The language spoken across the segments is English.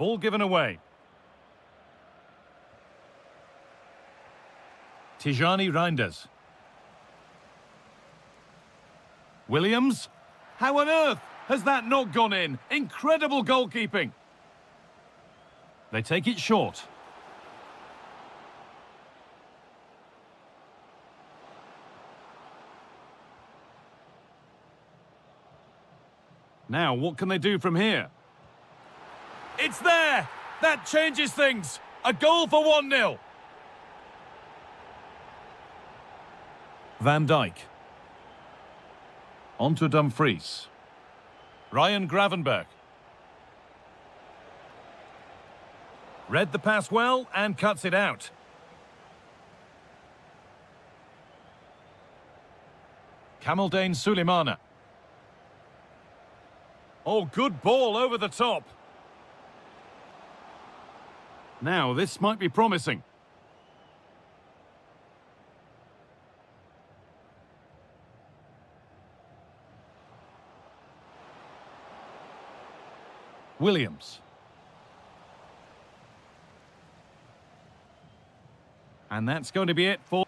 Ball given away. Tijani Reinders. Williams? How on earth has that not gone in? Incredible goalkeeping. They take it short. Now, what can they do from here? It's there! That changes things! A goal for 1-0. Van Dijk. On to Dumfries. Ryan Gravenberg. Read the pass well and cuts it out. Kamaldane Suleimana. Oh, good ball over the top. Now, this might be promising. Williams. And that's going to be it for...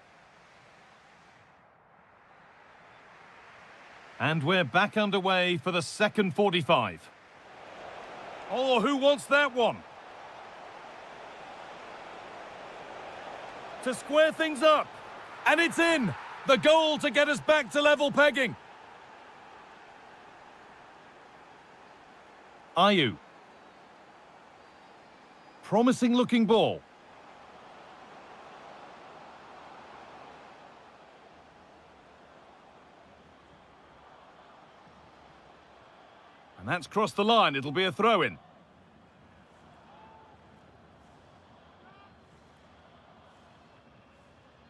And we're back underway for the second 45. Oh, who wants that one? To square things up. And it's in! The goal to get us back to level pegging. Ayew. Promising looking ball. And that's crossed the line. It'll be a throw-in.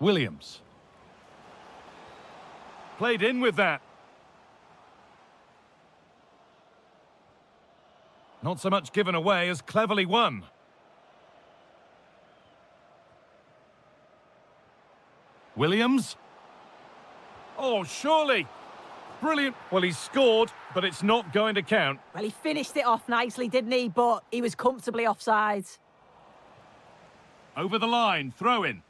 Williams. Played in with that. Not so much given away as cleverly won. Williams. Oh, surely. Brilliant. Well, he scored, but it's not going to count. Well, he finished it off nicely, didn't he? But he was comfortably offside. Over the line, throw in.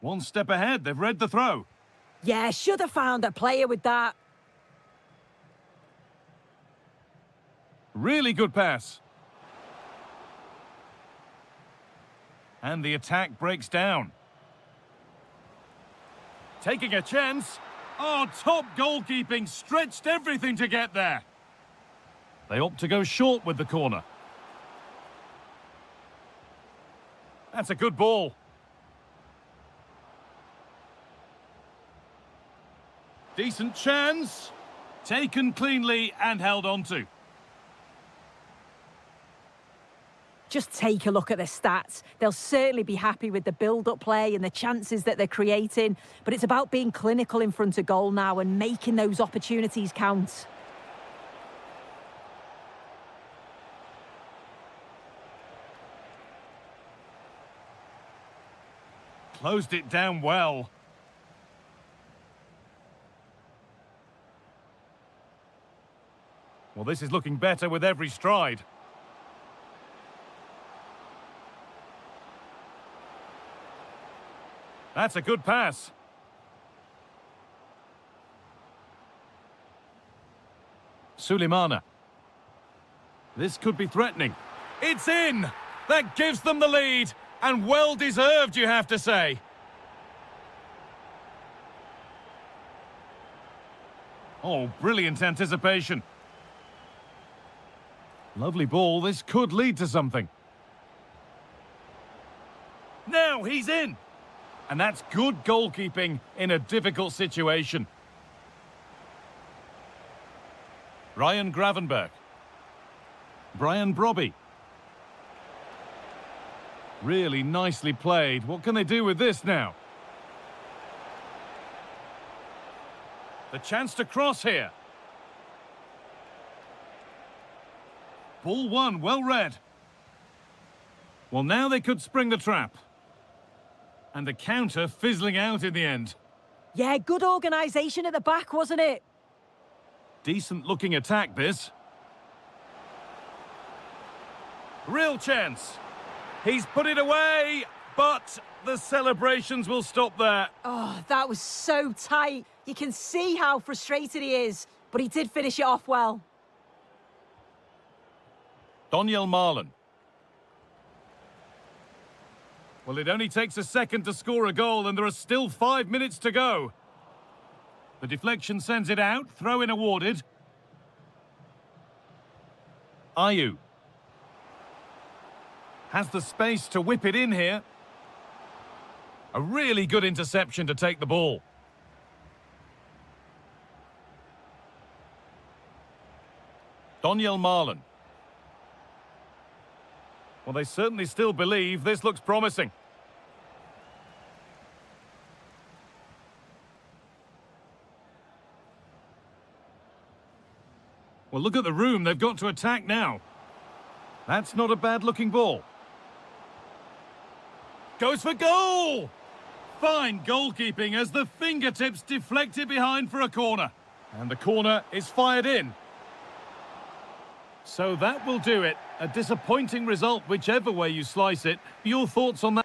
One step ahead, they've read the throw. Yeah, should have found a player with that. Really good pass. And the attack breaks down. Taking a chance. Oh, top goalkeeping, stretched everything to get there. They opt to go short with the corner. That's a good ball. Decent chance. Taken cleanly and held on to. Just take a look at their stats. They'll certainly be happy with the build-up play and the chances that they're creating. But it's about being clinical in front of goal now and making those opportunities count. Closed it down well. Well, this is looking better with every stride. That's a good pass. Suleimana. This could be threatening. It's in! That gives them the lead, and well deserved, you have to say. Oh, brilliant anticipation. Lovely ball. This could lead to something. Now he's in. And that's good goalkeeping in a difficult situation. Ryan Gravenberg. Brian Brobby. Really nicely played. What can they do with this now? The chance to cross here. Ball one, well read. Well, now they could spring the trap. And the counter fizzling out in the end. Yeah, good organisation at the back, wasn't it? Decent looking attack, this. Real chance. He's put it away, but the celebrations will stop there. Oh, that was so tight. You can see how frustrated he is, but he did finish it off well. Daniel Marlin. Well, it only takes a second to score a goal, and there are still 5 minutes to go. The deflection sends it out, throw-in awarded. Ayew has the space to whip it in here. A really good interception to take the ball. Daniel Marlin. Well, they certainly still believe this looks promising. Well, look at the room they've got to attack now. That's not a bad-looking ball. Goes for goal! Fine goalkeeping as the fingertips deflect it behind for a corner. And the corner is fired in. So that will do it. A disappointing result, whichever way you slice it. Your thoughts on that?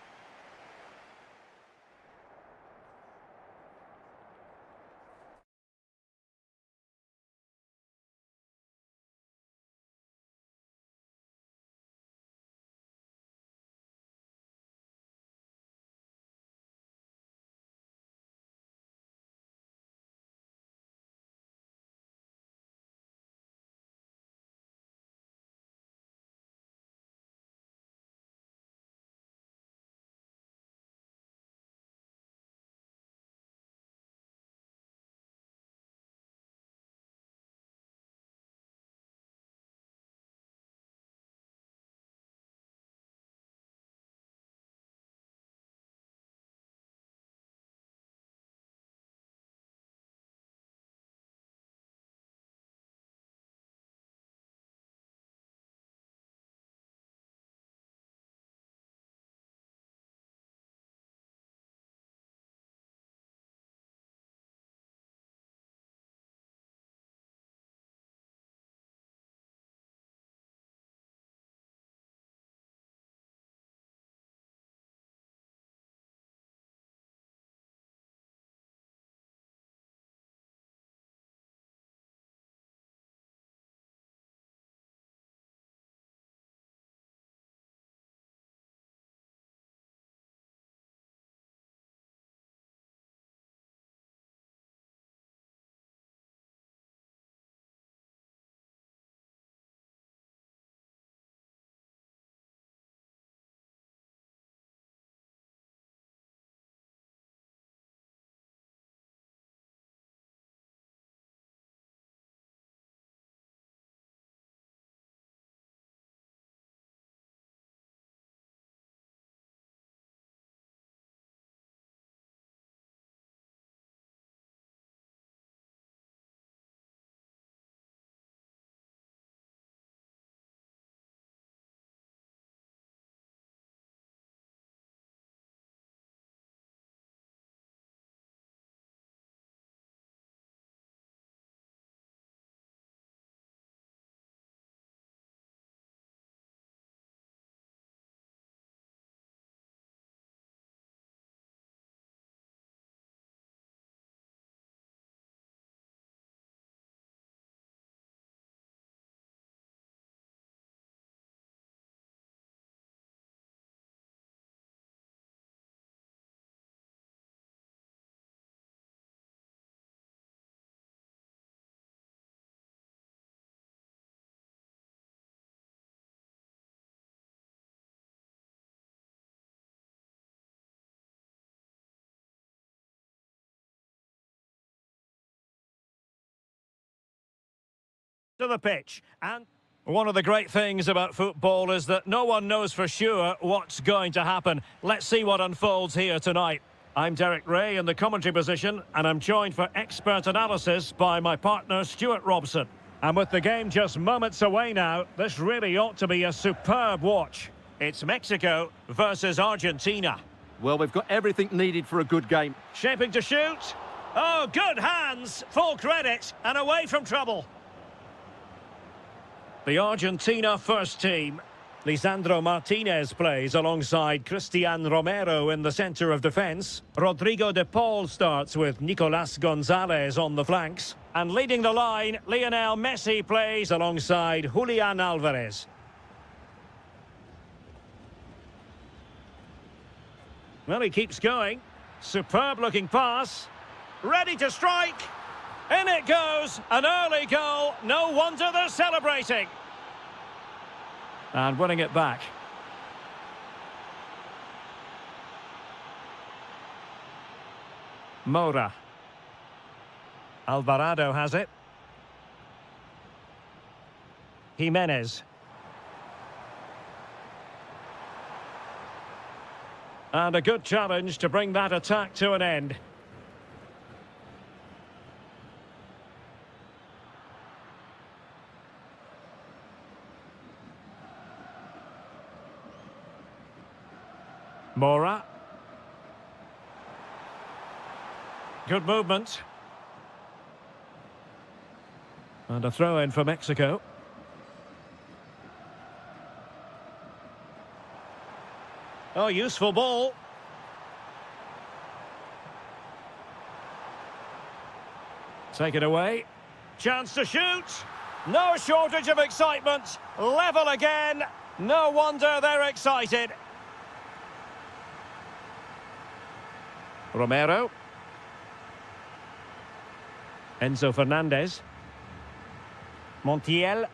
To the pitch, and one of the great things about football is that no one knows for sure what's going to happen. Let's see what unfolds here tonight. I'm Derek Ray in the commentary position, and I'm joined for expert analysis by my partner Stuart Robson. And with the game just moments away now, this really ought to be a superb watch. It's Mexico versus Argentina. Well, we've got everything needed for a good game. Shaping to shoot. Oh, good hands, full credit, and away from trouble. The Argentina first team. Lisandro Martinez plays alongside Cristian Romero in the centre of defence. Rodrigo de Paul starts with Nicolas Gonzalez on the flanks. And leading the line, Lionel Messi plays alongside Julian Alvarez. Well, he keeps going. Superb looking pass. Ready to strike. In it goes. An early goal. No wonder they're celebrating. And winning it back. Moura. Alvarado has it. Jimenez. And a good challenge to bring that attack to an end. Moura. Good movement. And a throw-in for Mexico. Oh, useful ball. Take it away. Chance to shoot. No shortage of excitement. Level again. No wonder they're excited. Romero. Enzo Fernandez. Montiel.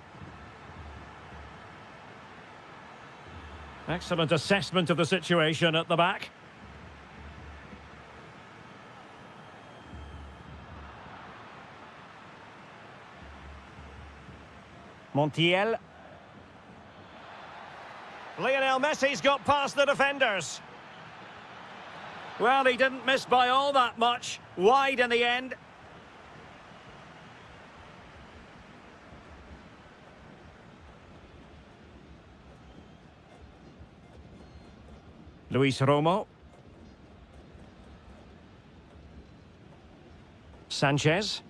Excellent assessment of the situation at the back. Montiel. Lionel Messi's got past the defenders. Well, he didn't miss by all that much. Wide in the end. Luis Romo. Sanchez.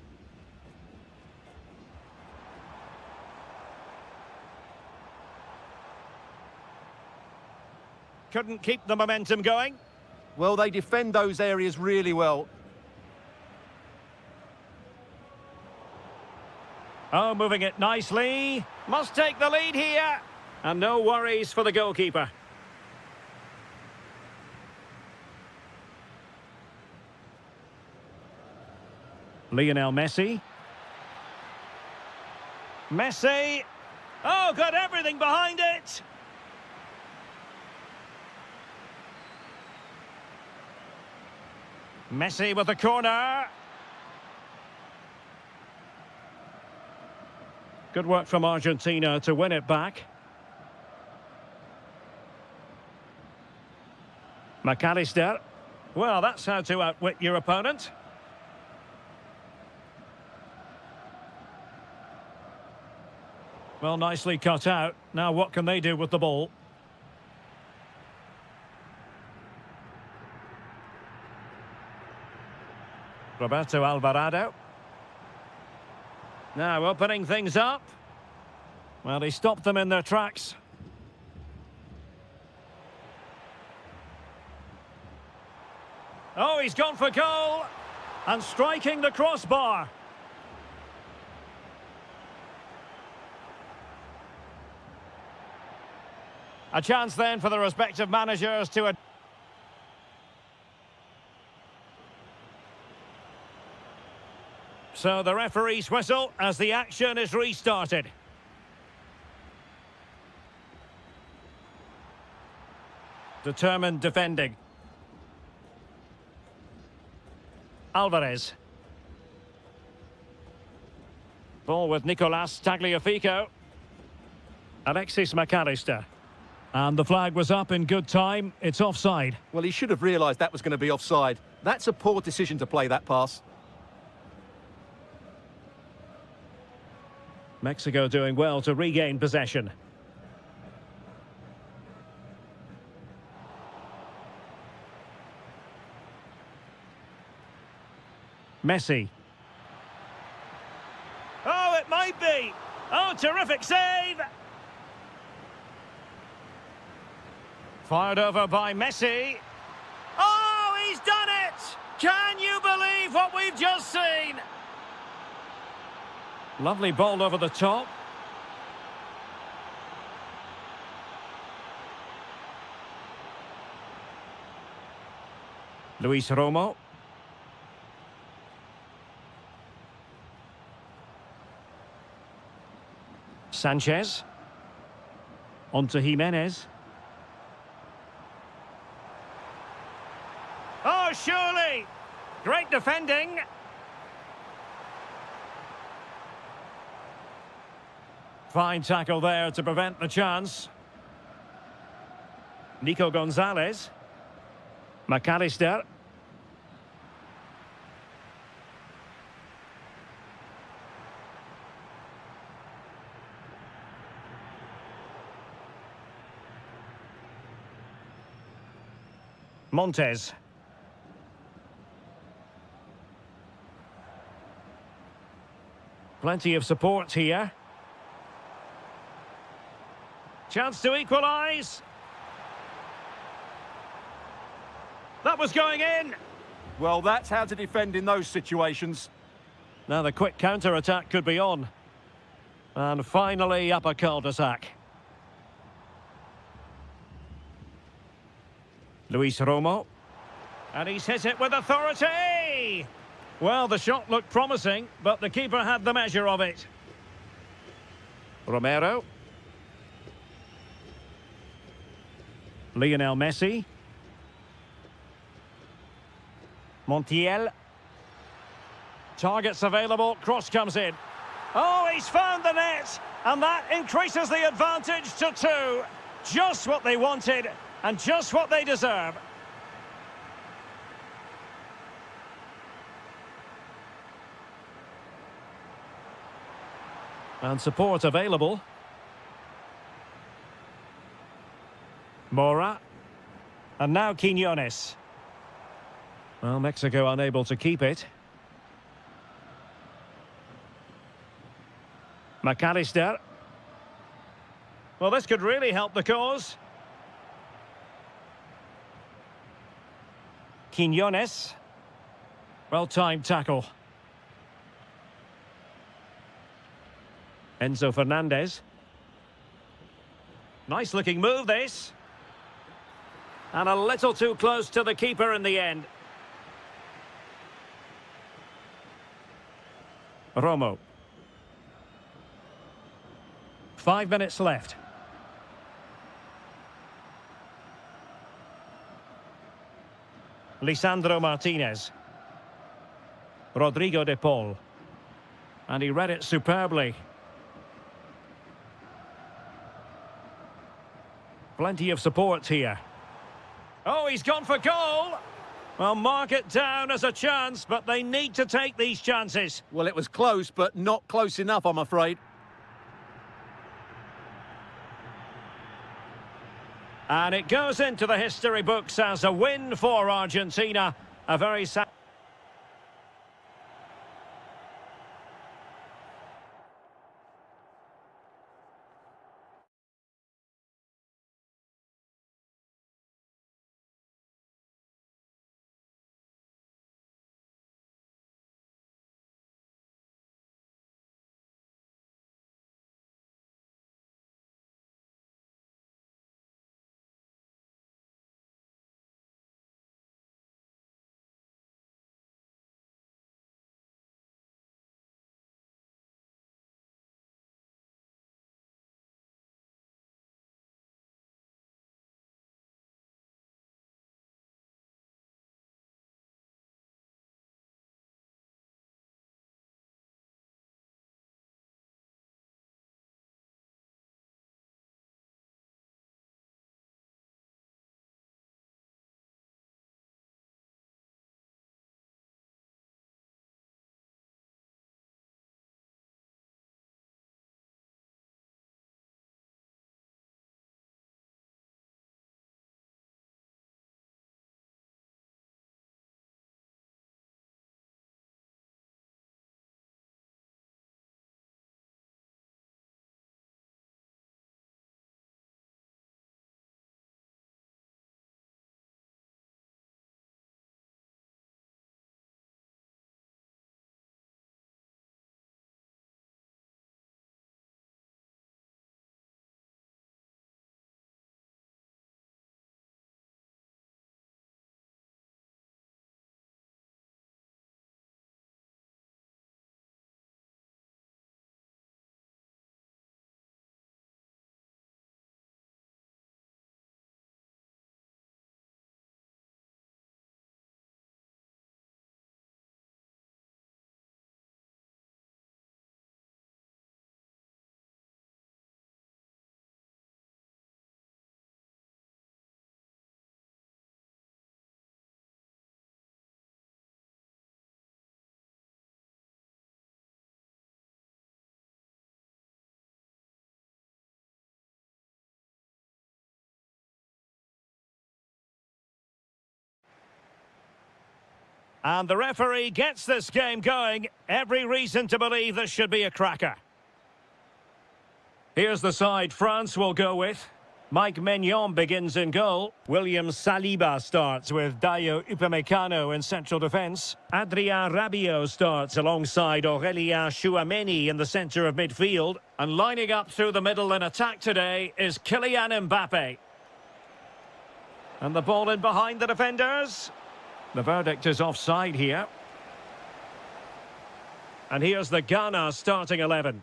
Couldn't keep the momentum going. Well, they defend those areas really well. Oh, moving it nicely. Must take the lead here. And no worries for the goalkeeper. Lionel Messi. Messi. Oh, got everything behind it. Messi with the corner. Good work from Argentina to win it back. McAllister. Well, that's how to outwit your opponent. Well, nicely cut out. Now what can they do with the ball? Roberto Alvarado. Now opening things up. Well, he stopped them in their tracks. Oh, he's gone for goal. And striking the crossbar. A chance then for the respective managers to... So the referee's whistle as the action is restarted. Determined defending. Alvarez. Ball with Nicolas Tagliafico. Alexis McAllister. And the flag was up in good time. It's offside. Well, he should have realised that was going to be offside. That's a poor decision to play that pass. Mexico doing well to regain possession. Messi. Oh, it might be. Oh, terrific save. Fired over by Messi. Oh, he's done it! Can you believe what we've just seen? Lovely ball over the top. Luis Romo. Sanchez. On to Jimenez. Oh, surely! Great defending. Fine tackle there to prevent the chance. Nico Gonzalez. McAllister. Montes. Plenty of support here. Chance to equalise. That was going in. Well, that's how to defend in those situations. Now the quick counter-attack could be on. And finally up a cul-de-sac. Luis Romo. And he's hit it with authority! Well, the shot looked promising, but the keeper had the measure of it. Romero. Lionel Messi. Montiel. Targets available, cross comes in. Oh, he's found the net! And that increases the advantage to 2. Just what they wanted, and just what they deserve. And support available. Mora. And now Quiñones. Well, Mexico unable to keep it. McAllister. Well, this could really help the cause. Quiñones. Well-timed tackle. Enzo Fernandez. Nice-looking move, this. And a little too close to the keeper in the end. Romo. 5 minutes left. Lisandro Martinez. Rodrigo de Paul. And he read it superbly. Plenty of support here. Oh, he's gone for goal! Well, mark it down as a chance, but they need to take these chances. Well, it was close, but not close enough, I'm afraid. And it goes into the history books as a win for Argentina. A very sad... And the referee gets this game going. Every reason to believe this should be a cracker. Here's the side France will go with. Mike Maignan begins in goal. William Saliba starts with Dayo Upamecano in central defence. Adrien Rabiot starts alongside Aurélien Tchouameni in the centre of midfield. And lining up through the middle in attack today is Kylian Mbappe. And the ball in behind the defenders. The verdict is offside here. And here's the Ghana starting 11.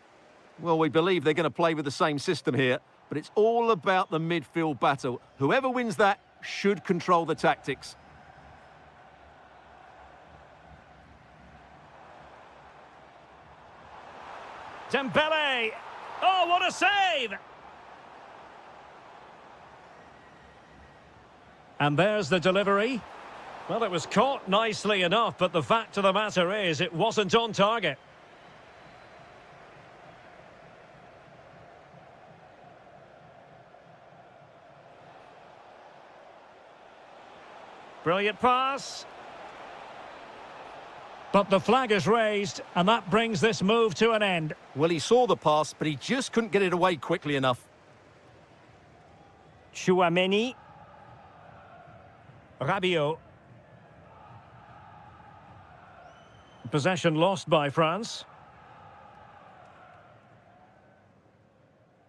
Well, we believe they're going to play with the same system here, but it's all about the midfield battle. Whoever wins that should control the tactics. Dembele! Oh, what a save! And there's the delivery. Well, it was caught nicely enough, but the fact of the matter is it wasn't on target. Brilliant pass. But the flag is raised, and that brings this move to an end. Well, he saw the pass, but he just couldn't get it away quickly enough. Tchouameni. Rabiot. Possession lost by France.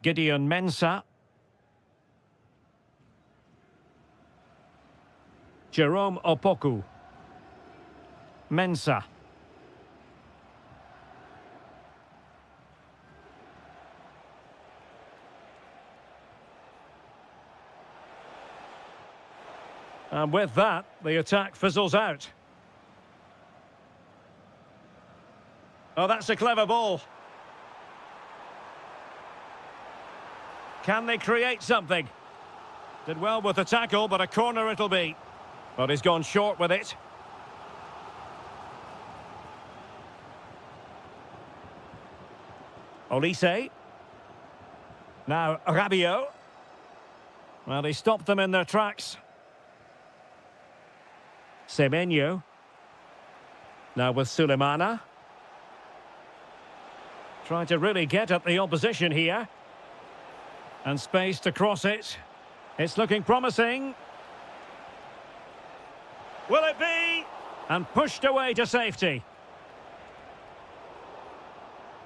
Gideon Mensah. Jerome Opoku. Mensah. And with that, the attack fizzles out. Oh, that's a clever ball. Can they create something? Did well with the tackle, but a corner it'll be. But he's gone short with it. Olise. Now Rabiot. Well, he stopped them in their tracks. Semenyo. Now with Sulemana. Trying to really get at the opposition here. And space to cross it. It's looking promising. Will it be? And pushed away to safety.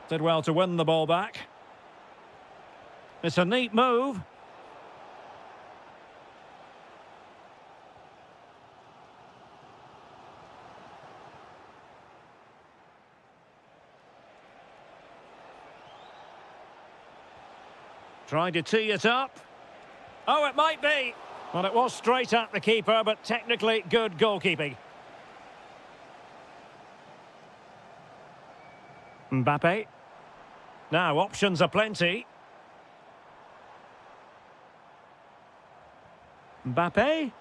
Did well to win the ball back. It's a neat move. Trying to tee it up. Oh, it might be. Well, it was straight at the keeper, but technically good goalkeeping. Mbappe. Now, options are plenty. Mbappe.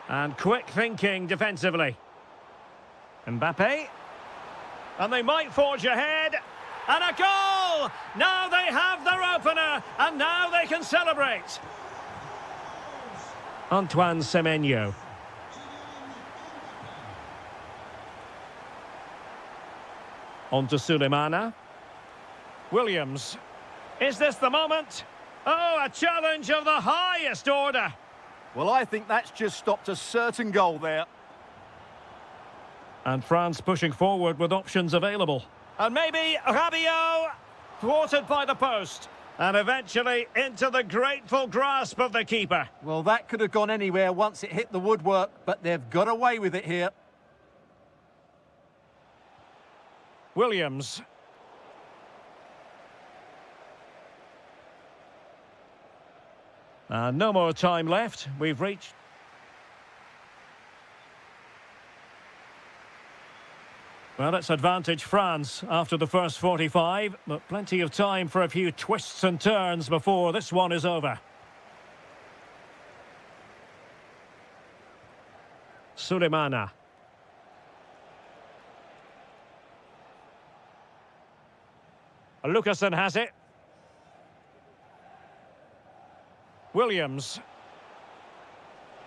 And quick thinking defensively. Mbappe. And they might forge ahead. And a goal! Now they have their opener, and now they can celebrate. Antoine Semenyo. On to Sulemana. Williams. Is this the moment? Oh, a challenge of the highest order. Well, I think that's just stopped a certain goal there. And France pushing forward with options available. And maybe Rabiot, thwarted by the post. And eventually into the grateful grasp of the keeper. Well, that could have gone anywhere once it hit the woodwork, but they've got away with it here. Williams. No more time left. We've reached... Well, it's advantage France after the first 45, but plenty of time for a few twists and turns before this one is over. Sulemana. Lucasen has it. Williams.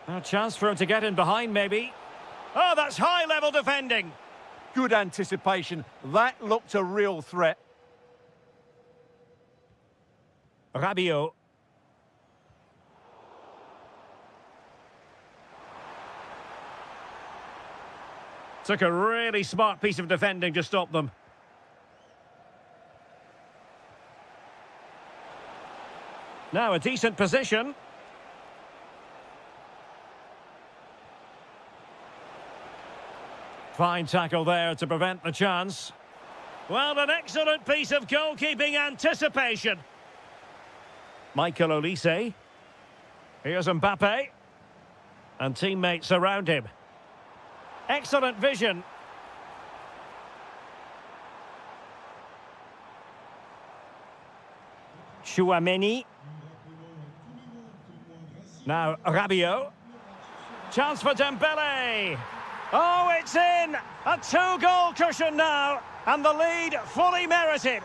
A chance for him to get in behind, maybe. Oh, that's high-level defending. Good anticipation. That looked a real threat. Rabiot. Took a really smart piece of defending to stop them. Now a decent position. Fine tackle there to prevent the chance. Well, an excellent piece of goalkeeping anticipation. Michael Olise. Here's Mbappe. And teammates around him. Excellent vision. Chouameni. Now Rabiot. Chance for Dembele. Oh, it's in! A two-goal cushion now, and the lead fully merited.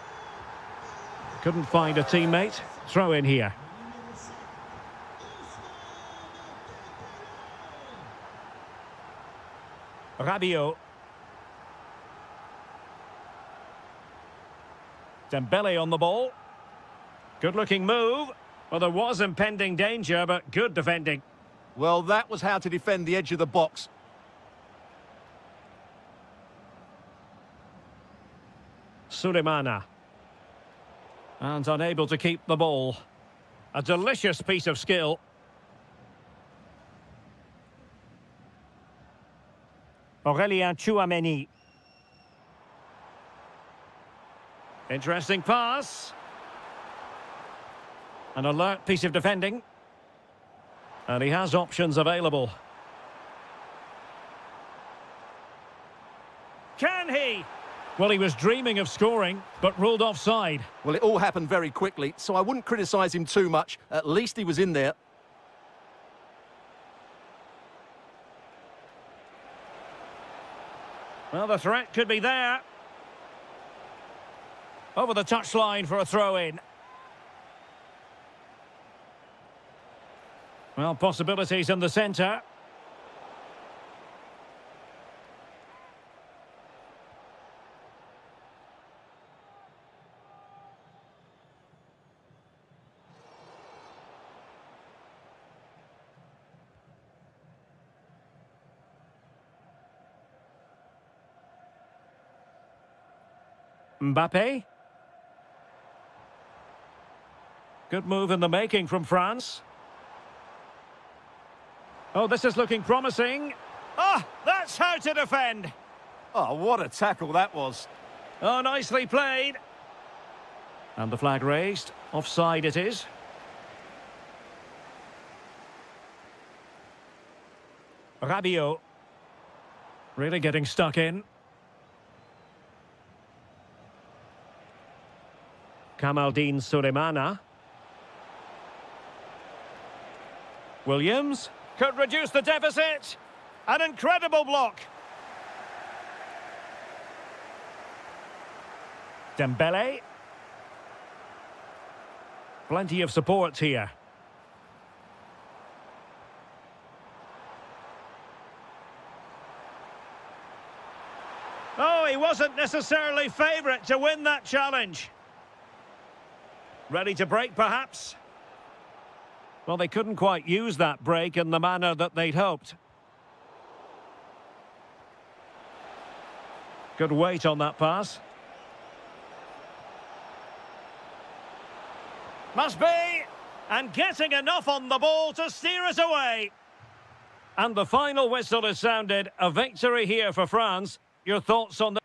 Couldn't find a teammate. Throw in here. Rabiot. Dembele on the ball. Good-looking move. Well, there was impending danger, but good defending. Well, that was how to defend the edge of the box. Sulemana. And unable to keep the ball. A delicious piece of skill. Aurélien Chouameni. Interesting pass. An alert piece of defending. And he has options available. Can he? Well, he was dreaming of scoring, but ruled offside. Well, it all happened very quickly, so I wouldn't criticise him too much. At least he was in there. Well, the threat could be there. Over the touchline for a throw-in. Well, possibilities in the centre. Mbappe. Good move in the making from France. Oh, this is looking promising. Oh, that's how to defend. Oh, what a tackle that was. Oh, nicely played. And the flag raised. Offside it is. Rabiot. Really getting stuck in. Kamaldeen Sulemana. Williams could reduce the deficit. An incredible block. Dembele. Plenty of support here. Oh, he wasn't necessarily favourite to win that challenge. Ready to break, perhaps? Well, they couldn't quite use that break in the manner that they'd hoped. Good weight on that pass. Must be! And getting enough on the ball to steer us away. And the final whistle is sounded. A victory here for France. Your thoughts on the...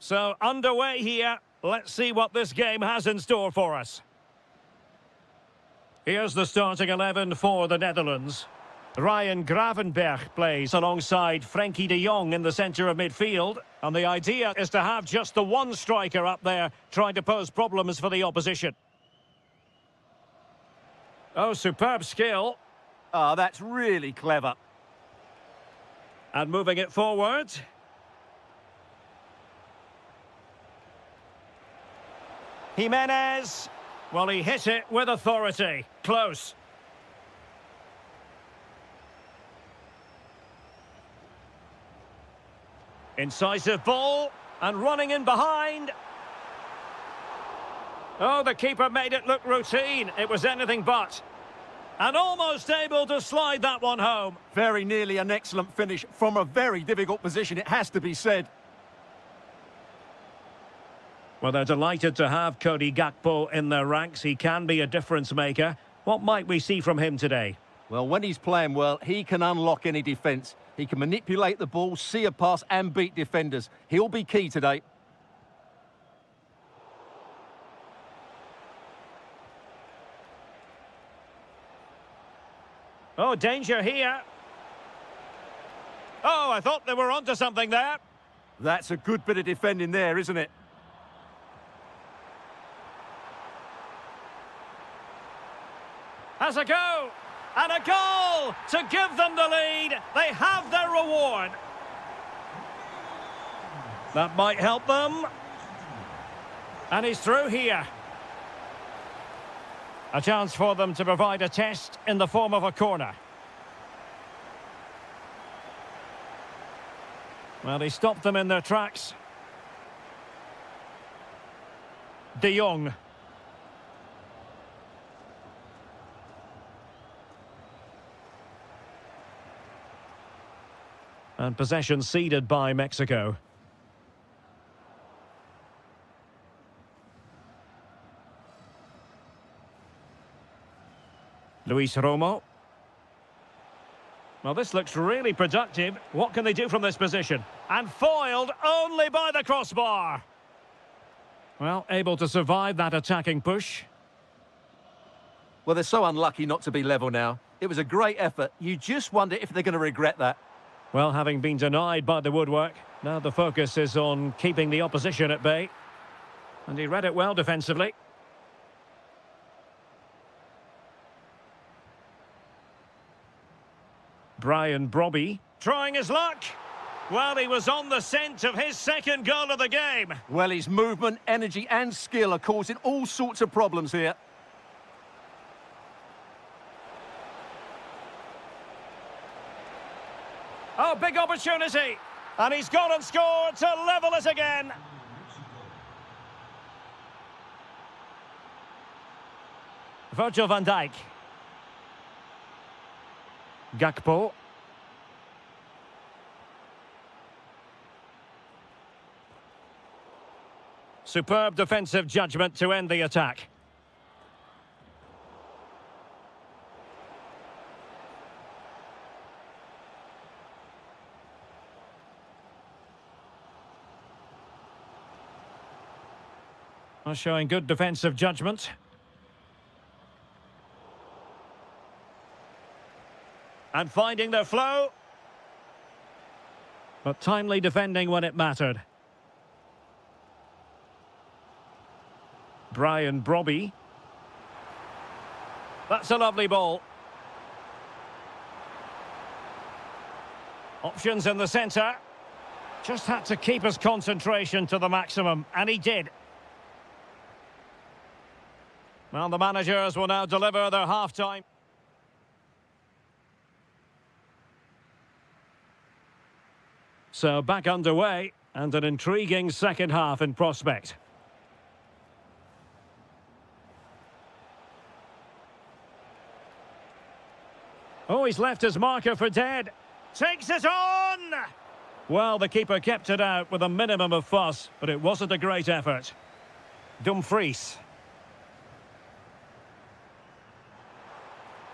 So, underway here. Let's see what this game has in store for us. Here's the starting 11 for the Netherlands. Ryan Gravenberch plays alongside Frenkie de Jong in the centre of midfield. And the idea is to have just the one striker up there trying to pose problems for the opposition. Oh, superb skill. Oh, that's really clever. And moving it forward. Jimenez. Well, he hit it with authority. Close. Incisive ball. And running in behind. Oh, the keeper made it look routine. It was anything but. And almost able to slide that one home. Very nearly an excellent finish from a very difficult position, it has to be said. Well, they're delighted to have Cody Gakpo in their ranks. He can be a difference maker. What might we see from him today? Well, when he's playing well, he can unlock any defence. He can manipulate the ball, see a pass and beat defenders. He'll be key today. Oh, danger here. Oh, I thought they were onto something there. That's a good bit of defending there, isn't it? Has a go, and a goal to give them the lead. They have their reward. That might help them. And he's through here. A chance for them to provide a test in the form of a corner. Well, he stopped them in their tracks. De Jong. And possession ceded by Mexico. Luis Romo. Well, this looks really productive. What can they do from this position? And foiled only by the crossbar. Well, able to survive that attacking push. Well, they're so unlucky not to be level now. It was a great effort. You just wonder if they're going to regret that. Well, having been denied by the woodwork, now the focus is on keeping the opposition at bay. And he read it well defensively. Brian Brobby trying his luck. Well, he was on the scent of his second goal of the game. Well, his movement, energy and skill are causing all sorts of problems here. Oh, big opportunity. And he's gone and scored to level it again. Virgil van Dijk. Gakpo. Superb defensive judgment to end the attack. Well, showing good defensive judgment. And finding their flow. But timely defending when it mattered. Brian Brobby. That's a lovely ball. Options in the centre. Just had to keep his concentration to the maximum, and he did. Well, the managers will now deliver their half-time. So back underway, and an intriguing second half in prospect. Oh, he's left his marker for dead. Takes it on! Well, the keeper kept it out with a minimum of fuss, but it wasn't a great effort. Dumfries.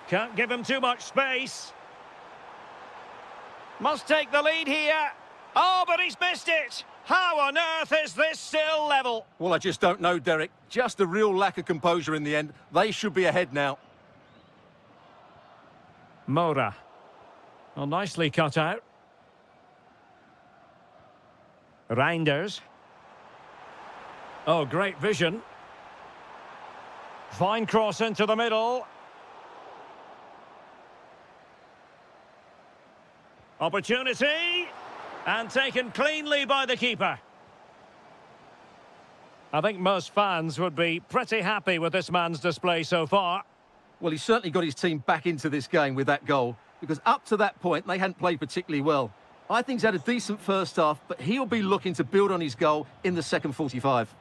Can't give him too much space. Must take the lead here. Oh, but he's missed it! How on earth is this still level? Well, I just don't know, Derek. Just a real lack of composure in the end. They should be ahead now. Mora. Well, nicely cut out. Reinders. Oh, great vision. Fine cross into the middle. Opportunity. And taken cleanly by the keeper. I think most fans would be pretty happy with this man's display so far. Well, he's certainly got his team back into this game with that goal, because up to that point, they hadn't played particularly well. I think he's had a decent first half, but he'll be looking to build on his goal in the second 45.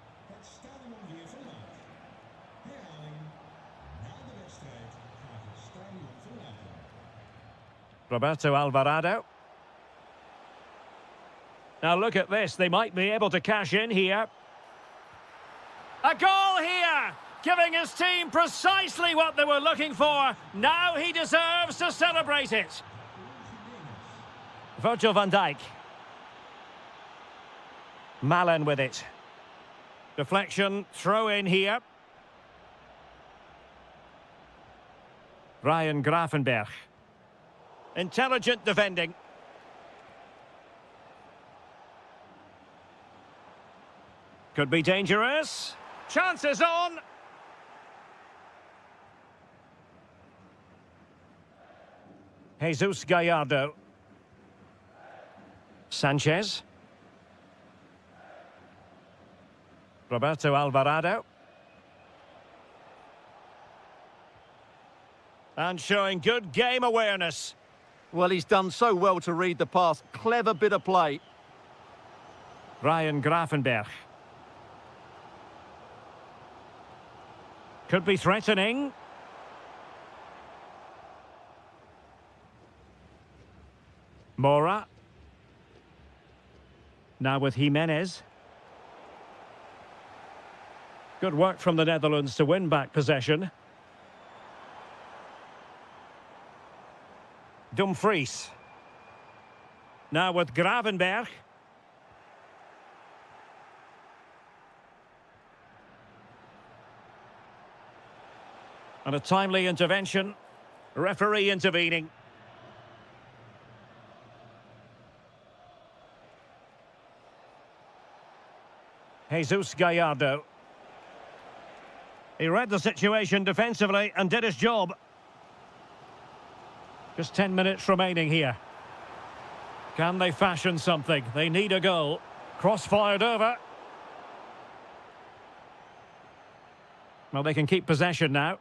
Roberto Alvarado. Now look at this, they might be able to cash in here. A goal here, giving his team precisely what they were looking for. Now he deserves to celebrate it. Virgil van Dijk. Malen with it. Deflection, throw in here. Ryan Gravenberch. Intelligent defending. Could be dangerous. Chances on. Jesus Gallardo. Sanchez. Roberto Alvarado. And showing good game awareness. Well, he's done so well to read the pass. Clever bit of play. Ryan Gravenberch. Could be threatening. Mora. Now with Jimenez. Good work from the Netherlands to win back possession. Dumfries. Now with Gravenberch. And a timely intervention. Referee intervening. Jesus Gallardo. He read the situation defensively and did his job. Just 10 minutes remaining here. Can they fashion something? They need a goal. Cross fired over. Well, they can keep possession now.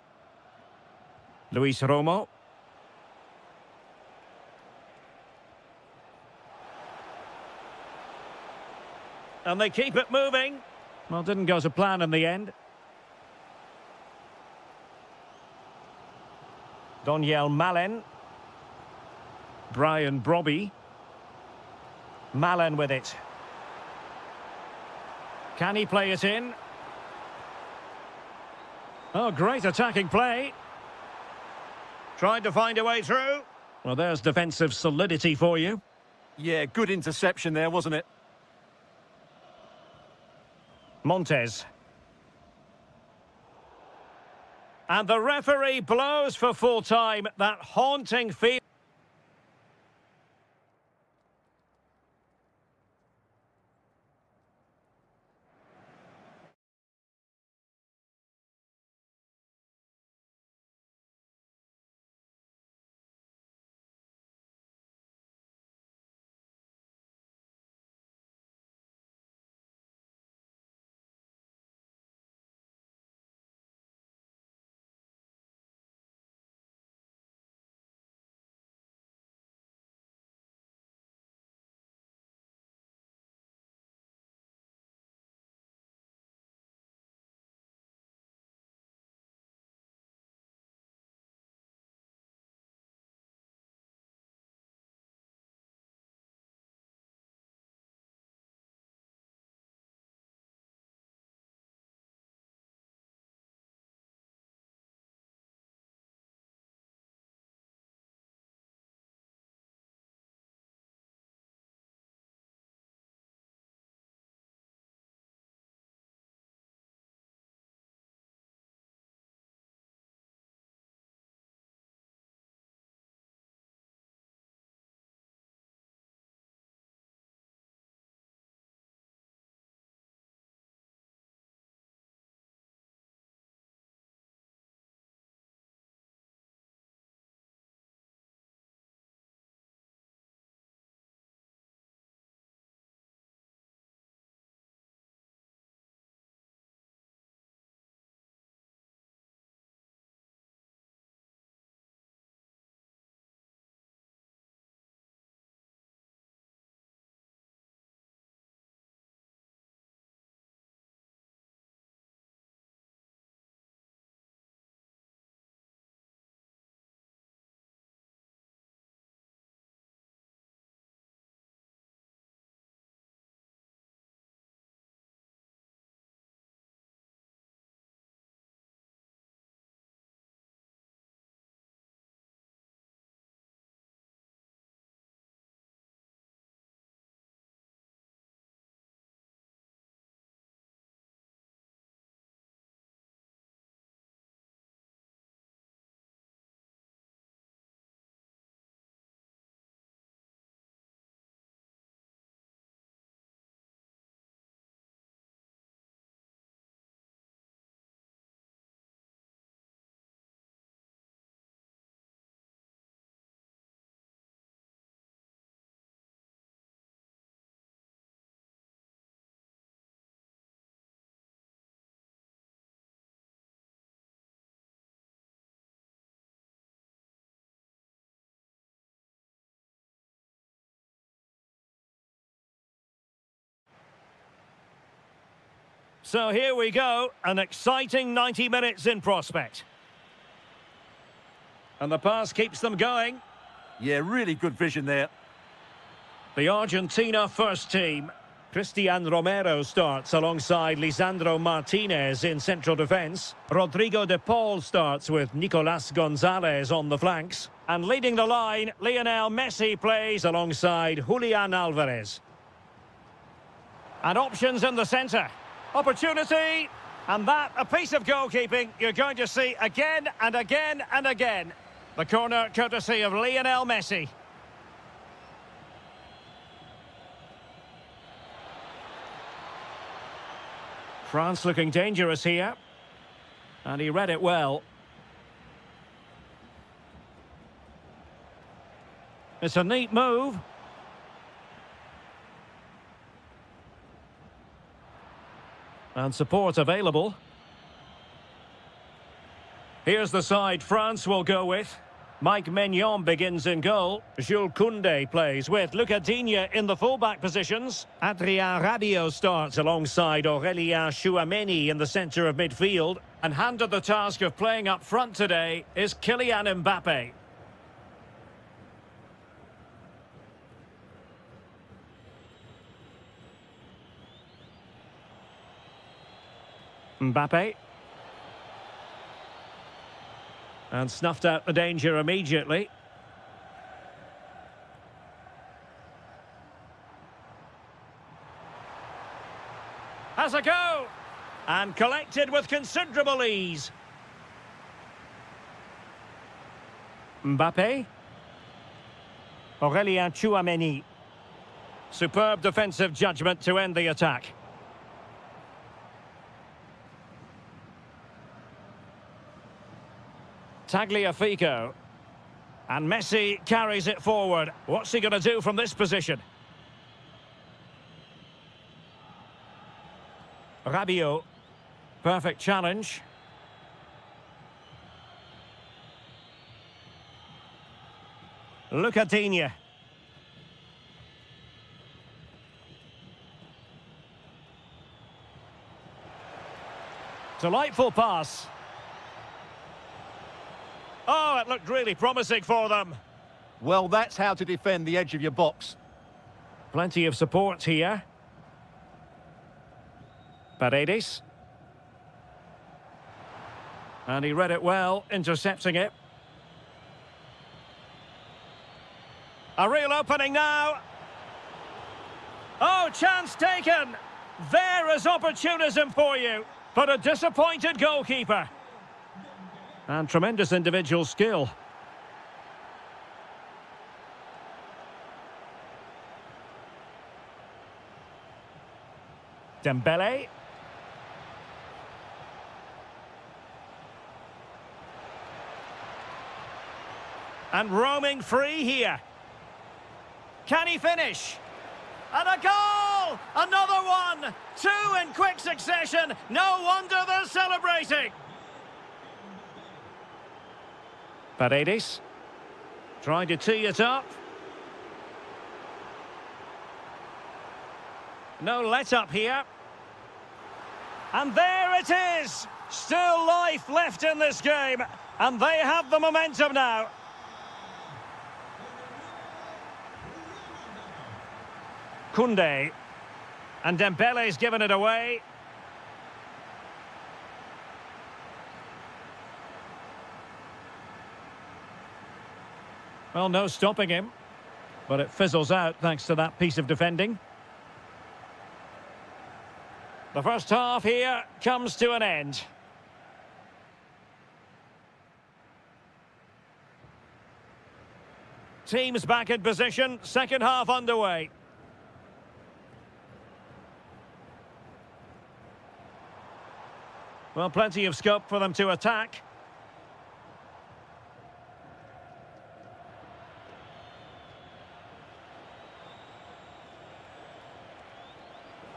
Luis Romo. And they keep it moving. Well, didn't go to plan in the end. Doniel Malen. Brian Brobby. Malen with it. Can he play it in? Oh, great attacking play. Trying to find a way through. Well, there's defensive solidity for you. Yeah, good interception there, wasn't it? Montes. And the referee blows for full time. That haunting feel. So here we go, an exciting 90 minutes in prospect. And the pass keeps them going. Yeah, really good vision there. The Argentina first team. Cristian Romero starts alongside Lisandro Martinez in central defence. Rodrigo de Paul starts with Nicolas Gonzalez on the flanks. And leading the line, Lionel Messi plays alongside Julian Alvarez. And options in the centre. Opportunity. And that, a piece of goalkeeping you're going to see again and again and again. The corner courtesy of Lionel Messi. France looking dangerous here. And he read it well. It's a neat move. And support available. Here's the side France will go with. Mike Maignan begins in goal. Jules Koundé plays with Lucas Digne in the fullback positions. Adrien Rabiot starts alongside Aurélien Tchouameni in the centre of midfield. And handed the task of playing up front today is Kylian Mbappe. Mbappe. And snuffed out the danger immediately. Has a go! And collected with considerable ease. Mbappe. Aurélien Tchouameni. Superb defensive judgment to end the attack. Tagliafico. And Messi carries it forward. What's he going to do from this position? Rabiot. Perfect challenge. Lucas Digne. Delightful pass. Oh, it looked really promising for them. Well, that's how to defend the edge of your box. Plenty of support here. Paredes. And he read it well, intercepting it. A real opening now. Oh, chance taken. There is opportunism for you, but a disappointed goalkeeper. And tremendous individual skill. Dembele. And roaming free here. Can he finish? And a goal! Another one! Two in quick succession. No wonder they're celebrating. Paredes. Trying to tee it up. No let-up here. And there it is! Still life left in this game. And they have the momentum now. Koundé. And Dembele's given it away. Well, no stopping him. But it fizzles out thanks to that piece of defending. The first half here comes to an end. Teams back in position, second half underway. Well, plenty of scope for them to attack.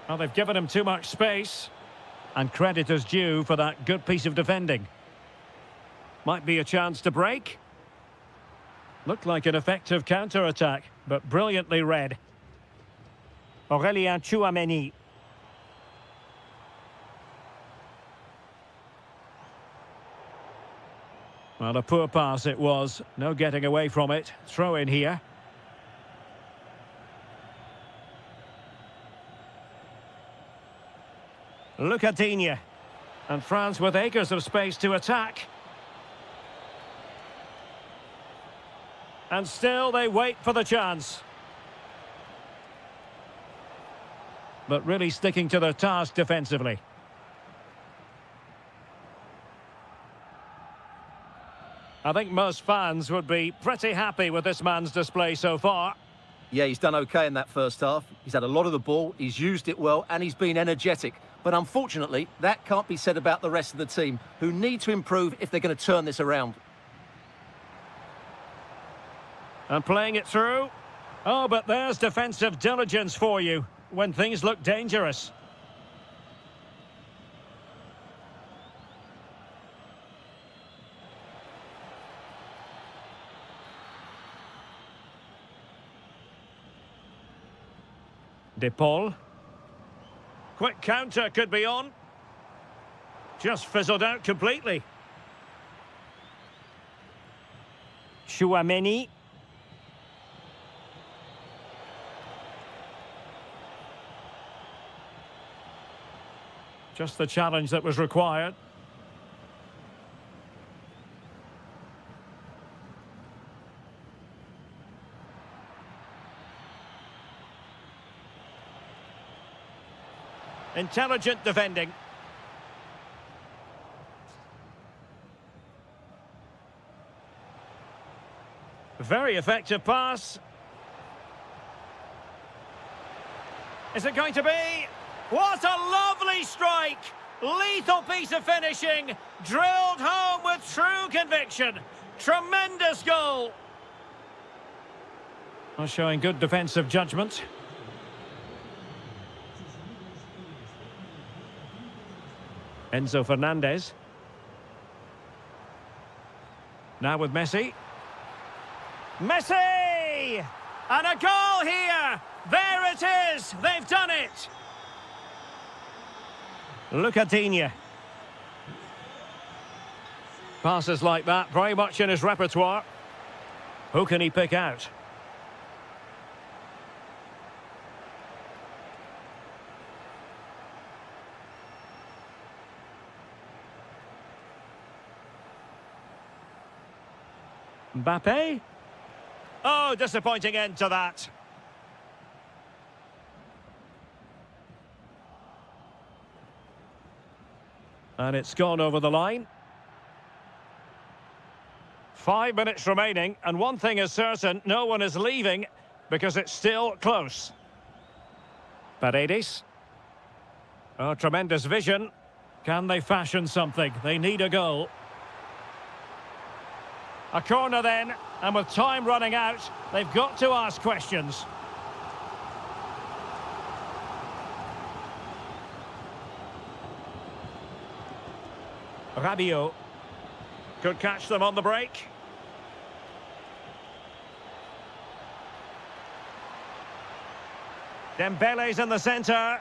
Well, they've given him too much space. And credit is due for that good piece of defending. Might be a chance to break. Looked like an effective counter-attack, but brilliantly read. Aurélien Tchouameni. Well, a poor pass it was. No getting away from it. Throw in here. Lucadinha. And France with acres of space to attack. And still they wait for the chance. But really sticking to their task defensively. I think most fans would be pretty happy with this man's display so far. Yeah, he's done okay in that first half. He's had a lot of the ball, he's used it well, and he's been energetic. But unfortunately, that can't be said about the rest of the team, who need to improve if they're going to turn this around. And playing it through. Oh, but there's defensive diligence for you when things look dangerous. De Paul. Quick counter could be on. Just fizzled out completely. Chouameni. Just the challenge that was required. Intelligent defending. Very effective pass. Is it going to be? What a lovely strike! Lethal piece of finishing, drilled home with true conviction. Tremendous goal. Well, showing good defensive judgment. Enzo Fernandez. Now with Messi. Messi! And a goal here! There it is! They've done it! Lucadinha. Passes like that, very much in his repertoire. Who can he pick out? Mbappe? Oh, disappointing end to that. And it's gone over the line. 5 minutes remaining, and one thing is certain, no one is leaving because it's still close. Paredes. Oh, tremendous vision. Can they fashion something? They need a goal. A corner then, and with time running out, they've got to ask questions. Rabiot could catch them on the break. Dembele's in the centre.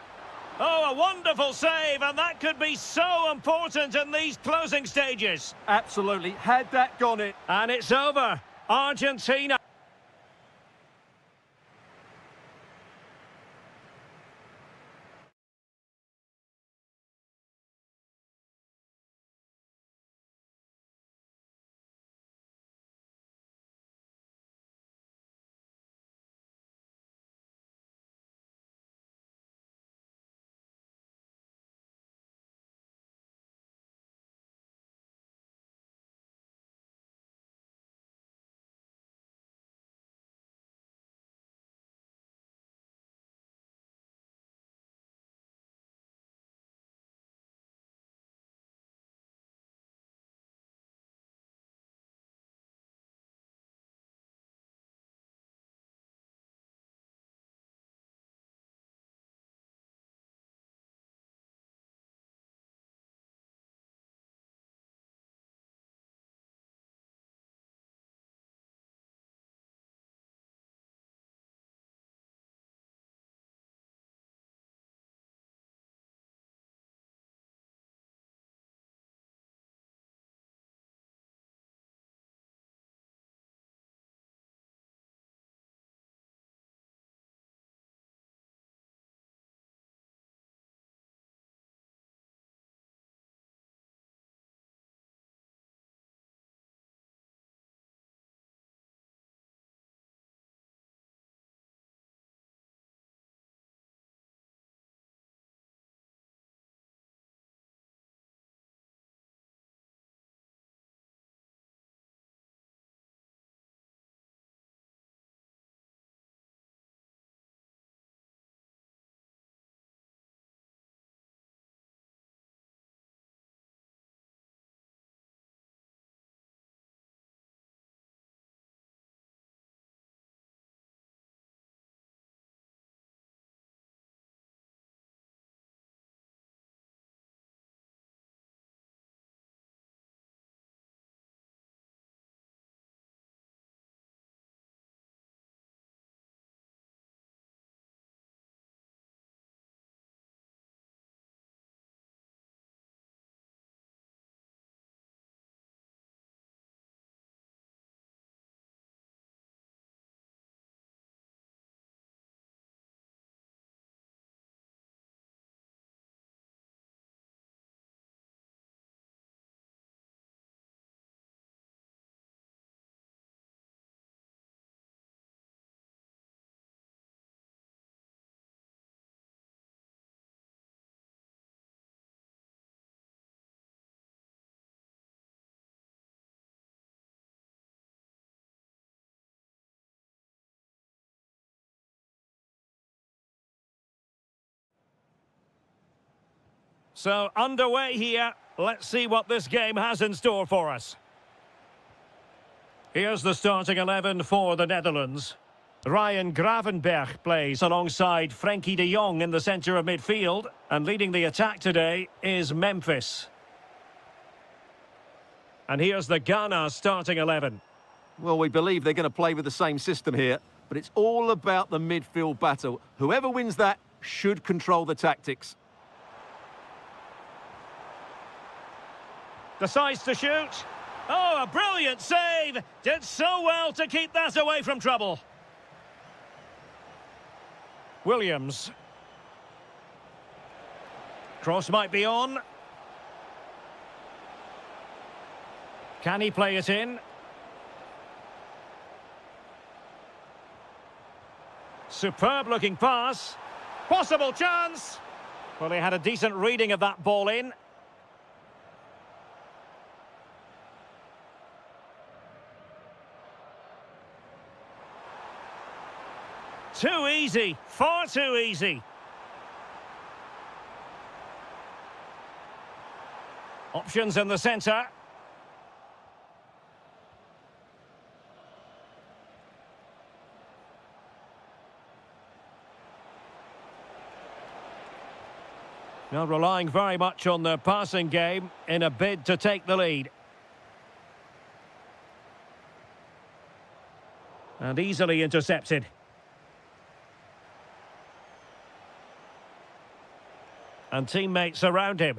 Oh, a wonderful save, and that could be so important in these closing stages. Absolutely. Had that gone in. And it's over. Argentina. So, underway here. Let's see what this game has in store for us. Here's the starting 11 for the Netherlands. Ryan Gravenberch plays alongside Frenkie de Jong in the centre of midfield. And leading the attack today is Memphis. And here's the Ghana starting 11. Well, we believe they're going to play with the same system here, but it's all about the midfield battle. Whoever wins that should control the tactics. Decides to shoot. Oh, a brilliant save! Did so well to keep that away from trouble. Williams. Cross might be on. Can he play it in? Superb looking pass. Possible chance. Well, he had a decent reading of that ball in. Too easy, far too easy. Options in the centre. Now relying very much on their passing game in a bid to take the lead. And easily intercepted. And teammates around him.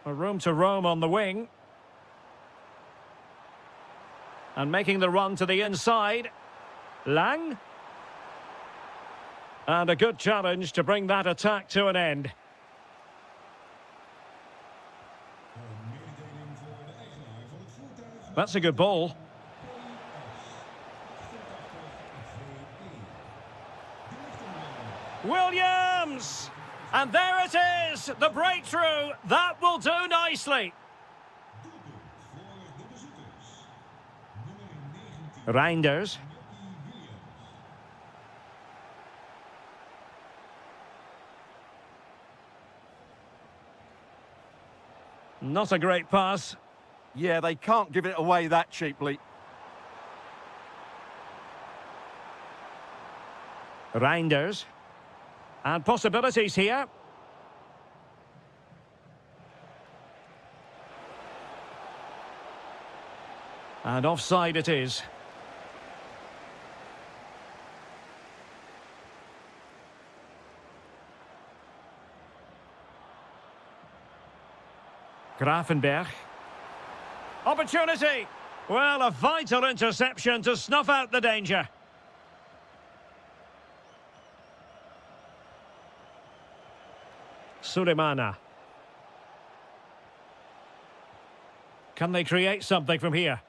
A room to roam on the wing. And making the run to the inside. Lang. And a good challenge to bring that attack to an end. That's a good ball. Williams! And there it is, the breakthrough. That will do nicely. Reinders. Not a great pass. Yeah, they can't give it away that cheaply. Reinders. And possibilities here. And offside it is. Gravenberch. Opportunity! Well, a vital interception to snuff out the danger. Sulemana. Can they create something from here?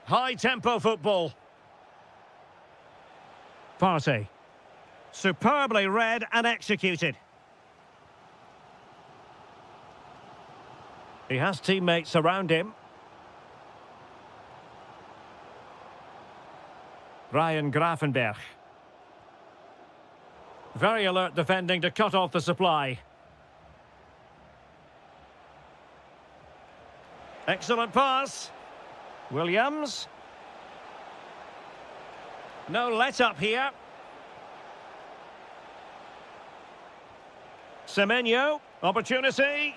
High-tempo football. Partey. Superbly read and executed. He has teammates around him. Ryan Gravenberch. Very alert defending to cut off the supply. Excellent pass. Williams. No let-up here. Semenyo. Opportunity.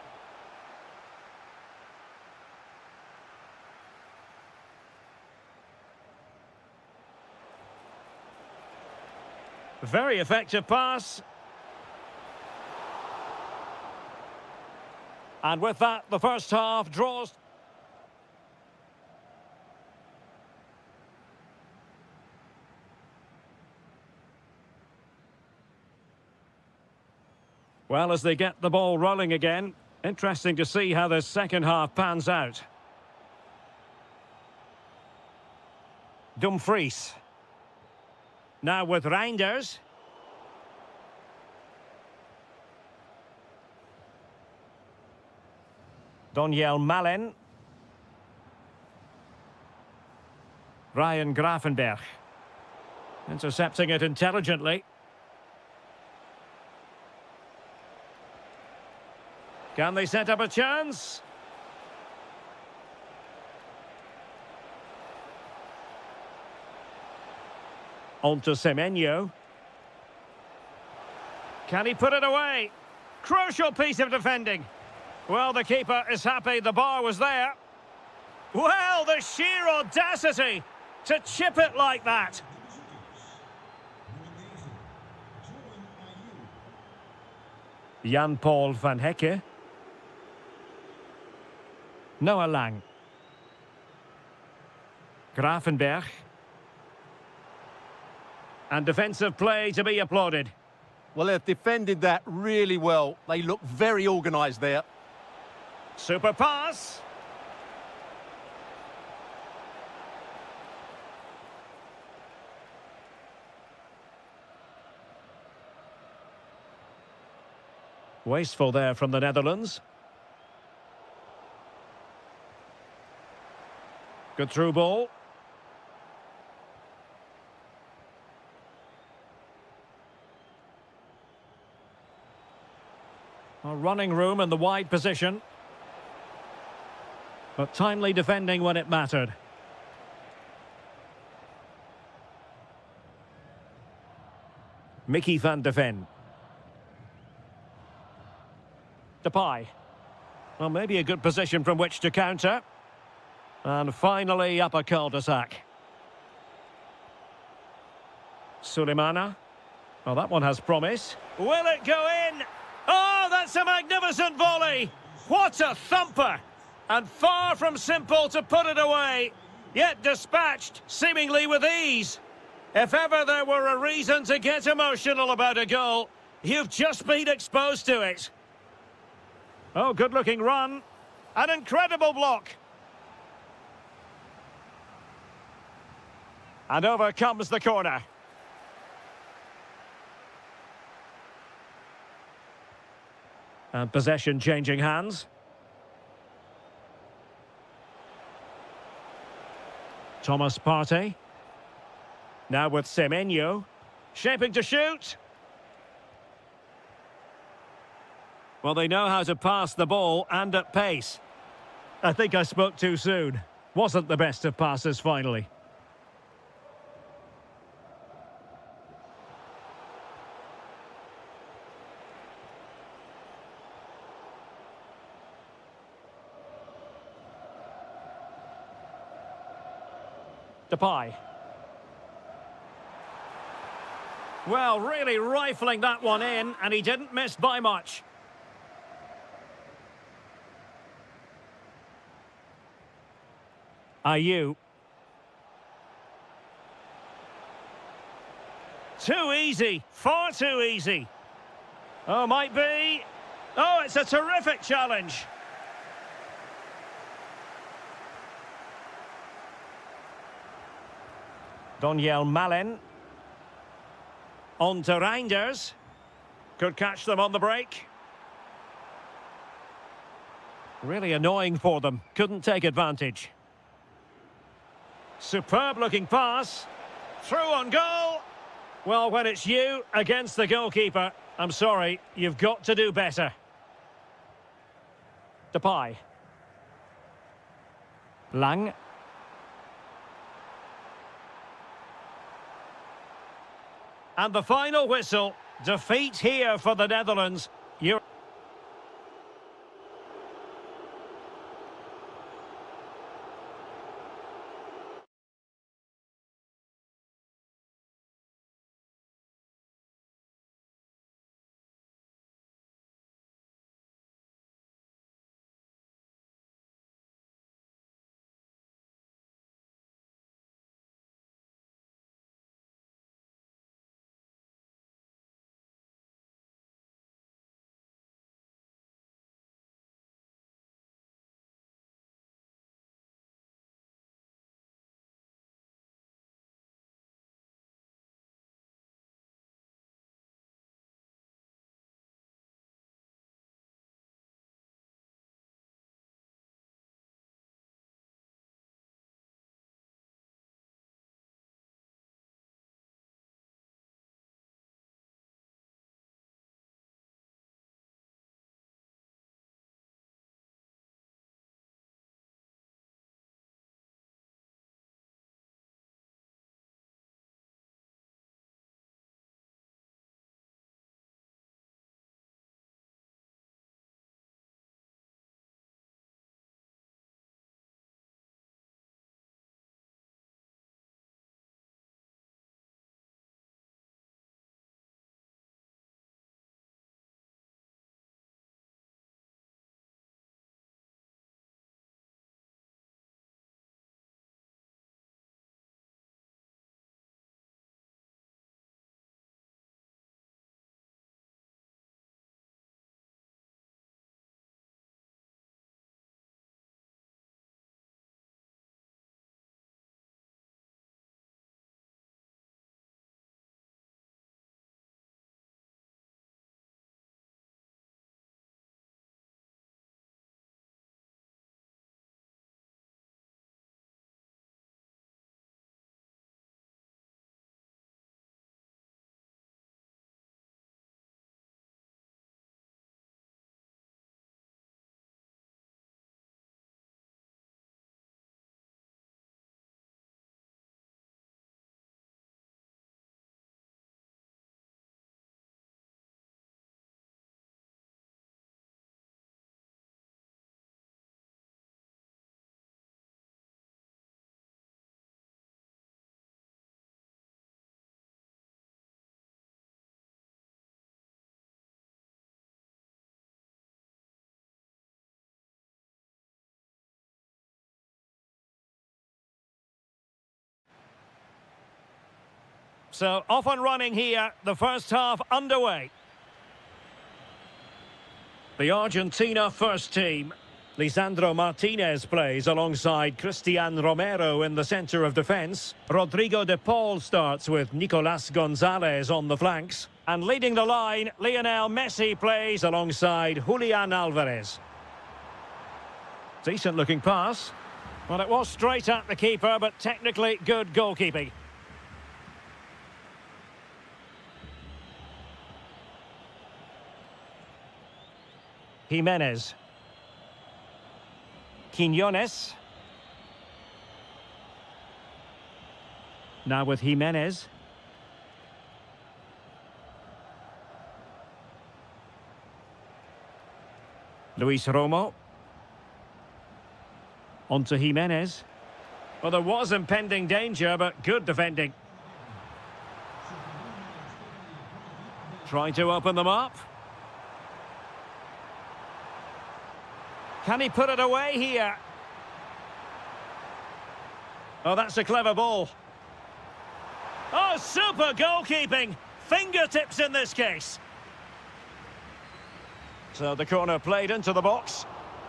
Very effective pass. And with that, the first half draws. Well, as they get the ball rolling again, interesting to see how the second half pans out. Dumfries. Now with Reinders. Doniel Malen. Ryan Gravenberch. Intercepting it intelligently. Can they set up a chance? On to Semenyo. Can he put it away? Crucial piece of defending. Well, the keeper is happy the bar was there. Well, the sheer audacity to chip it like that. Jan-Paul van Hecke. Noah Lang. Grafenberg. And defensive play to be applauded. Well, they've defended that really well. They look very organised there. Super pass. Wasteful there from the Netherlands. Good through ball. A running room in the wide position. But timely defending when it mattered. Mickey van de Ven. Depay. Well, maybe a good position from which to counter. And finally up a cul-de-sac. Sulemana. Well, that one has promise. Will it go in? Oh, that's a magnificent volley! What a thumper! And far from simple to put it away, yet dispatched seemingly with ease. If ever there were a reason to get emotional about a goal, you've just been exposed to it. Oh, good-looking run. An incredible block. And over comes the corner. And possession changing hands. Thomas Partey. Now with Semenyo. Shaping to shoot. Well, they know how to pass the ball and at pace. I think I spoke too soon. Wasn't the best of passes finally. Depay. Well, really rifling that one in, and he didn't miss by much. Ayew. Too easy, far too easy. Oh, might be. Oh, it's a terrific challenge. Daniel Malen. On to Reinders. Could catch them on the break. Really annoying for them. Couldn't take advantage. Superb looking pass. Through on goal. Well, when it's you against the goalkeeper, I'm sorry, you've got to do better. Depay. Lang. And the final whistle. Defeat here for the Netherlands. So off and running here, the first half underway. The Argentina first team. Lisandro Martinez plays alongside Cristian Romero in the centre of defence. Rodrigo de Paul starts with Nicolas Gonzalez on the flanks. And leading the line, Lionel Messi plays alongside Julian Alvarez. Decent looking pass. Well, it was straight at the keeper, but technically good goalkeeping. Jimenez. Quiñones. Now with Jimenez. Luis Romo. On to Jimenez. Well, there was impending danger, but good defending. Trying to open them up. Can he put it away here? Oh, that's a clever ball. Oh, super goalkeeping. Fingertips in this case. So the corner played into the box.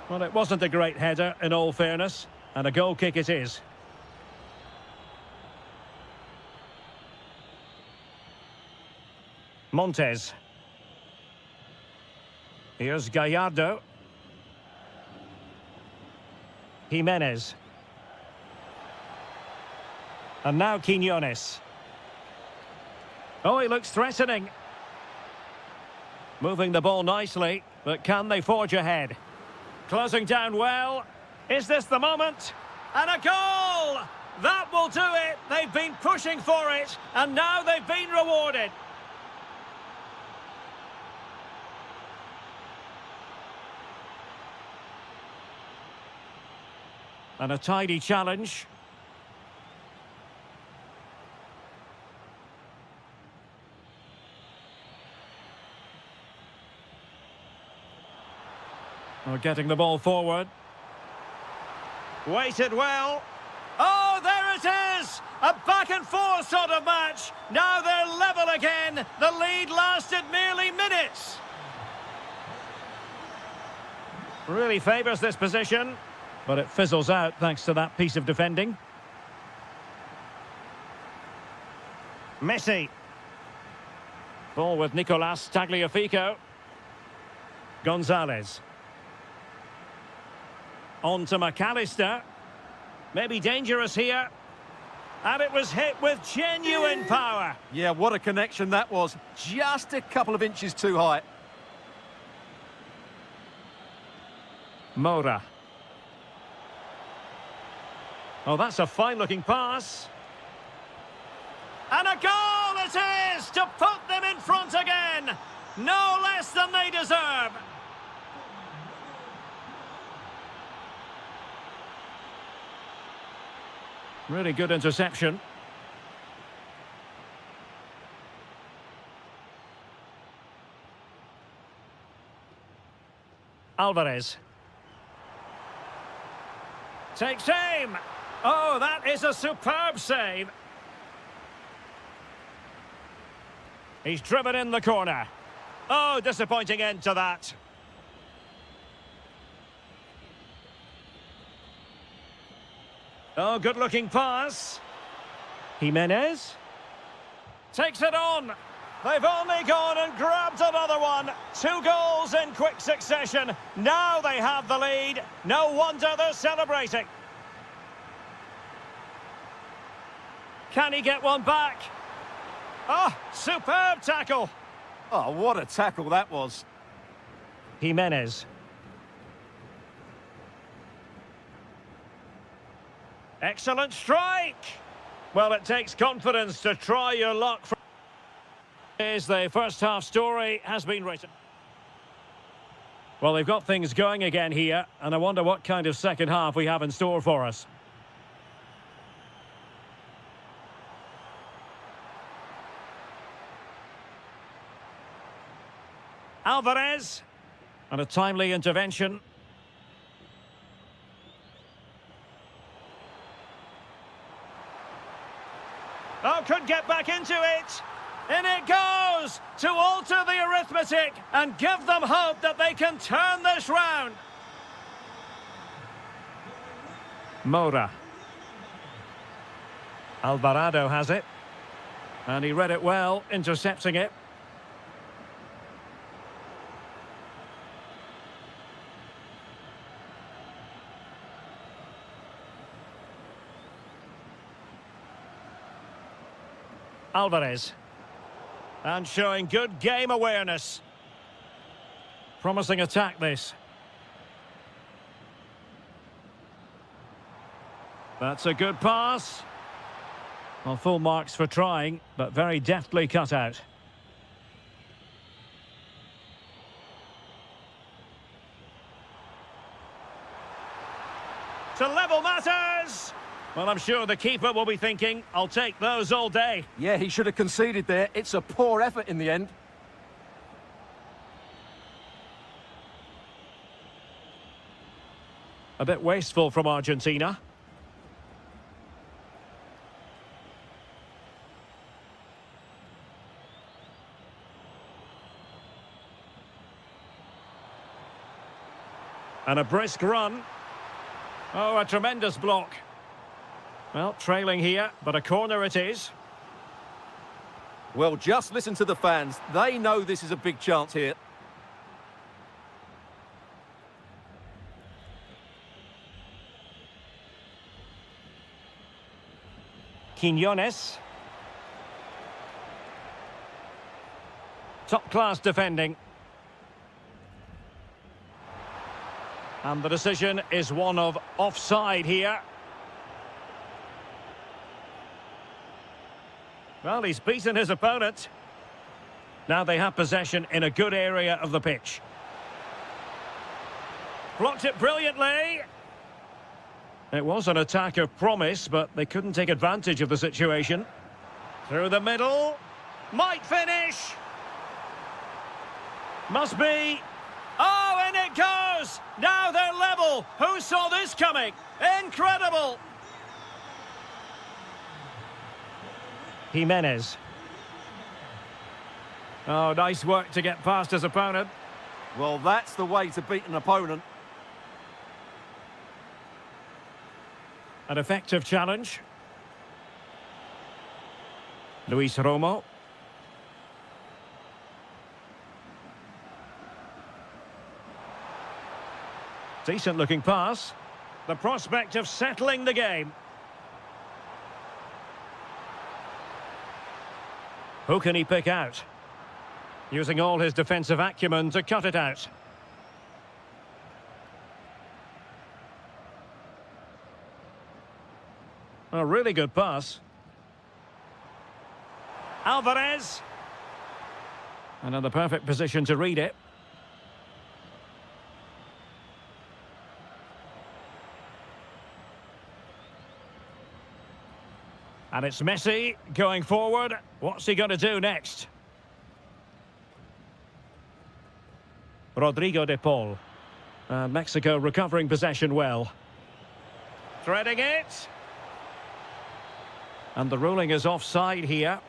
Well, it wasn't a great header, in all fairness. And a goal kick it is. Montes. Here's Gallardo. Jimenez. And now Quiñones. Oh, he looks threatening. Moving the ball nicely, but can they forge ahead? Closing down well. Is this the moment? And a goal! That will do it. They've been pushing for it, and now they've been rewarded. And a tidy challenge. We're getting the ball forward. Waited well. Oh, there it is! A back and forth sort of match. Now they're level again. The lead lasted merely minutes. Really favours this position. But it fizzles out thanks to that piece of defending. Messi. Ball with Nicolas Tagliafico. Gonzalez. On to McAllister. Maybe dangerous here. And it was hit with genuine power. Yeah, what a connection that was. Just a couple of inches too high. Moura. Oh, that's a fine-looking pass. And a goal it is to put them in front again. No less than they deserve. Really good interception. Alvarez. Takes aim. Oh, that is a superb save. He's driven in the corner. Oh, disappointing end to that. Oh, good-looking pass. Jimenez. Takes it on. They've only gone and grabbed another one. 2 goals in quick succession. Now they have the lead. No wonder they're celebrating. Can he get one back? Oh, superb tackle. Oh, what a tackle that was. Jimenez. Excellent strike. Well, it takes confidence to try your luck. Here's the first half story has been written. Well, they've got things going again here, and I wonder what kind of second half we have in store for us. Alvarez. And a timely intervention. Oh, Could get back into it. In it goes to alter the arithmetic and give them hope that they can turn this round. Moura. Alvarado has it. And he read it well, intercepting it. Alvarez. And showing good game awareness. Promising attack, this. That's a good pass. Well, full marks for trying, but very deftly cut out. To level matters! Well, I'm sure the keeper will be thinking, I'll take those all day. Yeah, he should have conceded there. It's a poor effort in the end. A bit wasteful from Argentina. And a brisk run. Oh, a tremendous block. Well, trailing here, but a corner it is. Well, just listen to the fans. They know this is a big chance here. Quiñones. Top-class defending. And the decision is one of offside here. Well, he's beaten his opponent. Now they have possession in a good area of the pitch. Blocked it brilliantly. It was an attack of promise, but they couldn't take advantage of the situation. Through the middle. Might finish. Must be. Oh, in it goes! Now they're level. Who saw this coming? Incredible! Jimenez. Oh, nice work to get past his opponent. Well, that's the way to beat an opponent. An effective challenge. Luis Romo. Decent looking pass. The prospect of settling the game. Who can he pick out? Using all his defensive acumen to cut it out. A really good pass. Alvarez. Another perfect position to read it. And it's Messi going forward. What's he going to do next? Rodrigo de Paul. Mexico recovering possession well. Threading it. And the ruling is offside here.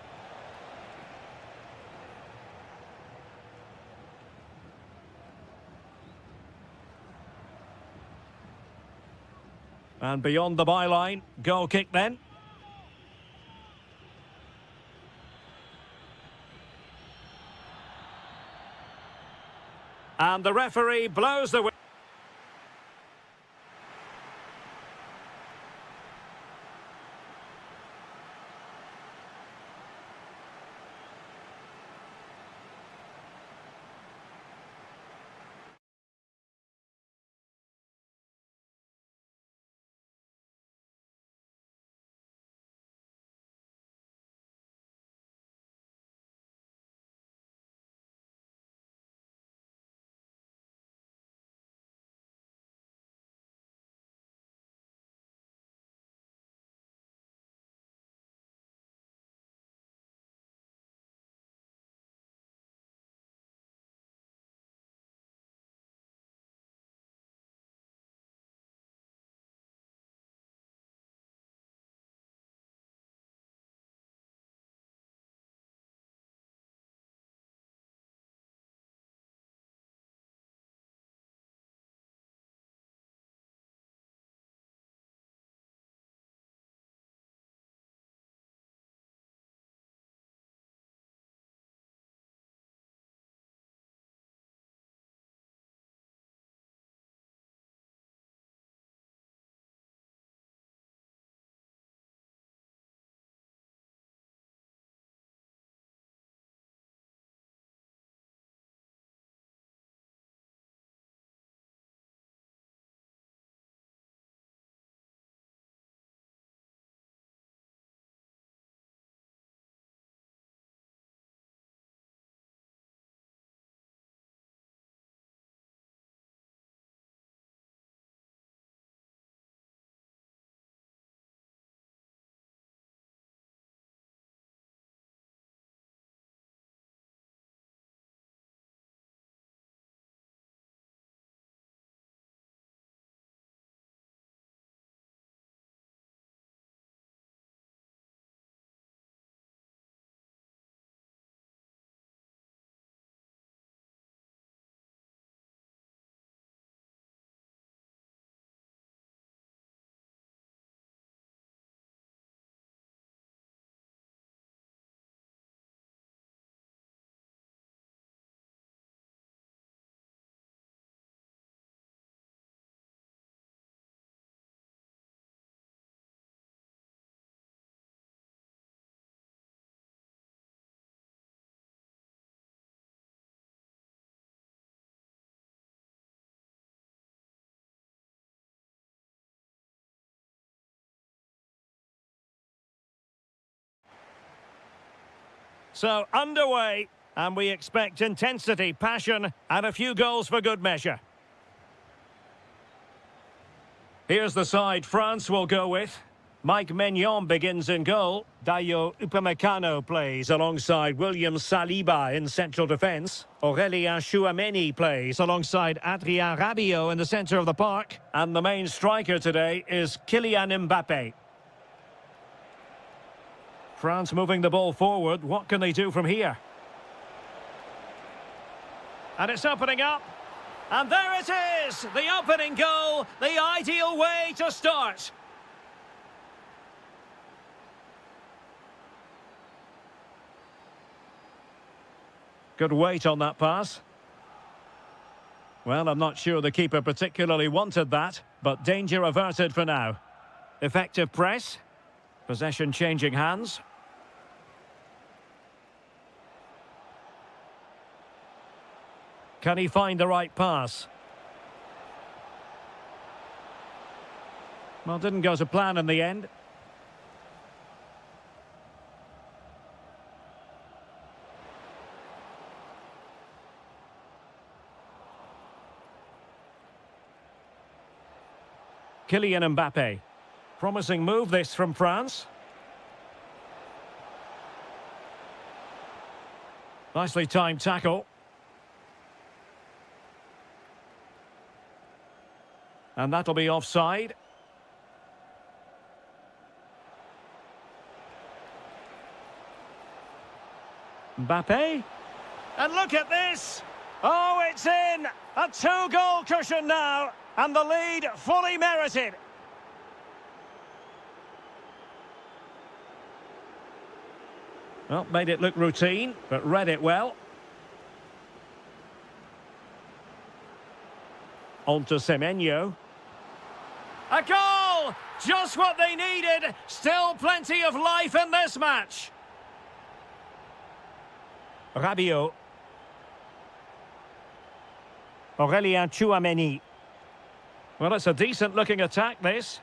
And beyond the byline, goal kick then. And the referee blows the whistle. So, underway, and we expect intensity, passion, and a few goals for good measure. Here's the side France will go with. Mike Maignan begins in goal. Dayo Upamecano plays alongside William Saliba in central defence. Aurélien Tchouameni plays alongside Adrien Rabiot in the centre of the park. And the main striker today is Kylian Mbappé. France moving the ball forward. What can they do from here? And it's opening up. And there it is! The opening goal, the ideal way to start. Good weight on that pass. Well, I'm not sure the keeper particularly wanted that, but danger averted for now. Effective press. Possession changing hands. Can he find the right pass? Well, didn't go to plan in the end. Kylian Mbappé. Promising move this from France. Nicely timed tackle. And that'll be offside. Mbappé. And look at this! Oh, it's in! A 2-goal cushion now, and the lead fully merited. Well, made it look routine, but read it well. On to Semenyo. A goal! Just what they needed. Still plenty of life in this match. Rabiot. Aurélien Tchouameni. Well, it's a decent-looking attack, this.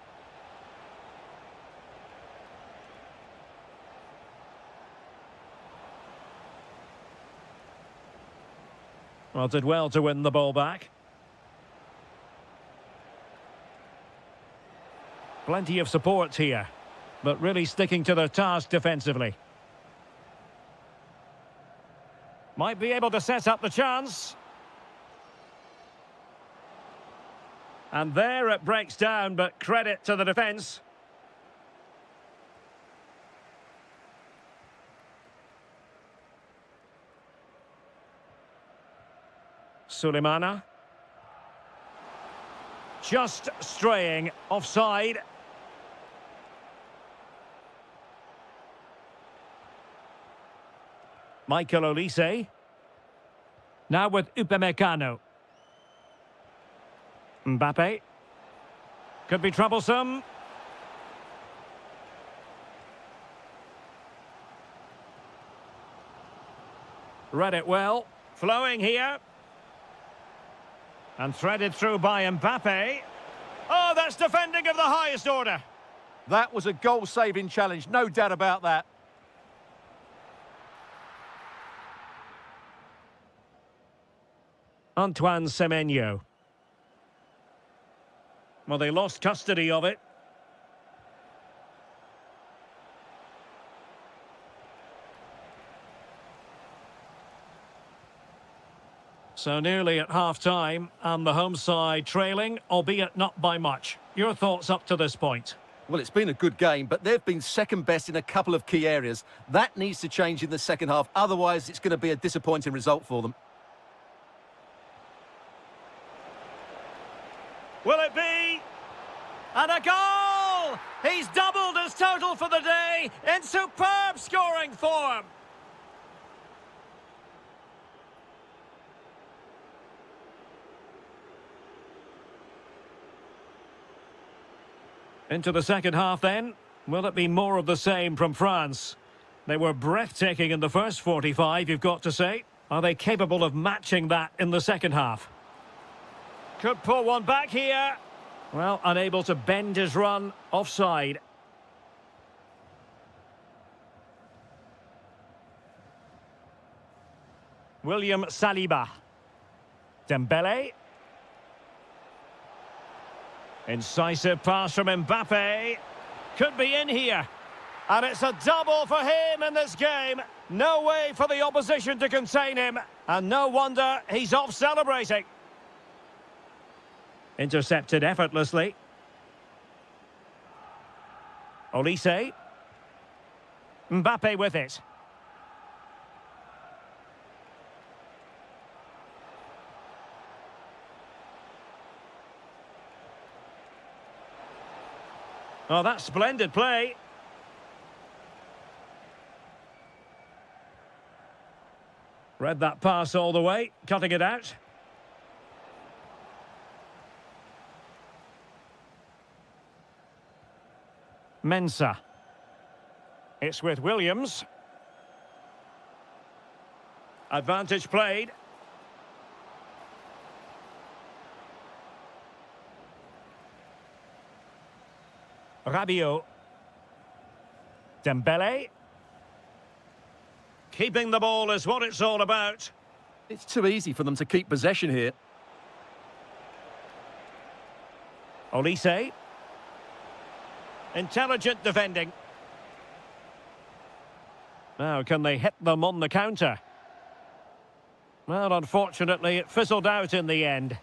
Well, did well to win the ball back. Plenty of support here, but really sticking to their task defensively. Might be able to set up the chance. And there it breaks down, but credit to the defence. Sulemana. Just straying offside. Michael Olise. Now with Upamecano. Mbappé. Could be troublesome. Read it well. Flowing here. And threaded through by Mbappé. Oh, that's defending of the highest order. That was a goal-saving challenge, no doubt about that. Antoine Semenyo. Well, they lost custody of it. So nearly at half-time, and the home side trailing, albeit not by much. Your thoughts up to this point? Well, it's been a good game, but they've been second best in a couple of key areas. That needs to change in the second half, otherwise it's going to be a disappointing result for them. Will it be? And a goal! He's doubled his total for the day in superb scoring form. Into the second half then. Will it be more of the same from France? They were breathtaking in the first 45, you've got to say. Are they capable of matching that in the second half? Could pull one back here. Well, unable to bend his run. Offside. William Saliba. Dembele. Incisive pass from Mbappe. Could be in here. And it's a double for him in this game. No way for the opposition to contain him. And no wonder he's off celebrating. Intercepted effortlessly. Olise. Mbappe with it. Oh, that's splendid play. Read that pass all the way, cutting it out. Mensah. It's with Williams. Advantage played. Rabiot. Dembele. Keeping the ball is what it's all about. It's too easy for them to keep possession here. Olise. Intelligent defending. Now, can they hit them on the counter? Well, unfortunately, it fizzled out in the end.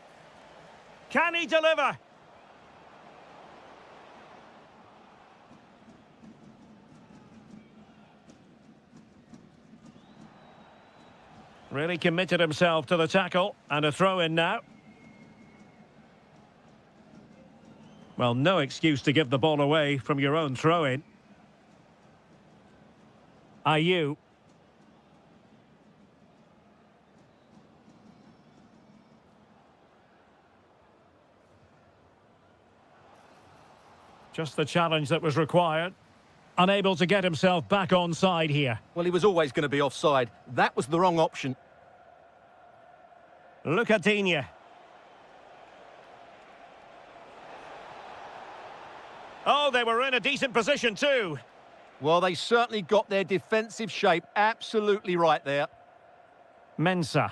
Can he deliver? Really committed himself to the tackle, and a throw-in now. Well, no excuse to give the ball away from your own throw-in. Ayew. Just the challenge that was required. Unable to get himself back onside here. Well, he was always going to be offside. That was the wrong option. Lucadinha. Oh, they were in a decent position too. Well, they certainly got their defensive shape absolutely right there. Mensah.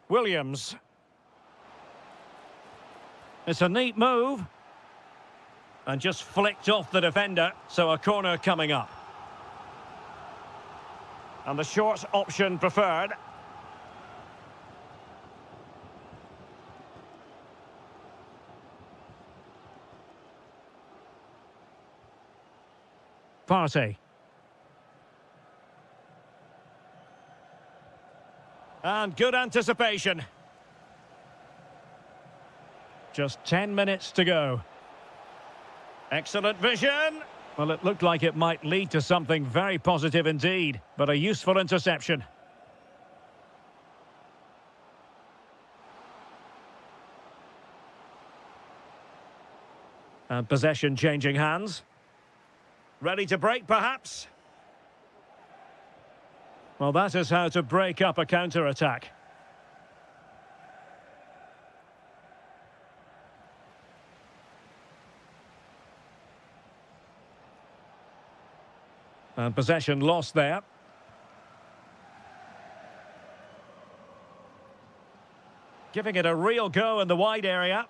Williams. It's a neat move. And just flicked off the defender, so a corner coming up. And the short option preferred. Partey. And good anticipation. Just 10 minutes to go. Excellent vision. Well, it looked like it might lead to something very positive indeed, but a useful interception. And possession changing hands. Ready to break, perhaps? Well, that is how to break up a counter-attack. And possession lost there. Giving it a real go in the wide area.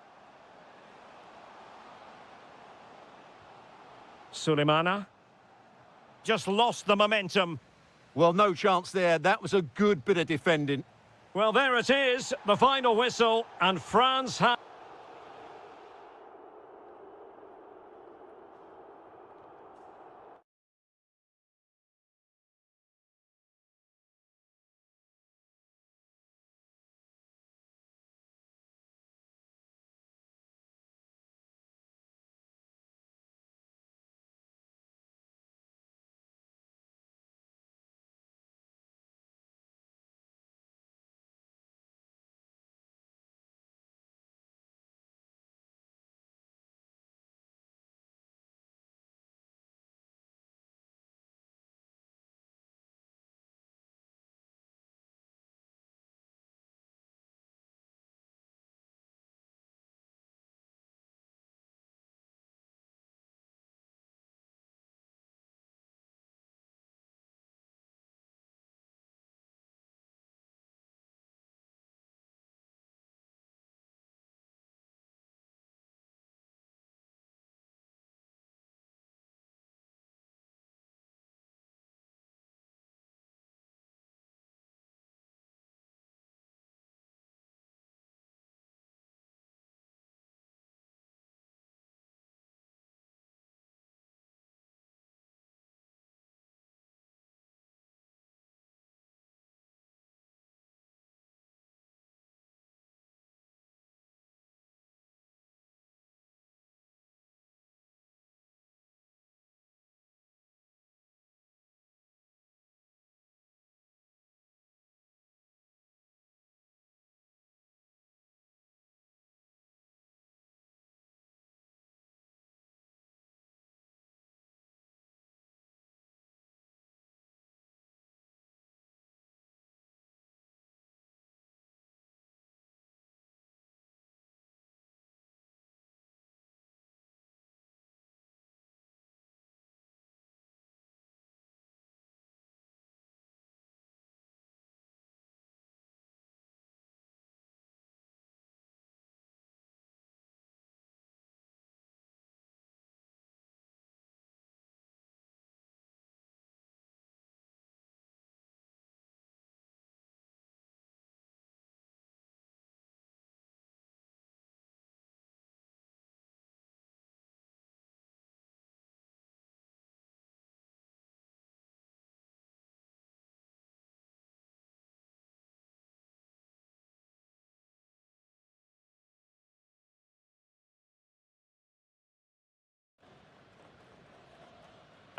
Sulemana. Just lost the momentum. Well, no chance there. That was a good bit of defending. Well, there it is, the final whistle, and France have...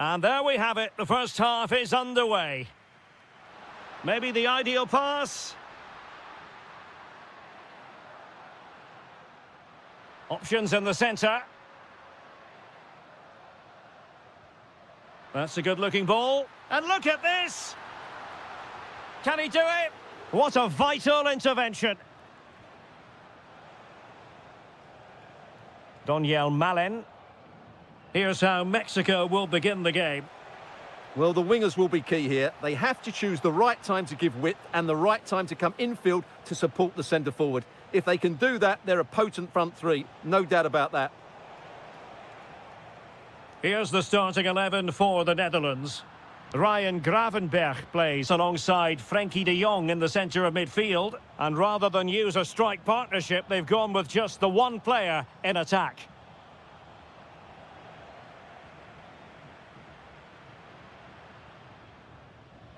And there we have it. The first half is underway. Maybe the ideal pass. Options in the centre. That's a good-looking ball. And look at this! Can he do it? What a vital intervention. Doniel Malen. Here's how Mexico will begin the game. Well, the wingers will be key here. They have to choose the right time to give width and the right time to come infield to support the centre forward. If they can do that, they're a potent front three. No doubt about that. Here's the starting 11 for the Netherlands. Ryan Gravenberch plays alongside Frenkie de Jong in the centre of midfield. And rather than use a strike partnership, they've gone with just the one player in attack.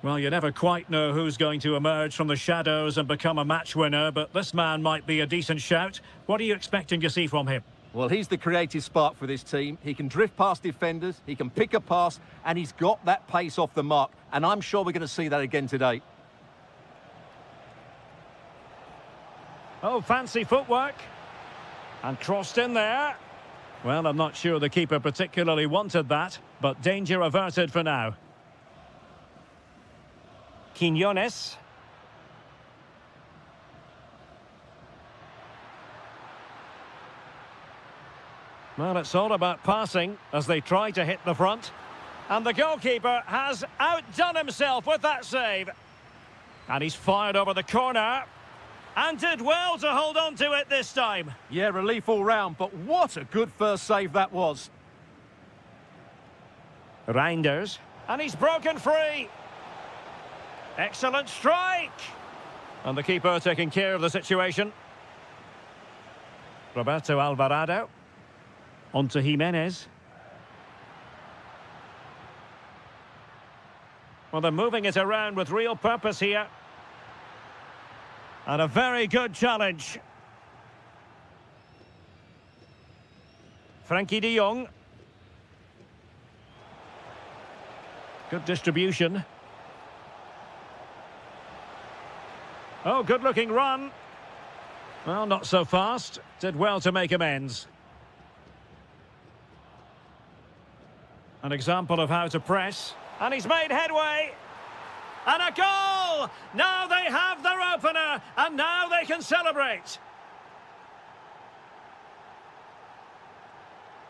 Well, you never quite know who's going to emerge from the shadows and become a match winner, but this man might be a decent shout. What are you expecting to see from him? Well, he's the creative spark for this team. He can drift past defenders, he can pick a pass, and he's got that pace off the mark. And I'm sure we're going to see that again today. Oh, fancy footwork. And crossed in there. Well, I'm not sure the keeper particularly wanted that, but danger averted for now. Quinones. Well, it's all about passing as they try to hit the front. And the goalkeeper has outdone himself with that save. And he's fired over the corner. And did well to hold on to it this time. Yeah, relief all round, but what a good first save that was. Reinders. And he's broken free. Excellent strike. And the keeper taking care of the situation. Roberto Alvarado. On to Jimenez. Well, they're moving it around with real purpose here. And a very good challenge. Frenkie de Jong. Good distribution. Oh, good-looking run. Well, not so fast. Did well to make amends. An example of how to press. And he's made headway. And a goal! Now they have their opener, and now they can celebrate.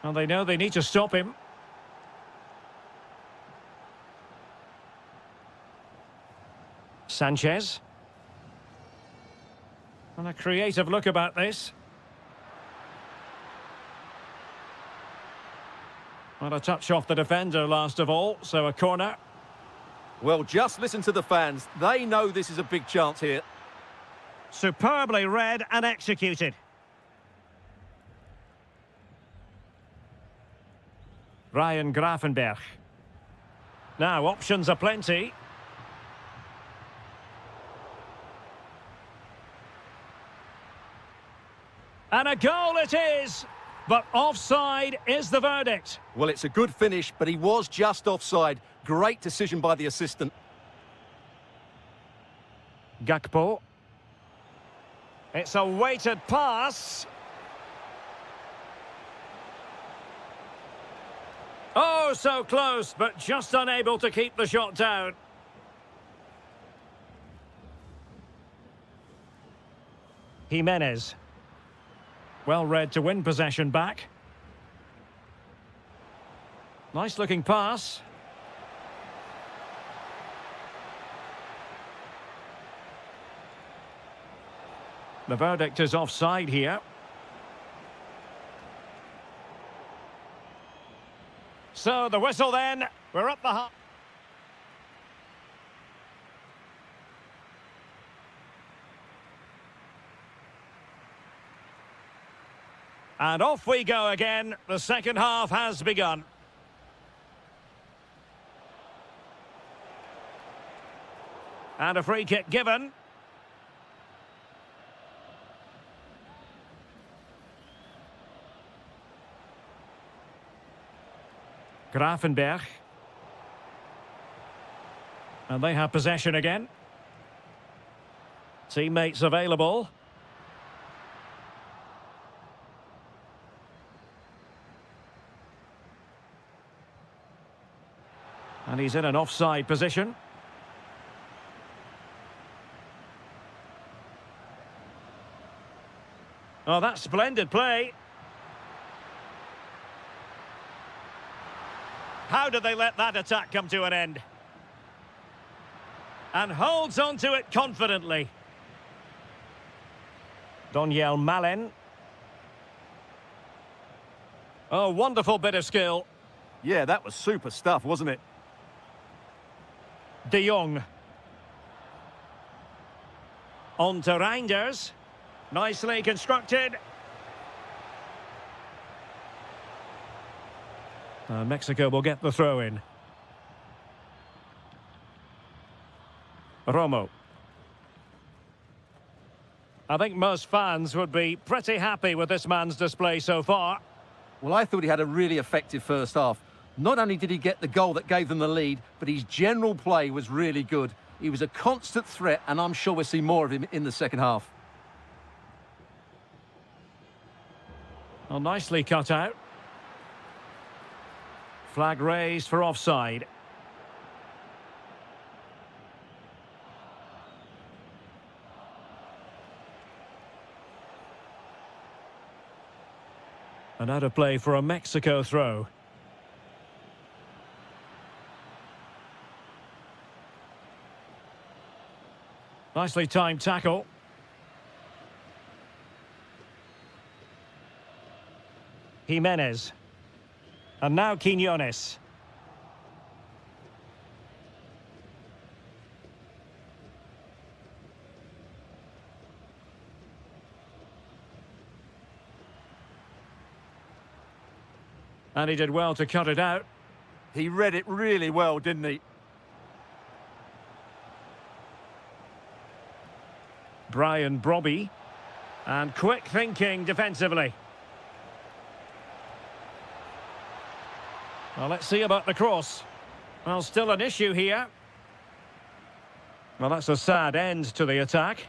And they know they need to stop him. Sanchez. And a creative look about this. Well, a touch off the defender last of all, so a corner. Well, just listen to the fans. They know this is a big chance here. Superbly read and executed. Ryan Gravenberch. Now, options are plenty. And a goal it is! But offside is the verdict. Well, it's a good finish, but he was just offside. Great decision by the assistant. Gakpo. It's a weighted pass. Oh, so close, but just unable to keep the shot down. Jimenez. Well read to win possession back. Nice looking pass. The verdict is offside here. So the whistle then. We're up the half. And off we go again. The second half has begun. And a free kick given. Gravenberch. And they have possession again. Teammates available. And he's in an offside position. Oh, that's splendid play. How did they let that attack come to an end? And holds on to it confidently. Doniel Malen. Oh, wonderful bit of skill. Yeah, that was super stuff, wasn't it? De Jong. On to Reinders. Nicely constructed. Mexico will get the throw in. Romo. I think most fans would be pretty happy with this man's display so far. Well, I thought he had a really effective first half. Not only did he get the goal that gave them the lead, but his general play was really good. He was a constant threat, and I'm sure we'll see more of him in the second half. Well, nicely cut out. Flag raised for offside. And out of play for a Mexico throw. Nicely timed tackle. Jimenez. And now Quinones. And he did well to cut it out. He read it really well, didn't he? Brian Brobby. And quick thinking defensively. Well, let's see about the cross. Well, still an issue here. Well, that's a sad end to the attack.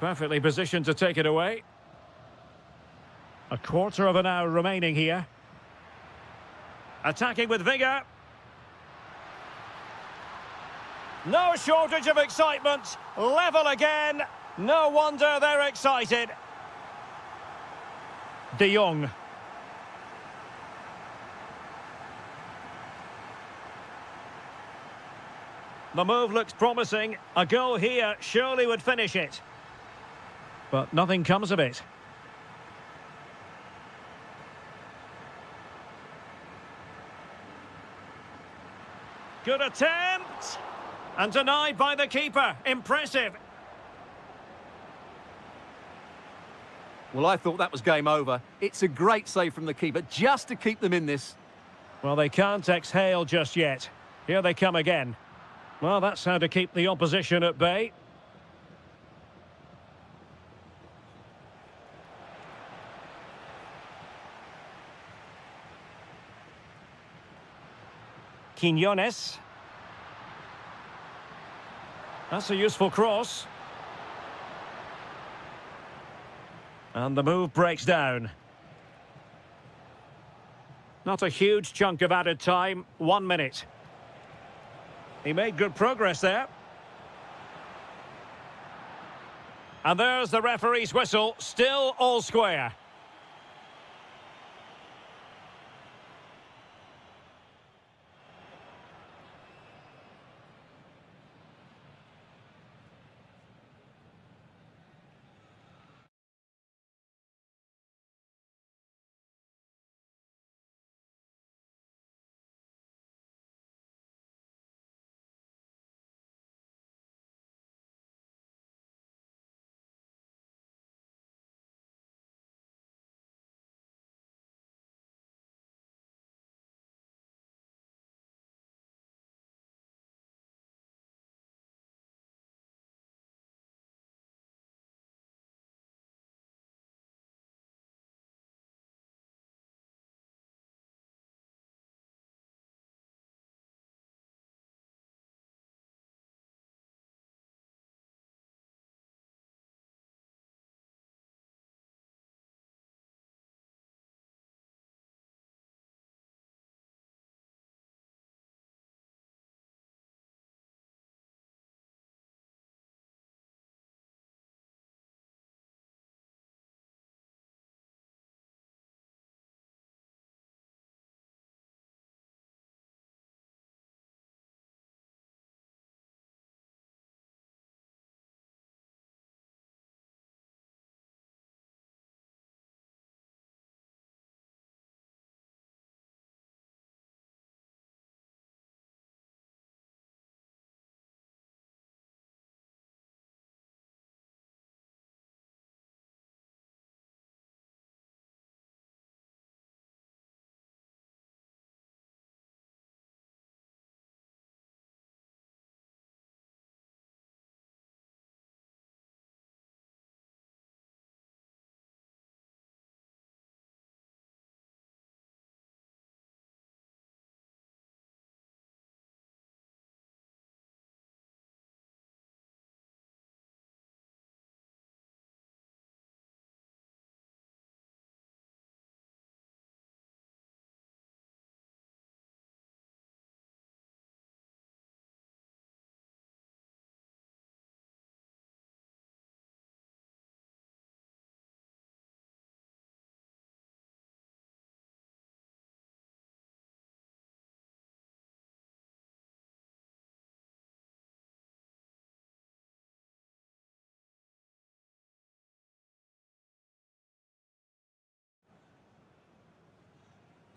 Perfectly positioned to take it away. A quarter of an hour remaining here. Attacking with vigour. No shortage of excitement. Level again. No wonder they're excited. De Jong. The move looks promising. A goal here surely would finish it. But nothing comes of it. Good attempt! And denied by the keeper. Impressive. Well, I thought that was game over. It's a great save from the keeper, just to keep them in this. Well, they can't exhale just yet. Here they come again. Well, that's how to keep the opposition at bay. Quinones. That's a useful cross. And the move breaks down. Not a huge chunk of added time, 1 minute. He made good progress there. And there's the referee's whistle, still all square.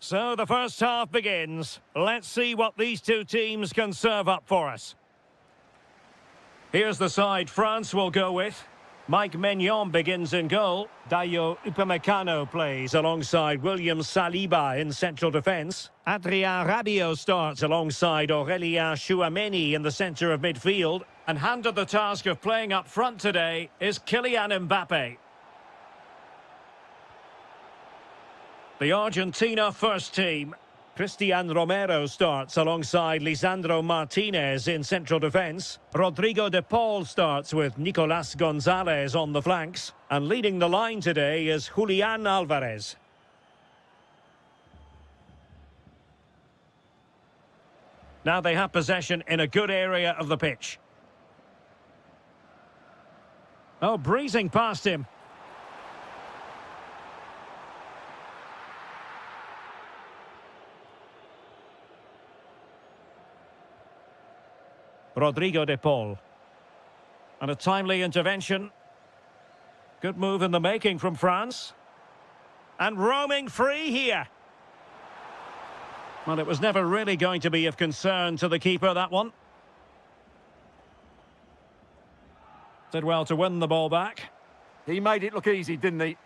So the first half begins. Let's see what these two teams can serve up for us. Here's the side France will go with. Mike Maignan begins in goal. Dayo Upamecano plays alongside William Saliba in central defence. Adrien Rabiot starts alongside Aurélien Tchouameni in the centre of midfield. And handed the task of playing up front today is Kylian Mbappe. The Argentina first team. Cristian Romero starts alongside Lisandro Martinez in central defence. Rodrigo de Paul starts with Nicolas Gonzalez on the flanks. And leading the line today is Julian Alvarez. Now they have possession in a good area of the pitch. Oh, breezing past him. Rodrigo de Paul. And a timely intervention. Good move in the making from France. And roaming free here. Well, it was never really going to be of concern to the keeper, that one. Did well to win the ball back. He made it look easy, didn't he?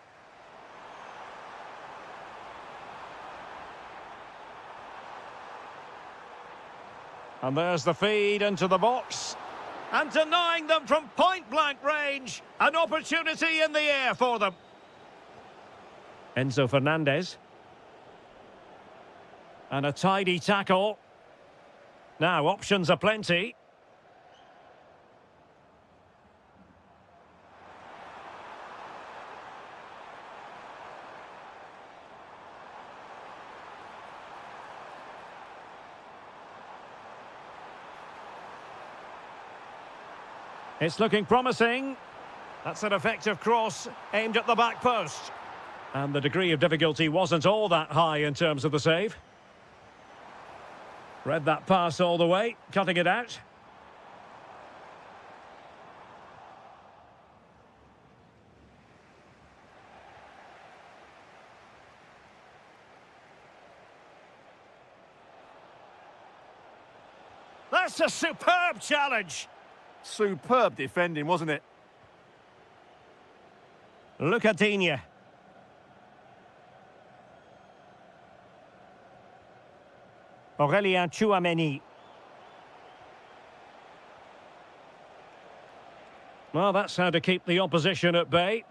And there's the feed into the box. And denying them from point-blank range. An opportunity in the air for them. Enzo Fernandez. And a tidy tackle. Now, options are plenty. It's looking promising. That's an effective cross aimed at the back post. And the degree of difficulty wasn't all that high in terms of the save. Read that pass all the way, cutting it out. That's a superb challenge. Superb defending, wasn't it? Look at Digne. Aurélien Tchouameni. Well, that's how to keep the opposition at bay.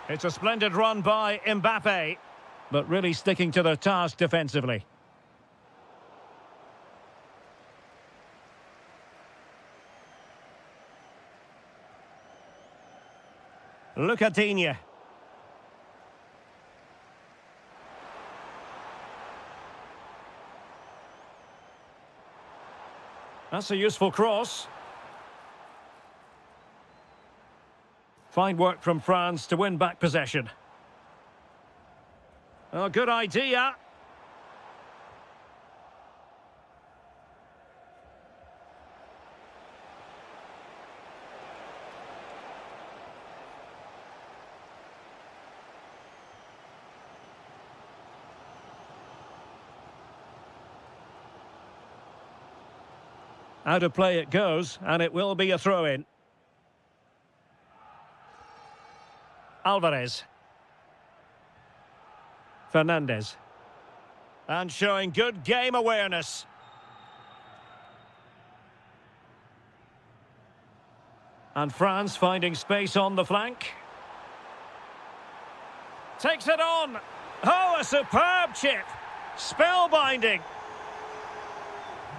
It's a splendid run by Mbappe, but really sticking to their task defensively. Look at Digne. That's a useful cross. Fine work from France to win back possession. Oh, good idea. Out of play it goes, and it will be a throw-in. Alvarez. Fernandez. And showing good game awareness. And France finding space on the flank. Takes it on. Oh, a superb chip. Spellbinding.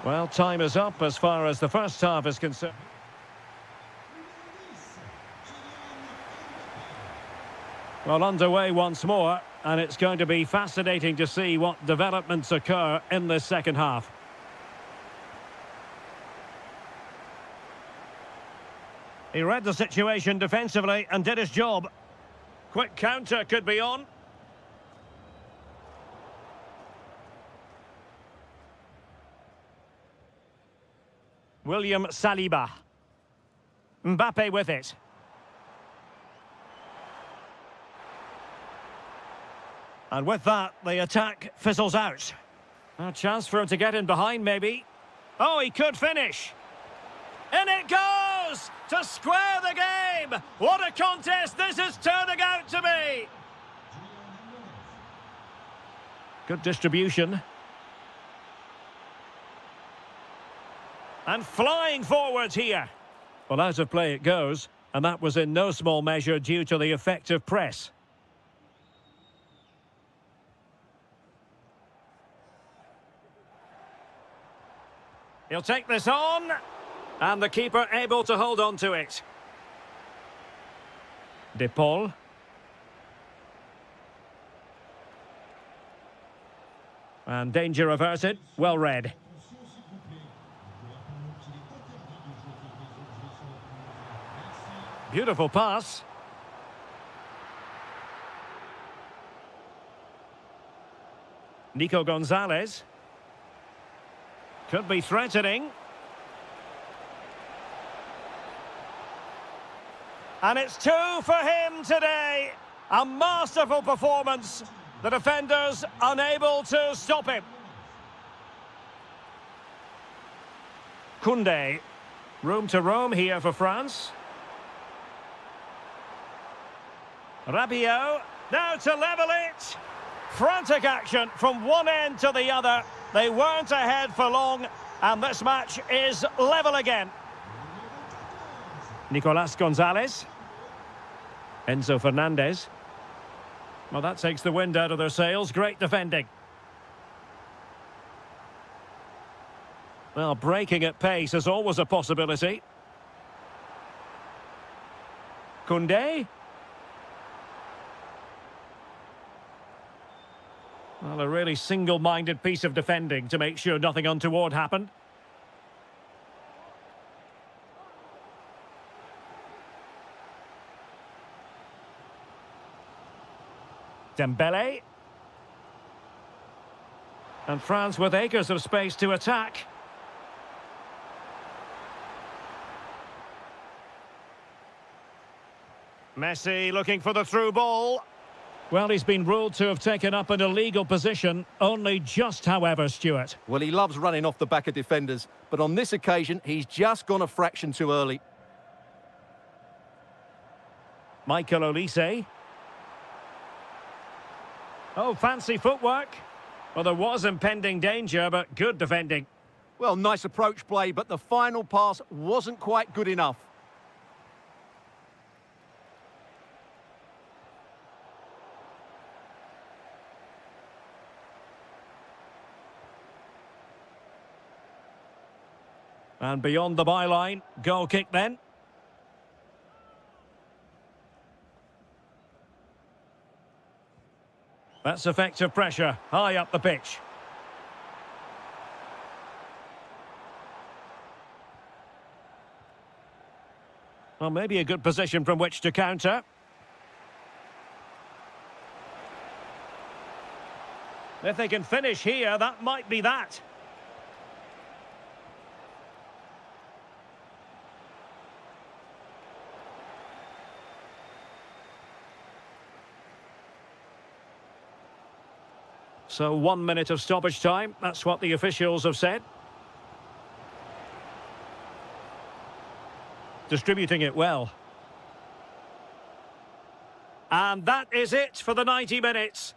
Well, time is up as far as the first half is concerned. Well, underway once more, and it's going to be fascinating to see what developments occur in this second half. He read the situation defensively and did his job. Quick counter could be on. William Saliba. Mbappe with it. And with that, the attack fizzles out. A chance for him to get in behind, maybe. Oh, he could finish. In it goes! To square the game! What a contest this is turning out to be! Good distribution. And flying forwards here. Well, out of play it goes, and that was in no small measure due to the effective press. He'll take this on, and the keeper able to hold on to it. De Paul. And danger averted, well read. Beautiful pass. Nico Gonzalez. Could be threatening. And it's 2 for him today. A masterful performance. The defenders unable to stop him. Koundé. Room to roam here for France. Rabiot. Now to level it. Frantic action from one end to the other. They weren't ahead for long, and this match is level again. Nicolas Gonzalez. Enzo Fernandez. Well, that takes the wind out of their sails. Great defending. Well, breaking at pace is always a possibility. Koundé. Well, a really single-minded piece of defending to make sure nothing untoward happened. Dembele. And France with acres of space to attack. Messi looking for the through ball. Well, he's been ruled to have taken up an illegal position, only just, however, Stuart. Well, he loves running off the back of defenders, but on this occasion, he's just gone a fraction too early. Michael Olise. Oh, fancy footwork. Well, there was impending danger, but good defending. Well, nice approach play, but the final pass wasn't quite good enough. And beyond the byline, goal kick then. That's effective pressure, high up the pitch. Well, maybe a good position from which to counter. If they can finish here, that might be that. So 1 minute of stoppage time, that's what the officials have said. Distributing it well. And that is it for the 90 minutes.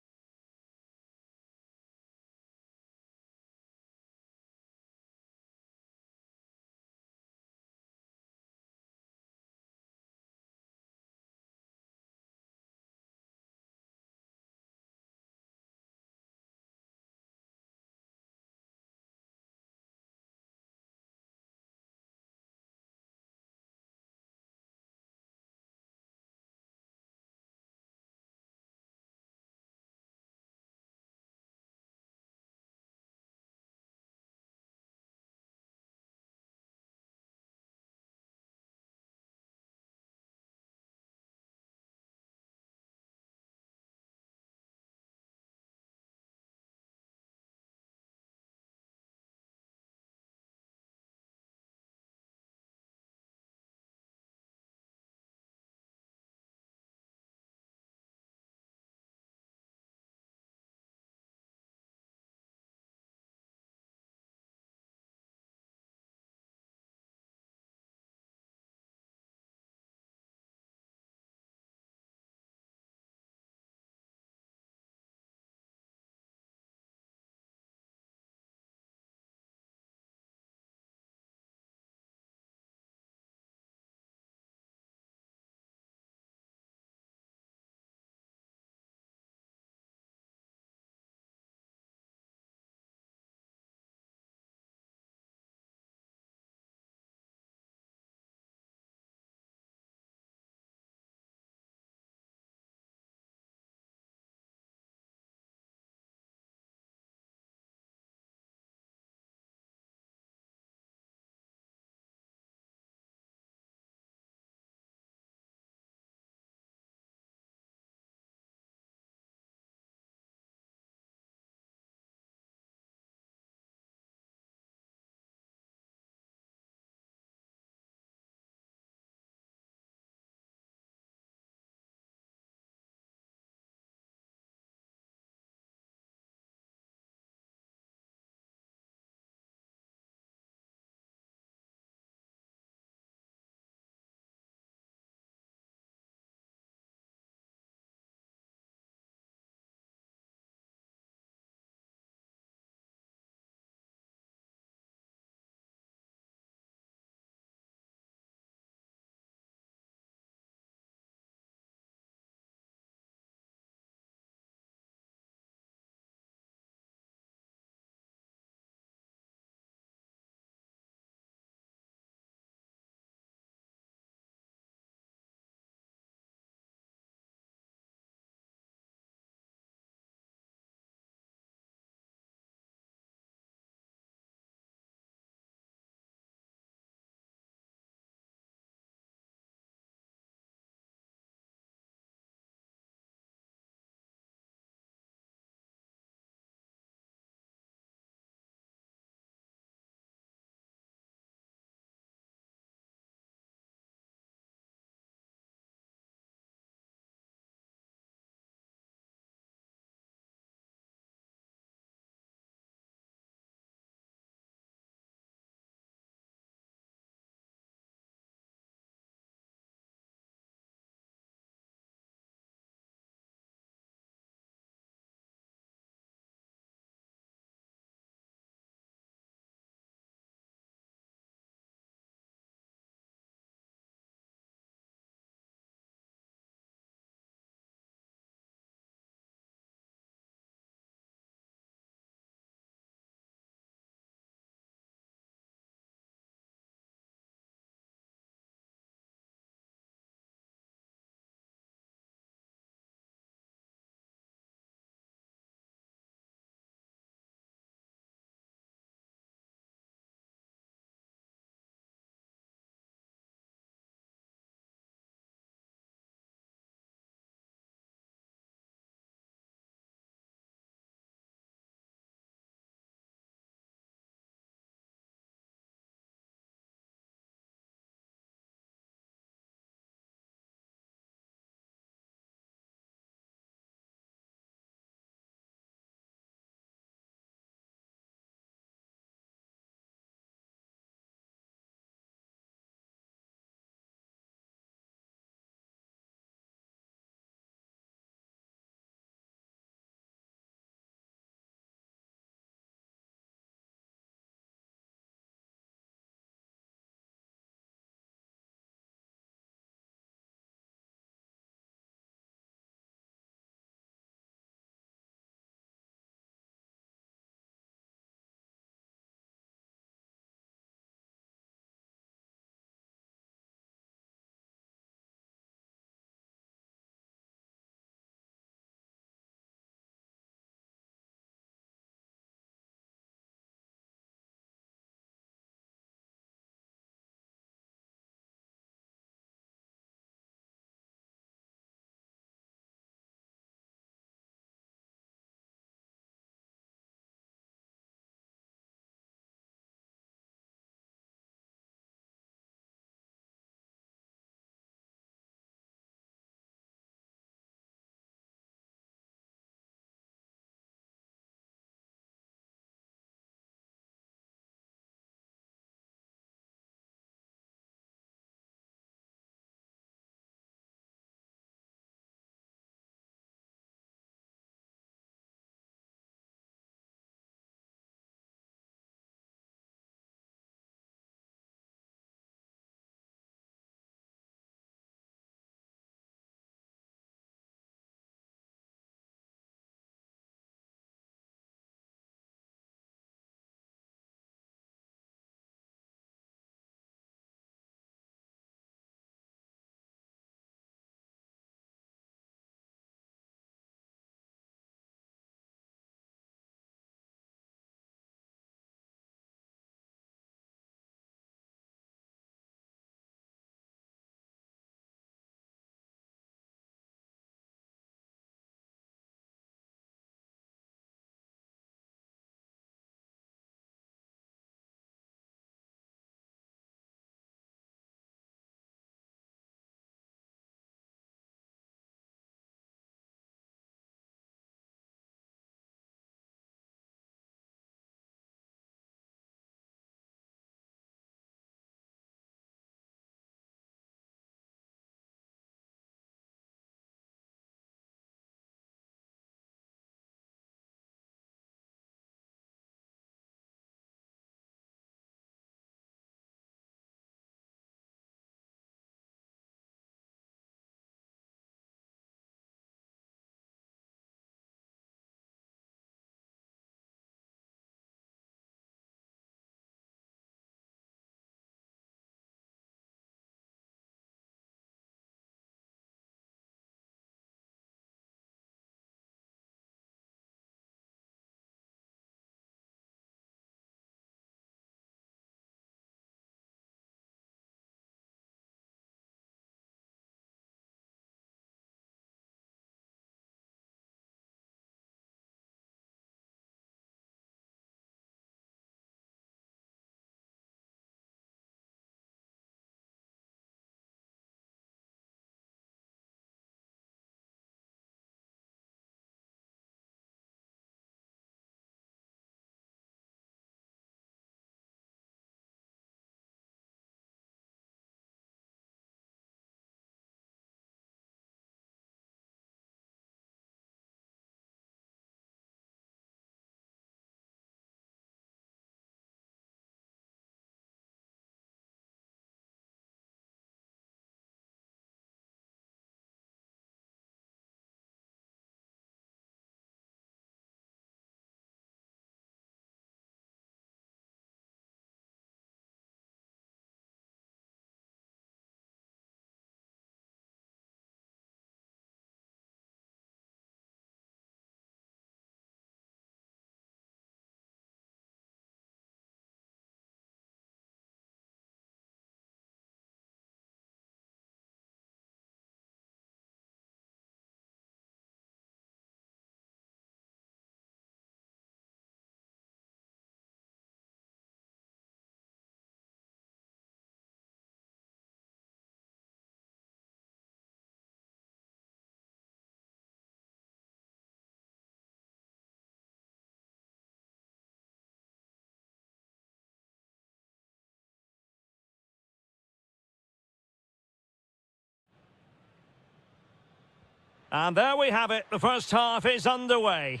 And there we have it. The first half is underway.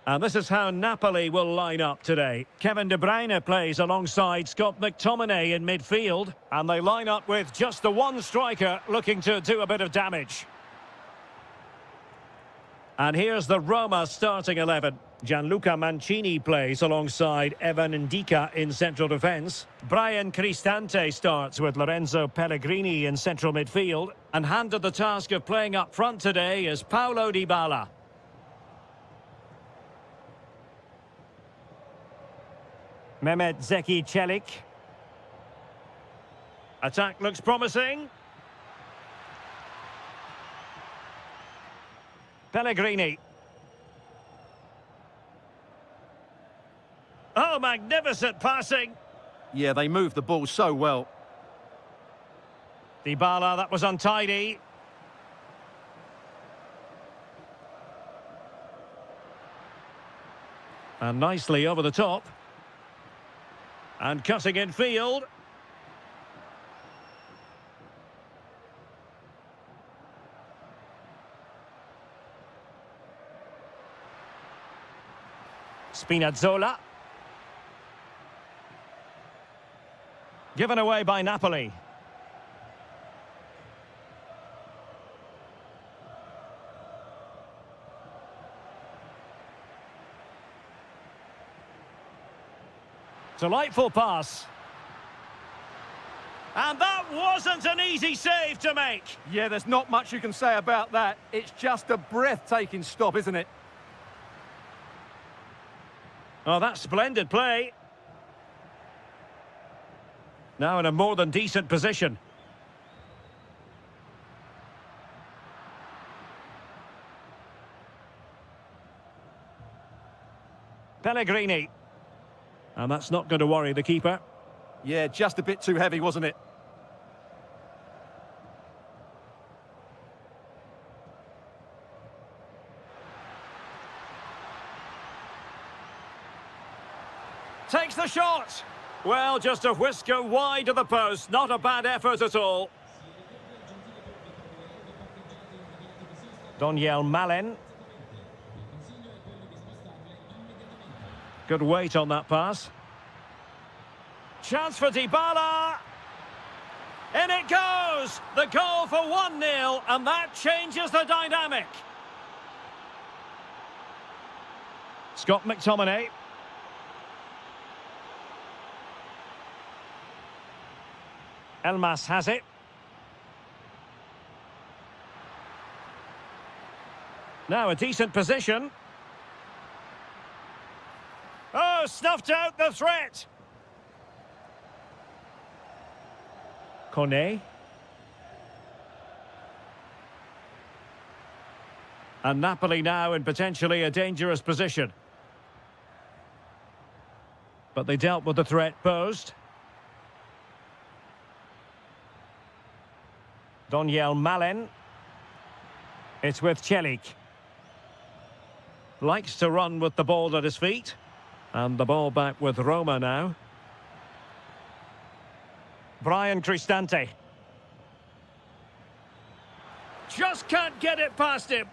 And this is how Napoli will line up today. Kevin De Bruyne plays alongside Scott McTominay in midfield. And they line up with just the one striker looking to do a bit of damage. And here's the Roma starting 11. Gianluca Mancini plays alongside Evan Ndika in central defence. Brian Cristante starts with Lorenzo Pellegrini in central midfield. And handed the task of playing up front today is Paulo Dybala. Mehmet Zeki Çelik. Attack looks promising. Pellegrini. Oh, magnificent passing. Yeah, they moved the ball so well. Dybala, that was untidy. And nicely over the top. And cutting in field. Spinazzola. Given away by Napoli. Delightful pass. And that wasn't an easy save to make. Yeah, there's not much you can say about that. It's just a breathtaking stop, isn't it? Oh, that's splendid play. Now in a more than decent position. Pellegrini. And that's not going to worry the keeper. Yeah, just a bit too heavy, wasn't it? Takes the shot. Well, just a whisker wide of the post. Not a bad effort at all. Daniel Malen. Good weight on that pass. Chance for Dybala. In it goes! The goal for 1-0, and that changes the dynamic. Scott McTominay. Elmas has it. Now a decent position. Oh, snuffed out the threat. Kone. And Napoli now in potentially a dangerous position. But they dealt with the threat posed. Daniel Malen. It's with Çelik. Likes to run with the ball at his feet. And the ball back with Roma now. Brian Cristante. Just can't get it past him.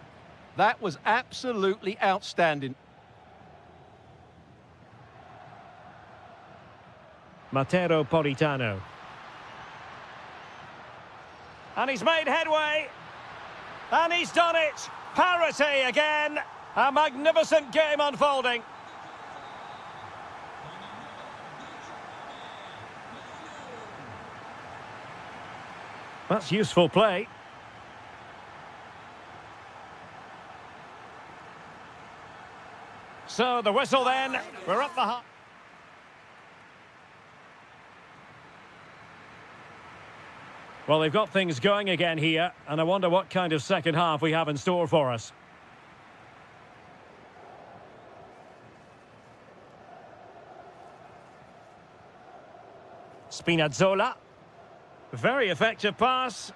That was absolutely outstanding. Matteo Politano. And he's made headway. And he's done it. Parity again. A magnificent game unfolding. That's useful play. So the whistle then. We're up the half. Well, they've got things going again here, and I wonder what kind of second half we have in store for us. Spinazzola. Very effective pass.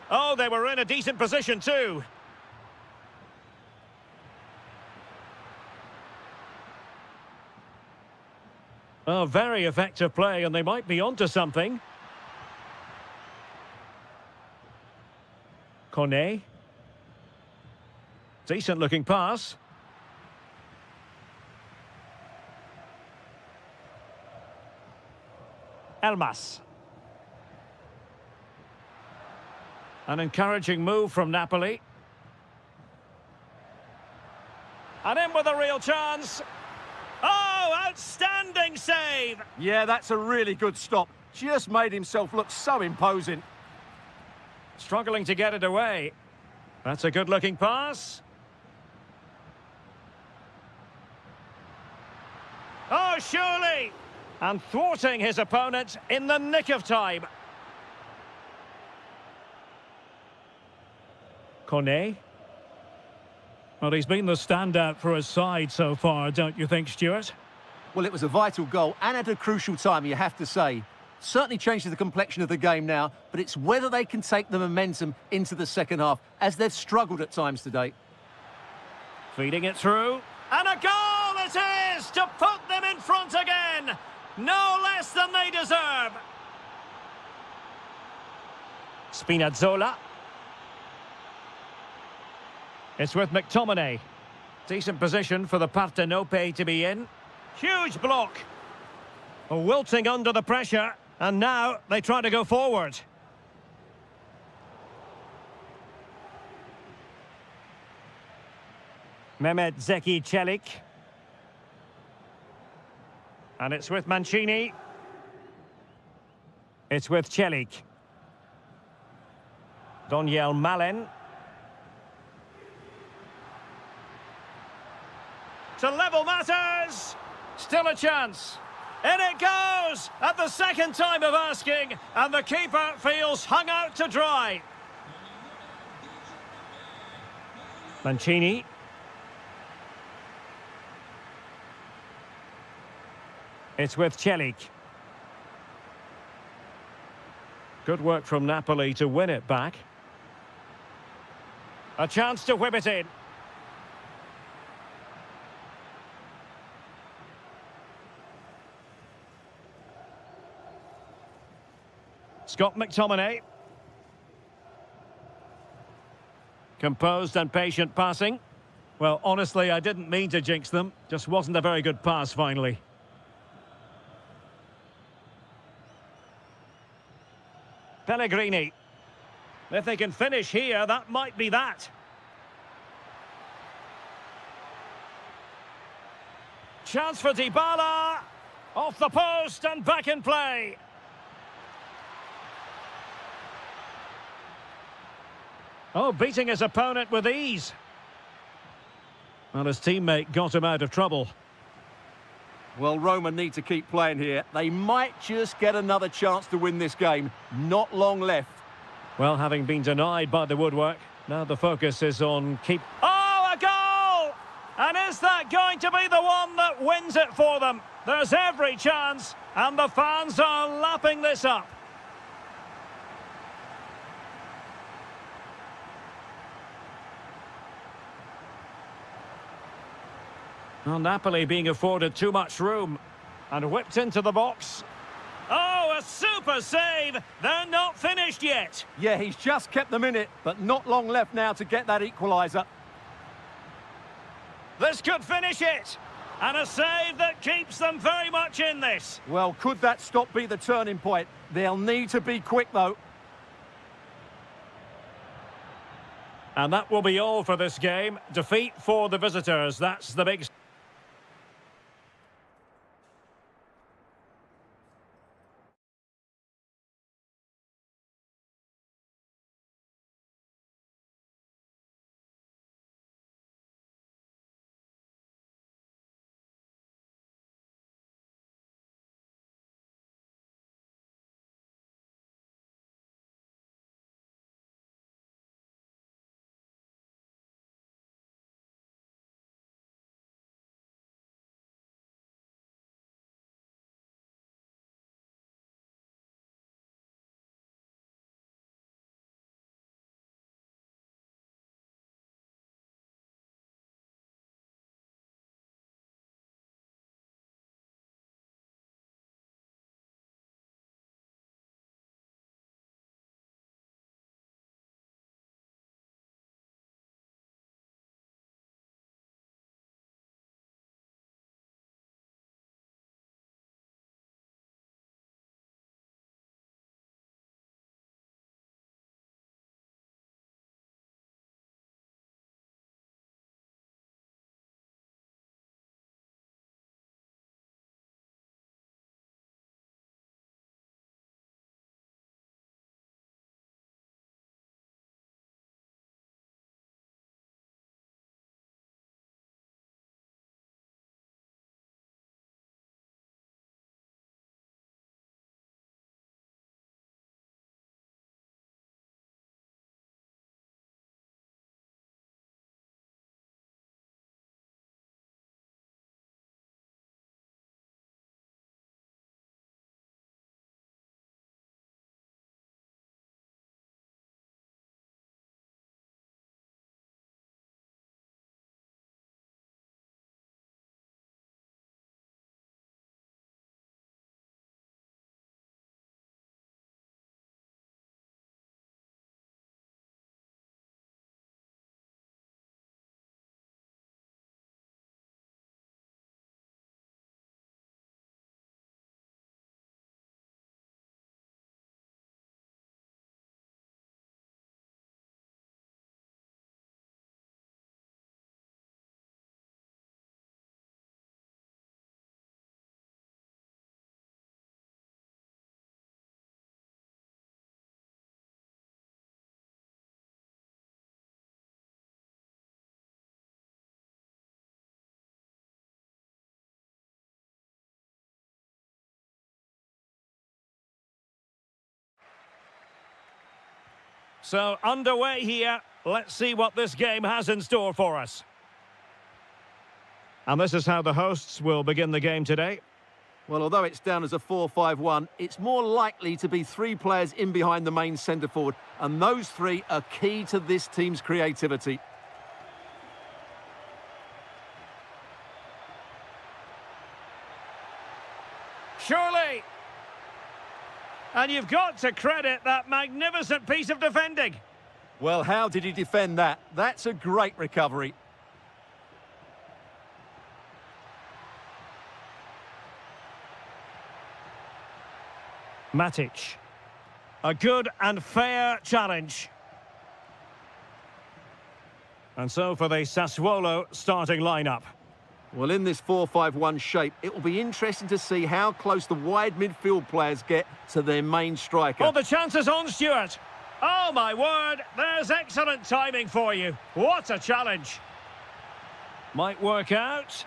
Oh, they were in a decent position too. Oh, very effective play, and they might be onto something. Cornet. Decent looking pass. Elmas. An encouraging move from Napoli. And in with a real chance. Oh, outstanding save! Yeah, that's a really good stop. Just made himself look so imposing. Struggling to get it away. That's a good-looking pass. Oh, surely! And thwarting his opponent in the nick of time. Cornet. Well, he's been the standout for his side so far, don't you think, Stuart? Well, it was a vital goal and at a crucial time, you have to say. Certainly changes the complexion of the game now, but it's whether they can take the momentum into the second half, as they've struggled at times today. Feeding it through. And a goal it is to put them in front again. No less than they deserve. Spinazzola. It's with McTominay. Decent position for the Partenope to be in. Huge block. Wilting under the pressure. And now they try to go forward. Mehmet Zeki Çelik. And it's with Mancini. It's with Çelik. Doniel Malen. To level matters. Still a chance. In it goes at the second time of asking, and the keeper feels hung out to dry. Mancini. It's with Çelik. Good work from Napoli to win it back. A chance to whip it in. Scott McTominay. Composed and patient passing. Well, honestly, I didn't mean to jinx them. Just wasn't a very good pass, finally. Pellegrini. If they can finish here, that might be that. Chance for Dybala. Off the post and back in play. Oh, beating his opponent with ease. Well, his teammate got him out of trouble. Well, Roma need to keep playing here. They might just get another chance to win this game. Not long left. Well, having been denied by the woodwork, now the focus is on keep... Oh, a goal! And is that going to be the one that wins it for them? There's every chance, and the fans are lapping this up. Well, Napoli being afforded too much room and whipped into the box. Oh, a super save! They're not finished yet. Yeah, he's just kept them in it, but not long left now to get that equaliser. This could finish it. And a save that keeps them very much in this. Well, could that stop be the turning point? They'll need to be quick, though. And that will be all for this game. Defeat for the visitors. That's the big... So, underway here. Let's see what this game has in store for us. And this is how the hosts will begin the game today. Well, although it's down as a 4-5-1, it's more likely to be 3 players in behind the main centre forward, and those 3 are key to this team's creativity. Surely. And you've got to credit that magnificent piece of defending. Well, how did he defend that? That's a great recovery. Matic. A good and fair challenge. And so for the Sassuolo starting lineup. Well, in this 4-5-1 shape, it will be interesting to see how close the wide midfield players get to their main striker. Oh, the chance is on, Stuart. Oh, my word. There's excellent timing for you. What a challenge. Might work out.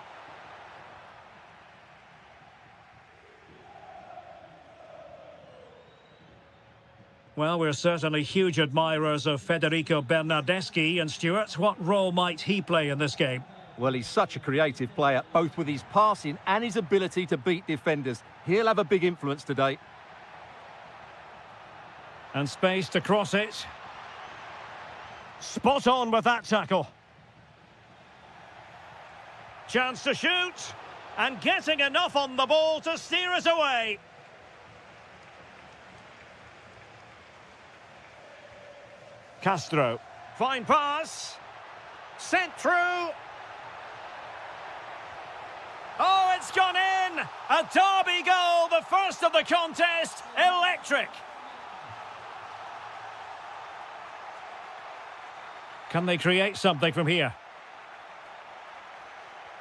Well, we're certainly huge admirers of Federico Bernardeschi, and Stuart, what role might he play in this game? Well, he's such a creative player, both with his passing and his ability to beat defenders. He'll have a big influence today. And space to cross it. Spot on with that tackle. Chance to shoot. And getting enough on the ball to steer it away. Castro. Fine pass. Sent through. Oh, it's gone in! A derby goal, the first of the contest. Electric. Can they create something from here?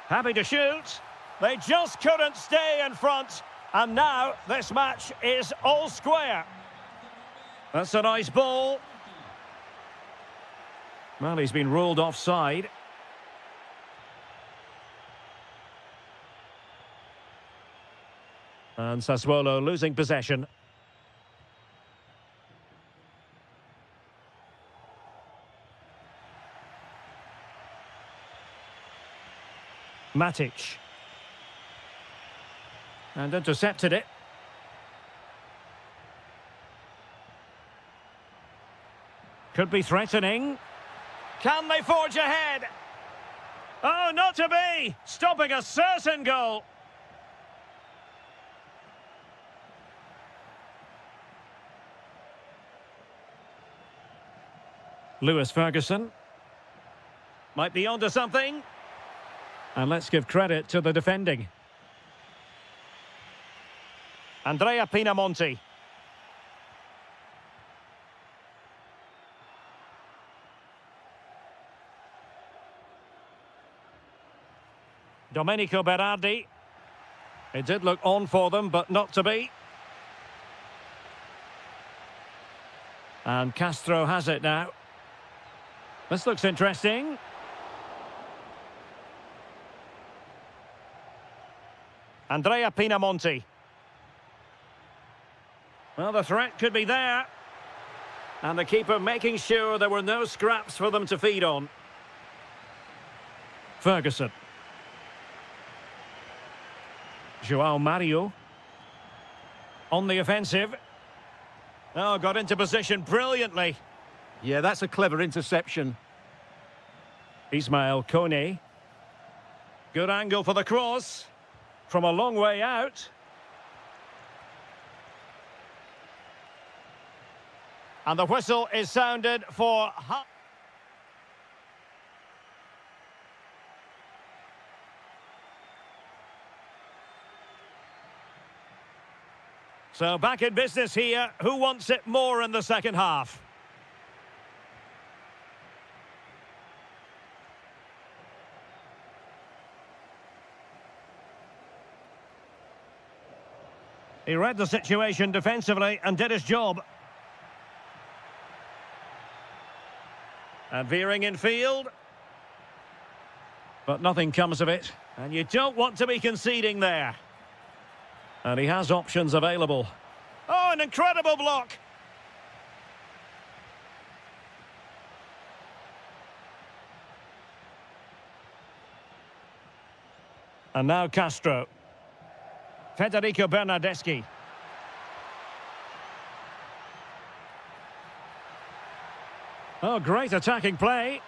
Happy to shoot. They just couldn't stay in front. And now this match is all square. That's a nice ball. Well, he's been ruled offside. And Sassuolo losing possession. Matic. And intercepted it. Could be threatening. Can they forge ahead? Oh, not to be! Stopping a certain goal. Lewis Ferguson. Might be onto something. And let's give credit to the defending. Andrea Pinamonti. Domenico Berardi. It did look on for them, but not to be. And Castro has it now. This looks interesting. Andrea Pinamonti. Well, the threat could be there. And the keeper making sure there were no scraps for them to feed on. Ferguson. Joao Mario. On the offensive. Oh, got into position brilliantly. Yeah, that's a clever interception. Ismail Kone. Good angle for the cross. From a long way out. And the whistle is sounded for... So back in business here. Who wants it more in the second half? He read the situation defensively and did his job. And veering in field. But nothing comes of it. And you don't want to be conceding there. And he has options available. Oh, an incredible block. And now Castro. Federico Bernardeschi. Oh, great attacking play.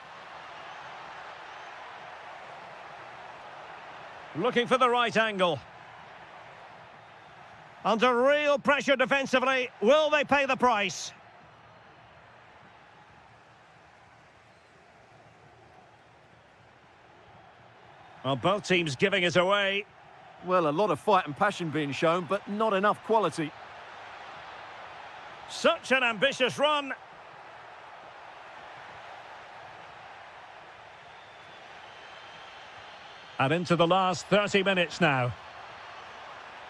Looking for the right angle. Under real pressure defensively. Will they pay the price? Well, both teams giving it away. Well, a lot of fight and passion being shown, but not enough quality. Such an ambitious run. And into the last 30 minutes now.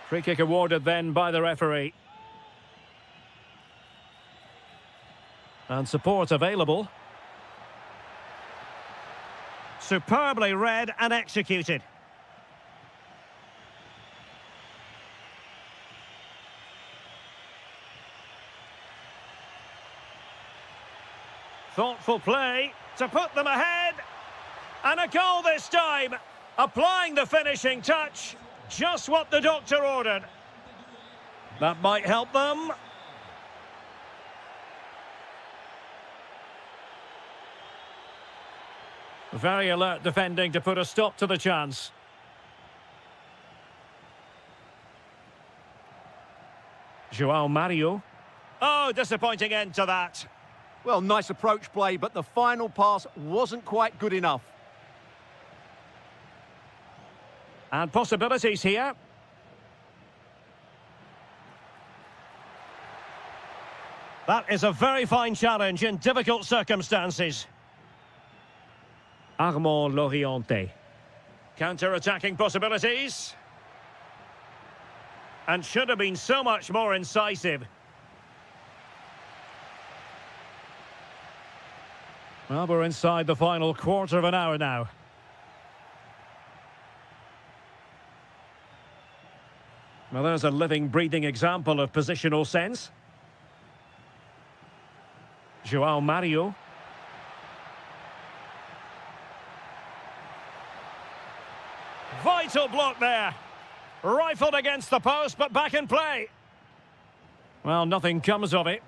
Free kick awarded then by the referee. And support available. Superbly read and executed. Thoughtful play to put them ahead. And a goal this time. Applying the finishing touch. Just what the doctor ordered. That might help them. Very alert defending to put a stop to the chance. João Mario. Oh, disappointing end to that. Well, nice approach play, but the final pass wasn't quite good enough. And possibilities here. That is a very fine challenge in difficult circumstances. Armand Loriente. Counter-attacking possibilities. And should have been so much more incisive. Well, we're inside the final quarter of an hour now. Well, there's a living, breathing example of positional sense. João Mario. Vital block there. Rifled against the post, but back in play. Well, nothing comes of it.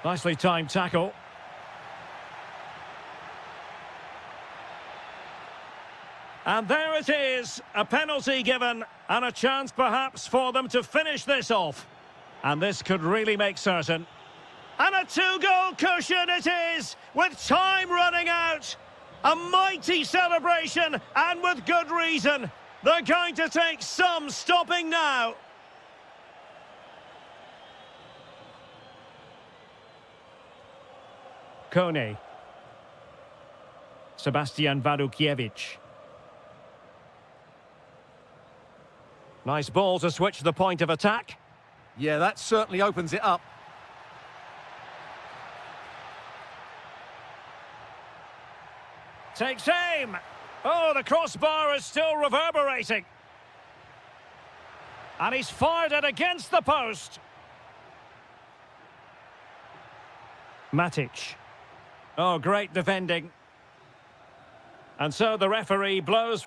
Nicely timed tackle. And there it is, a penalty given, and a chance perhaps for them to finish this off. And this could really make certain. And a two-goal cushion it is, with time running out. A mighty celebration, and with good reason. They're going to take some stopping now. Kone. Sebastian Wadukiewicz. Nice ball to switch the point of attack. Yeah, that certainly opens it up. Takes aim. Oh, the crossbar is still reverberating. And he's fired it against the post. Matic. Oh, great defending. And so the referee blows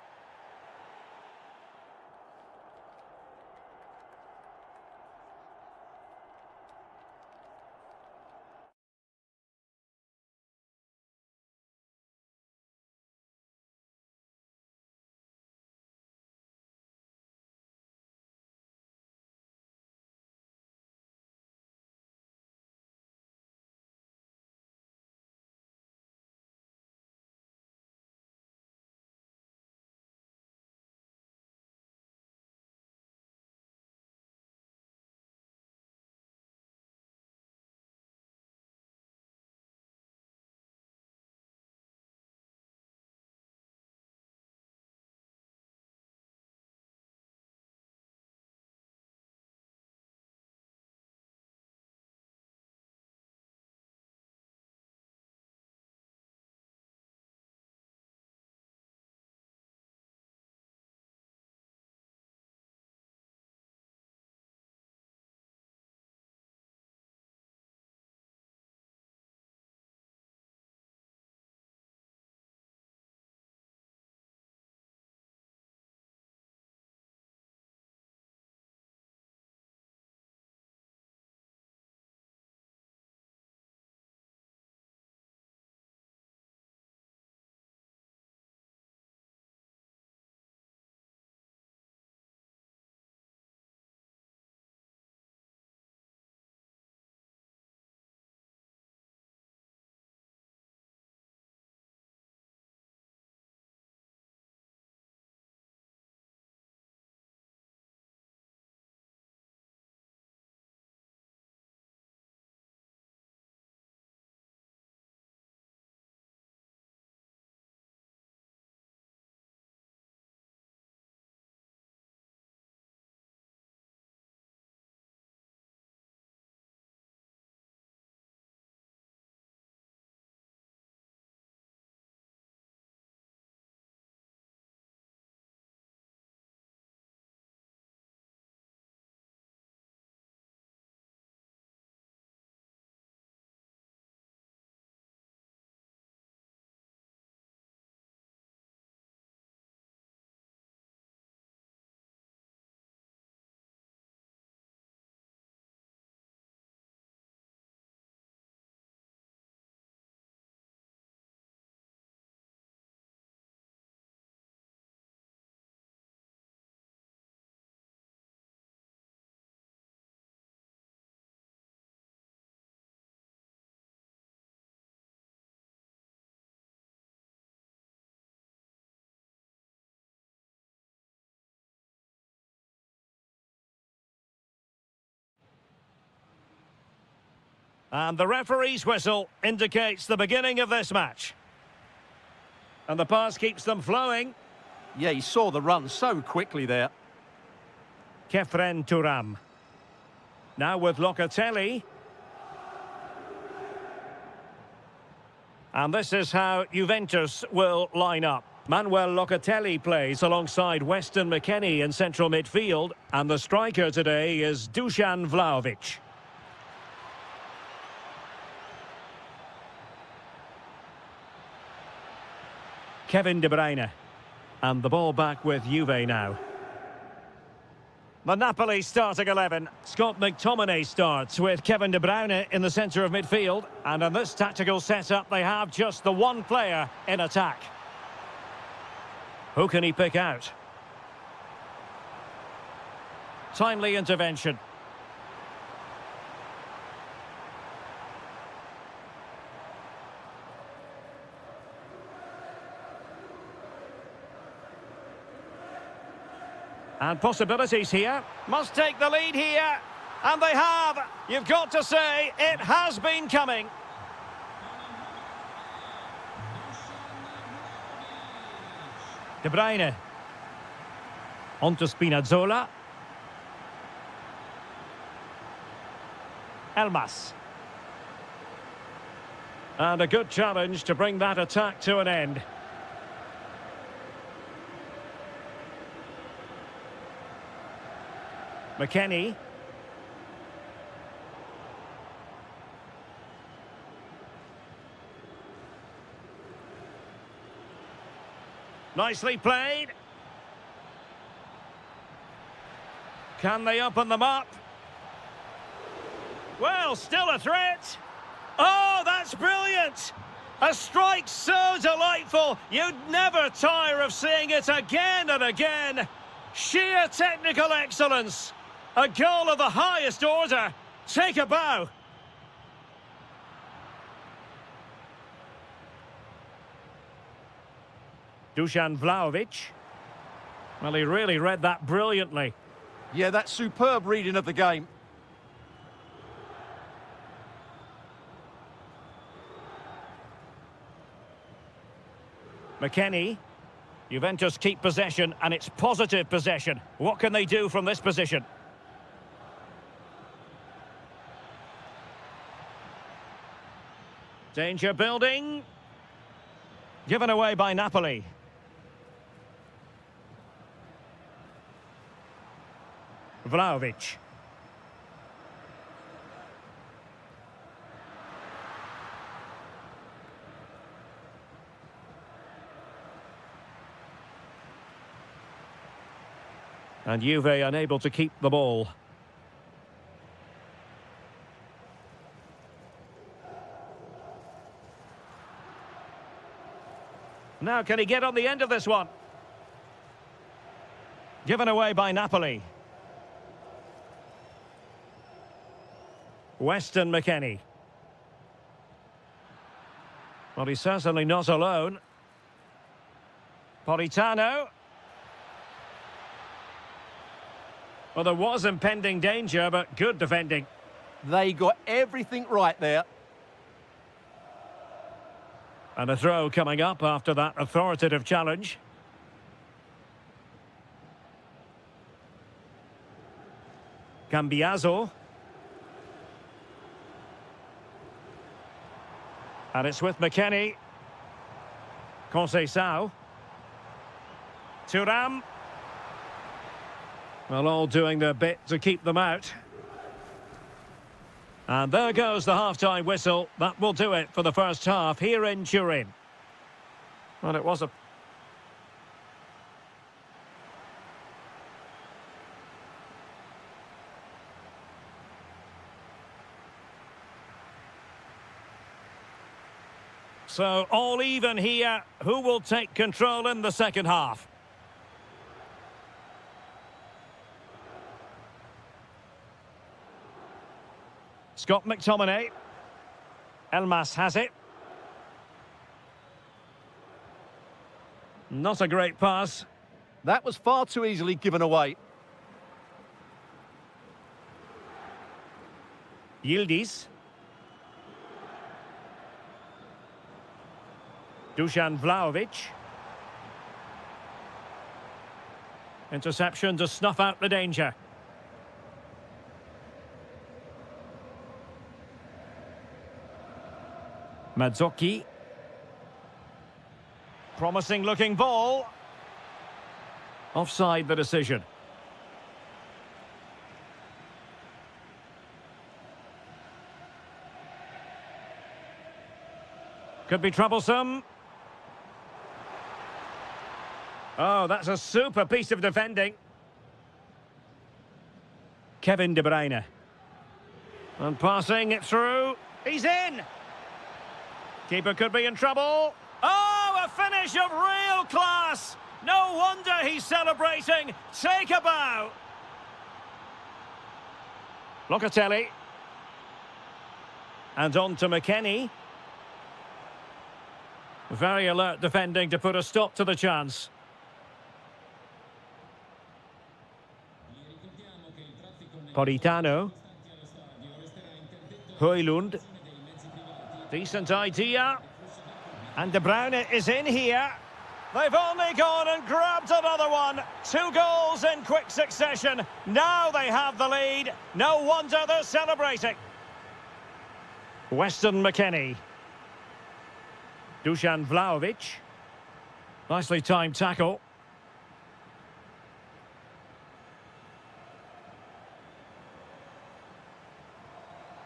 And the referee's whistle indicates the beginning of this match. And the pass keeps them flowing. Yeah, he saw the run so quickly there. Kefren Turam. Now with Locatelli. And this is how Juventus will line up. Manuel Locatelli plays alongside Weston McKennie in central midfield. And the striker today is Dusan Vlahovic. Kevin De Bruyne. And the ball back with Juve now. The Napoli starting 11. Scott McTominay starts with Kevin De Bruyne in the centre of midfield. And in this tactical setup, they have just the one player in attack. Who can he pick out? Timely intervention. And possibilities here. Must take the lead here. And they have. You've got to say, it has been coming. De Bruyne. On to Spinazzola. Elmas. And a good challenge to bring that attack to an end. McKennie. Nicely played. Can they open them up? Well, still a threat. Oh, that's brilliant. A strike so delightful. You'd never tire of seeing it again and again. Sheer technical excellence. A goal of the highest order. Take a bow. Dusan Vlahovic. Well, he really read that brilliantly. Yeah, that's superb reading of the game. McKennie. Juventus keep possession, and it's positive possession. What can they do from this position? Danger building. Given away by Napoli. Vlahovic. And Juve unable to keep the ball. Now can he get on the end of this one? Given away by Napoli. Weston McKennie. Well, he's certainly not alone. Politano. Well, there was impending danger, but good defending. They got everything right there. And a throw coming up after that authoritative challenge. Cambiaso. And it's with McKennie. Conceição. Thuram. Well, all doing their bit to keep them out. And there goes the half-time whistle. That will do it for the first half here in Turin. Well, it was a... So, all even here. Who will take control in the second half? Scott McTominay. Elmas has it. Not a great pass. That was far too easily given away. Yildiz. Dusan Vlahovic. Interception to snuff out the danger. Madzoki. Promising looking ball. Offside the decision. Could be troublesome. Oh, that's a super piece of defending. Kevin De Bruyne. And passing it through. He's in! Keeper could be in trouble. Oh, a finish of real class! No wonder he's celebrating. Take a bow. Locatelli. And on to McKennie. Very alert defending to put a stop to the chance. Politano. Højlund. Decent idea. And De Bruyne is in here. They've only gone and grabbed another one. 2 goals in quick succession. Now they have the lead. No wonder they're celebrating. Weston McKennie. Dusan Vlahovic. Nicely timed tackle.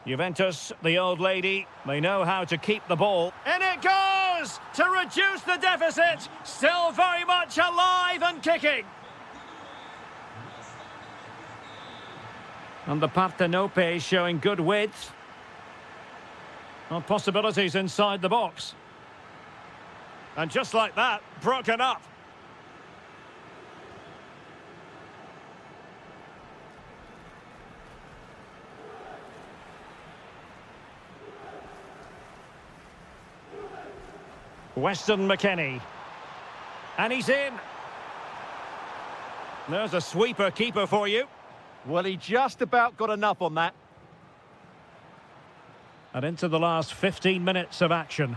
Juventus, the old lady, they know how to keep the ball. And it goes to reduce the deficit. Still very much alive and kicking. And the Partenope showing good width. Well, possibilities inside the box. And just like that, broken up. Weston McKennie. And he's in. There's a sweeper keeper for you. Well, he just about got enough on that. And into the last 15 minutes of action.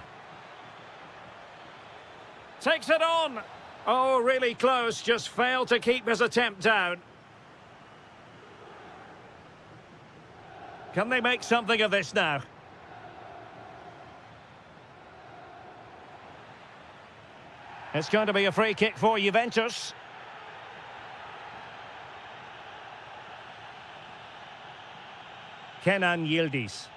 Takes it on. Oh, really close. Just failed to keep his attempt down. Can they make something of this now? It's going to be a free kick for Juventus. Kenan Yildiz.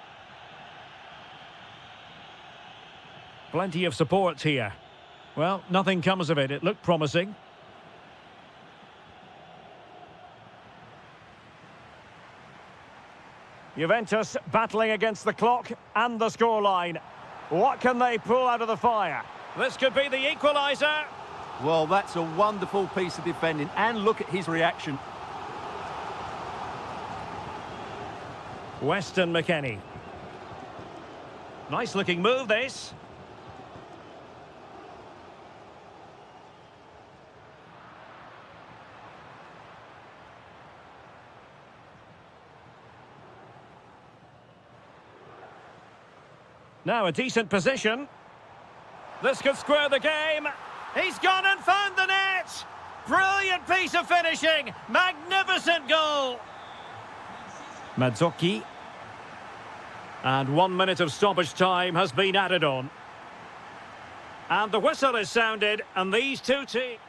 Plenty of support here. Well, nothing comes of it. It looked promising. Juventus battling against the clock and the scoreline. What can they pull out of the fire? This could be the equaliser. Well, that's a wonderful piece of defending, and look at his reaction. Weston McKennie. Nice looking move, this. Now a decent position. This could square the game. He's gone and found the net. Brilliant piece of finishing. Magnificent goal. Madzoki. And 1 minute of stoppage time has been added on. And the whistle is sounded, and these two teams...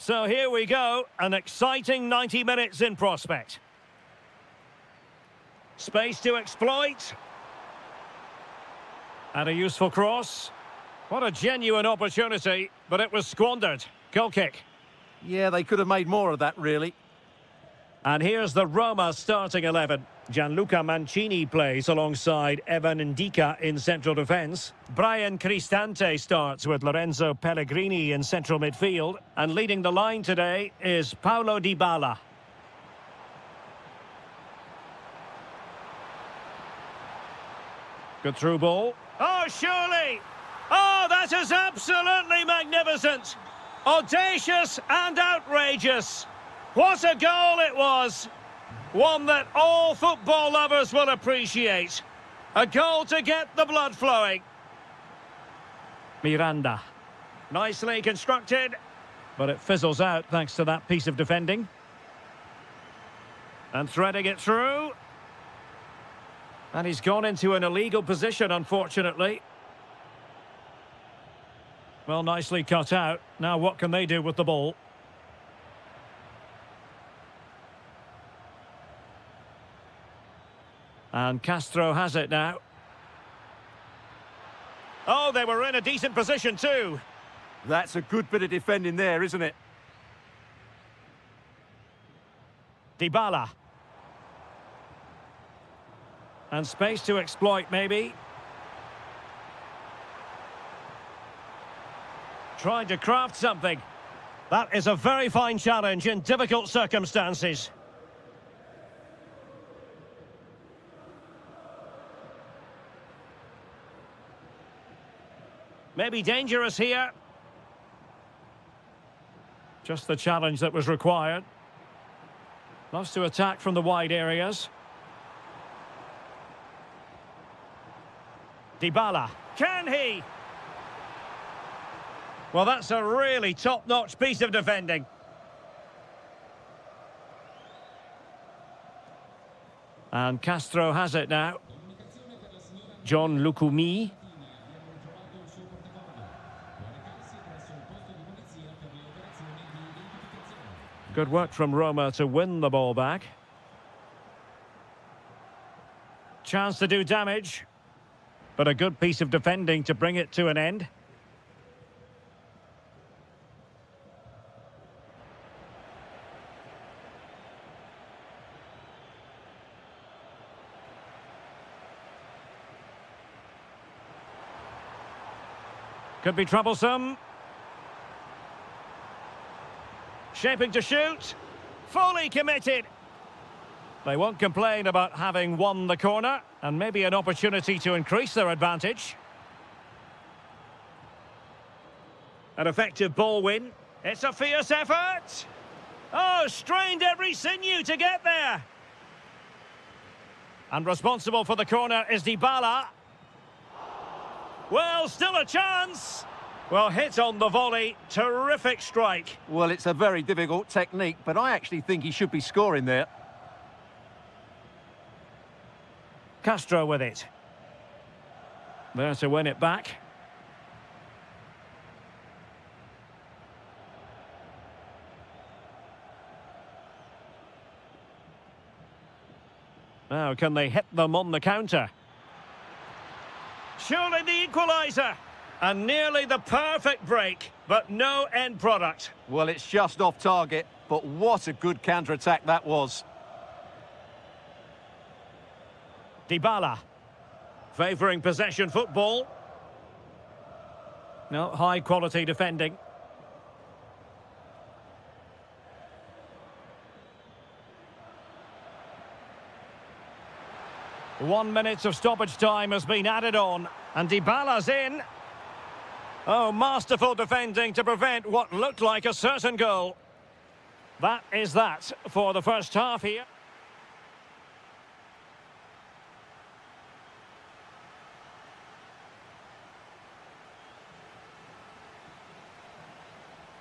So here we go, an exciting 90 minutes in prospect. Space to exploit. And a useful cross. What a genuine opportunity, but it was squandered. Goal kick. Yeah, they could have made more of that, really. And here's the Roma starting 11. Gianluca Mancini plays alongside Evan Ndika in central defence. Brian Cristante starts with Lorenzo Pellegrini in central midfield. And leading the line today is Paulo Dybala. Good through ball. Oh, surely! Oh, that is absolutely magnificent! Audacious and outrageous! What a goal it was! One that all football lovers will appreciate. A goal to get the blood flowing. Miranda. Nicely constructed, but it fizzles out thanks to that piece of defending. And threading it through. And he's gone into an illegal position, unfortunately. Well, nicely cut out. Now what can they do with the ball? And Castro has it now. Oh, they were in a decent position too. That's a good bit of defending there, isn't it? Dybala. And space to exploit, maybe. Trying to craft something. That is a very fine challenge in difficult circumstances. Maybe dangerous here. Just the challenge that was required. Loves to attack from the wide areas. Dybala. Can he? Well, that's a really top-notch piece of defending. And Castro has it now. John Lukumi. Good work from Roma to win the ball back. Chance to do damage. But a good piece of defending to bring it to an end. Could be troublesome. Shaping to shoot. Fully committed. They won't complain about having won the corner, and maybe an opportunity to increase their advantage. An effective ball win. It's a fierce effort. Oh, strained every sinew to get there. And responsible for the corner is Dybala. Well, still a chance. Well, hit on the volley. Terrific strike. Well, it's a very difficult technique, but I actually think he should be scoring there. Castro with it. There to win it back. Now, can they hit them on the counter? Surely the equaliser. And nearly the perfect break, but no end product. Well, it's just off target, but what a good counter-attack that was. Dybala. Favouring possession football. No, high-quality defending. One minute of stoppage time has been added on, and Dybala's in. Oh, masterful defending to prevent what looked like a certain goal. That is that for the first half here.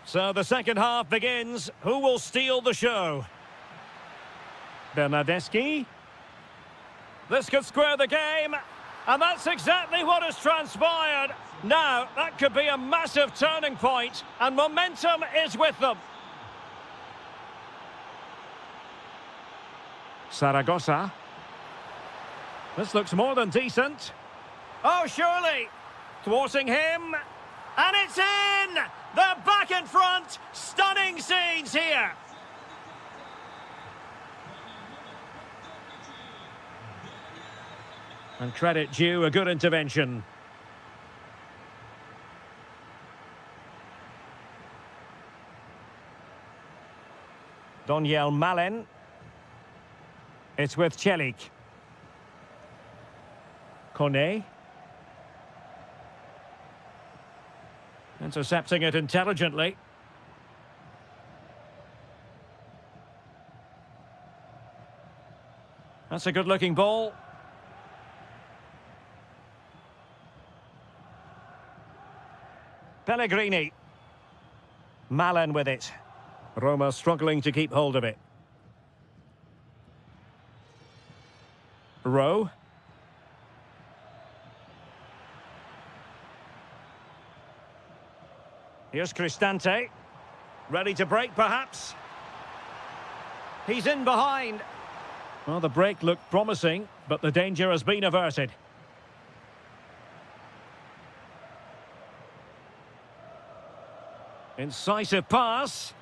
So the second half begins. Who will steal the show? Bernardeschi. This could square the game. And that's exactly what has transpired. Now, that could be a massive turning point, and momentum is with them. Zaragoza. This looks more than decent. Oh, surely! Thwarting him. And it's in! They're back in front! Stunning scenes here! And credit due, a good intervention. Doniel Malen. It's with Celik. Kone. Intercepting it intelligently. That's a good-looking ball. Pellegrini. Malen with it. Roma struggling to keep hold of it. Rowe. Here's Cristante. Ready to break, perhaps. He's in behind. Well, the break looked promising, but the danger has been averted. Incisive pass.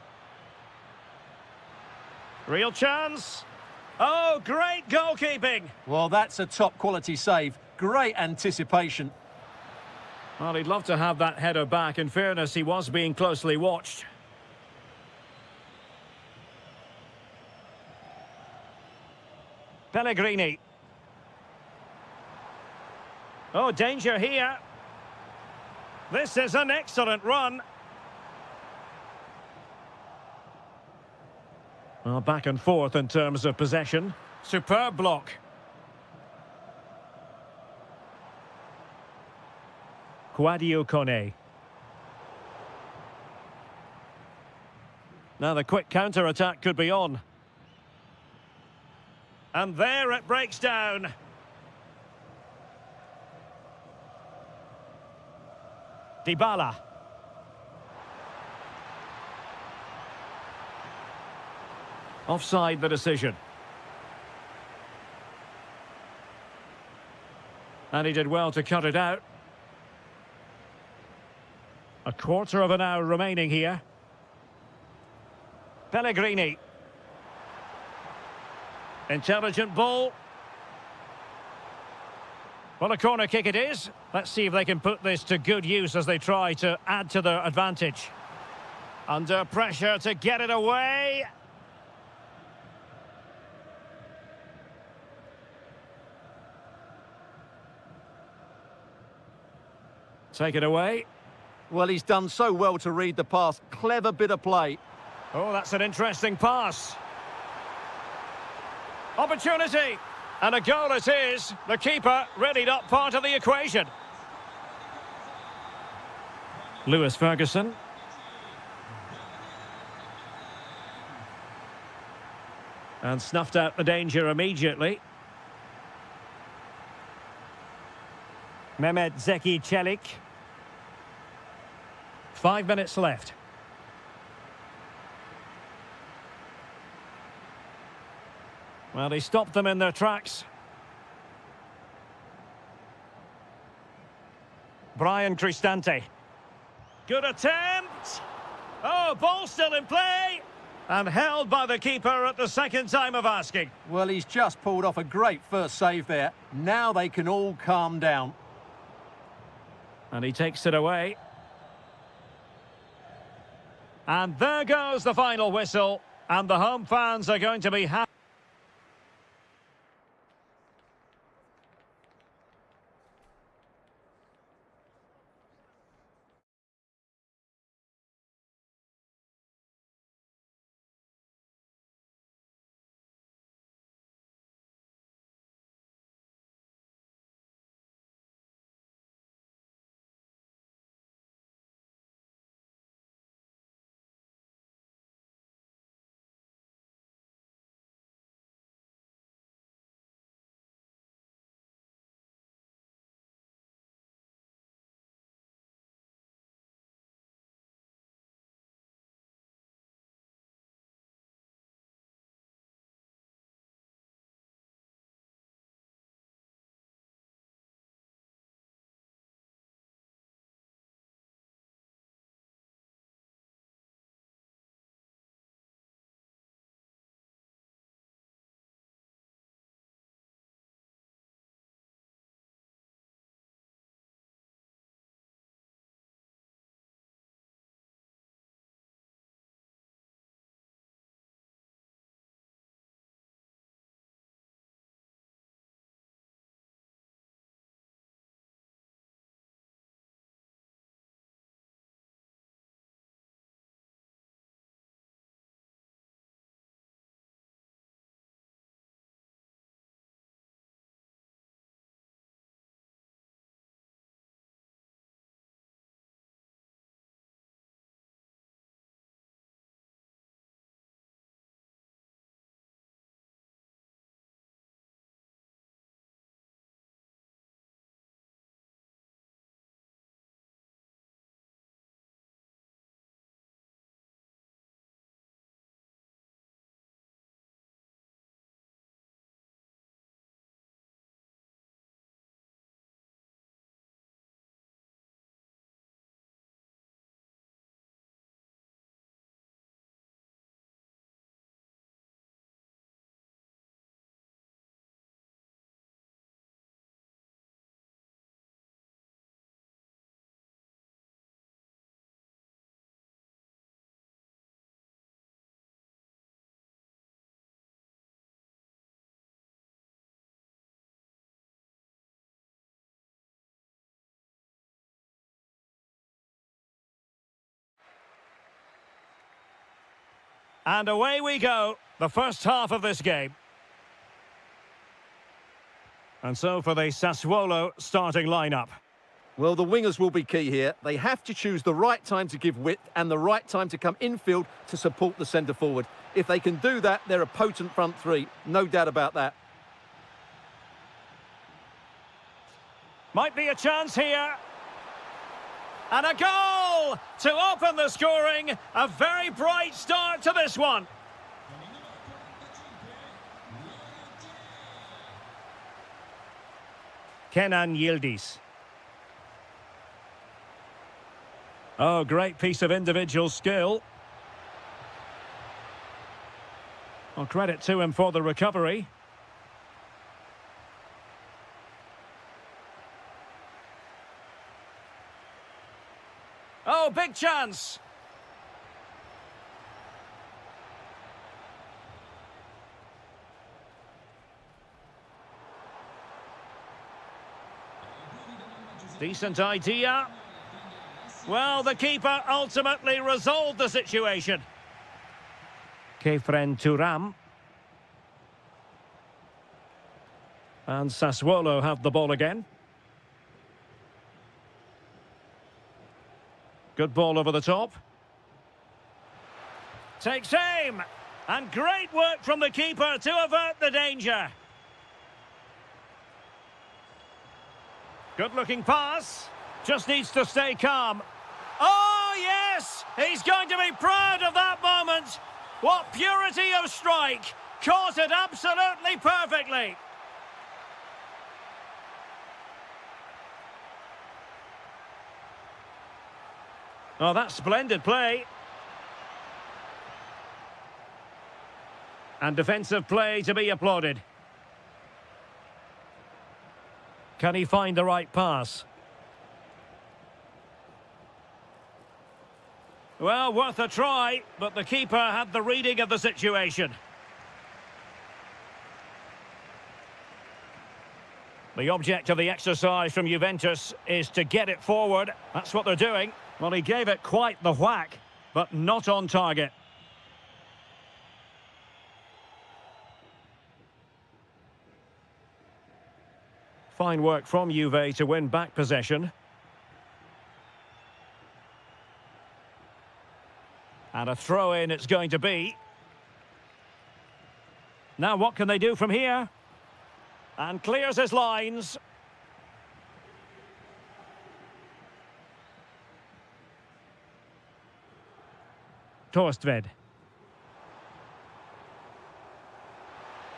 Real chance. Oh, great goalkeeping. Well, that's a top-quality save. Great anticipation. Well, he'd love to have that header back. In fairness, he was being closely watched. Pellegrini. Oh, danger here. This is an excellent run. Well, back and forth in terms of possession. Superb block. Quadio Kone. Now the quick counter-attack could be on. And there it breaks down. Dybala. Offside the decision. And he did well to cut it out. A quarter of an hour remaining here. Pellegrini. Intelligent ball. Well, a corner kick it is. Let's see if they can put this to good use as they try to add to their advantage. Under pressure to get it away. Take it away. Well, he's done so well to read the pass. Clever bit of play. Oh, that's an interesting pass. Opportunity. And a goal it is. The keeper readied up part of the equation. Lewis Ferguson. And snuffed out the danger immediately. Mehmet Zeki Çelik. 5 minutes left. Well, he stopped them in their tracks. Brian Cristante. Good attempt. Oh, ball still in play. And held by the keeper at the second time of asking. Well, he's just pulled off a great first save there. Now they can all calm down. And he takes it away. And there goes the final whistle. And the home fans are going to be happy. And away we go, the first half of this game. And so for the Sassuolo starting lineup. Well, the wingers will be key here. They have to choose the right time to give width and the right time to come infield to support the centre forward. If they can do that, they're a potent front three. No doubt about that. Might be a chance here. And a goal to open the scoring. A very bright start to this one. Kenan Yildiz. Oh, great piece of individual skill. Well, credit to him for the recovery. Oh, big chance. Decent idea. Well, the keeper ultimately resolved the situation. Kefren Turam. And Sassuolo have the ball again. Good ball over the top. Takes aim. And great work from the keeper to avert the danger. Good-looking pass. Just needs to stay calm. Oh, yes! He's going to be proud of that moment. What purity of strike. Caught it absolutely perfectly. Oh, that's splendid play. And defensive play to be applauded. Can he find the right pass? Well, worth a try, but the keeper had the reading of the situation. The object of the exercise from Juventus is to get it forward. That's what they're doing. Well, he gave it quite the whack, but not on target. Fine work from Juve to win back possession. And a throw-in it's going to be. Now what can they do from here? And clears his lines. Torstved.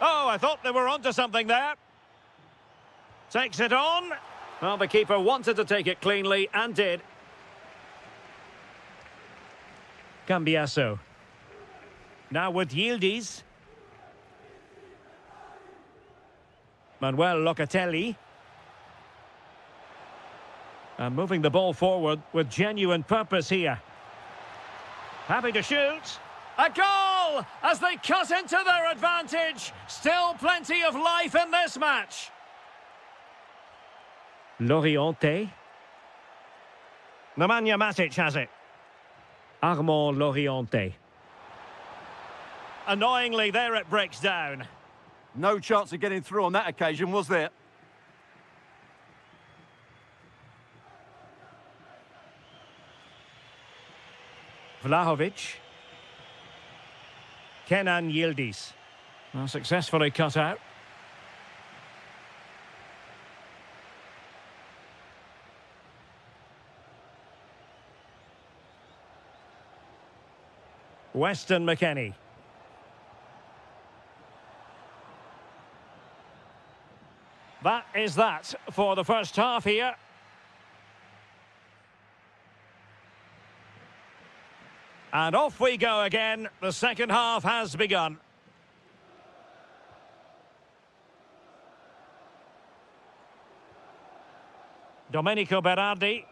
Oh, I thought they were onto something there. Takes it on. Well, the keeper wanted to take it cleanly and did. Cambiasso. Now with Yildiz. Manuel Locatelli. And moving the ball forward with genuine purpose here. Happy to shoot. A goal as they cut into their advantage. Still plenty of life in this match. Loriente. Nemanja Matic has it. Armand Loriente. Annoyingly, there it breaks down. No chance of getting through on that occasion, was there? Vlahovic. Kenan Yildiz. Well, successfully cut out. Weston McKennie. That is that for the first half here. And off we go again. The second half has begun. Domenico Berardi.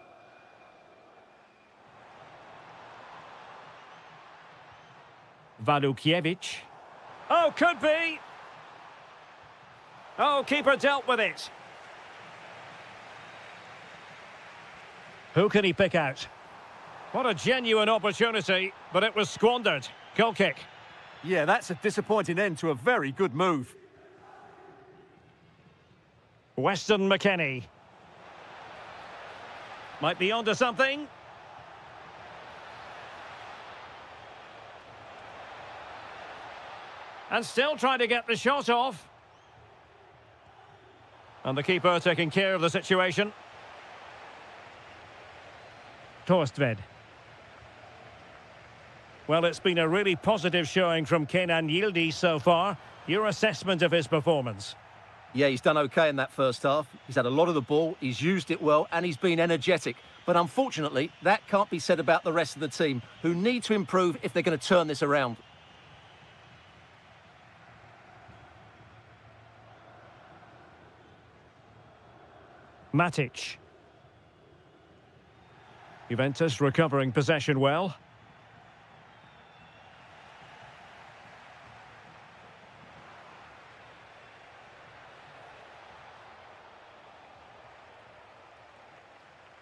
Walukiewicz. Oh, could be. Oh, keeper dealt with it. Who can he pick out? What a genuine opportunity, but it was squandered. Goal kick. Yeah, that's a disappointing end to a very good move. Weston McKennie. Might be onto something. And still trying to get the shot off. And the keeper taking care of the situation. Torstved. Well, it's been a really positive showing from Kenan Yildiz so far. Your assessment of his performance? Yeah, he's done okay in that first half. He's had a lot of the ball, he's used it well, and he's been energetic. But unfortunately, that can't be said about the rest of the team, who need to improve if they're going to turn this around. Matic. Juventus recovering possession well.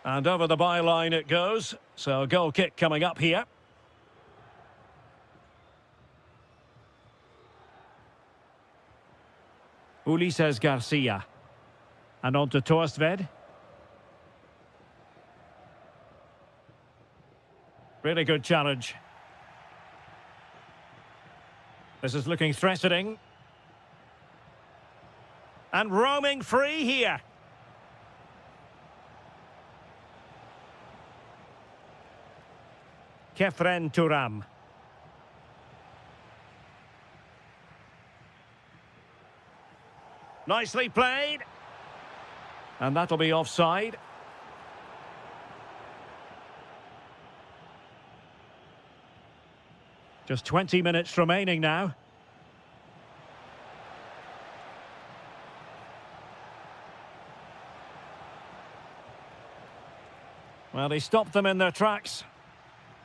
And over the byline it goes. So a goal kick coming up here. Ulises Garcia. And on to Torstved. Really good challenge. This is looking threatening. And roaming free here. Kefren Turam. Nicely played. And that'll be offside. Just 20 minutes remaining now. Well, he stopped them in their tracks.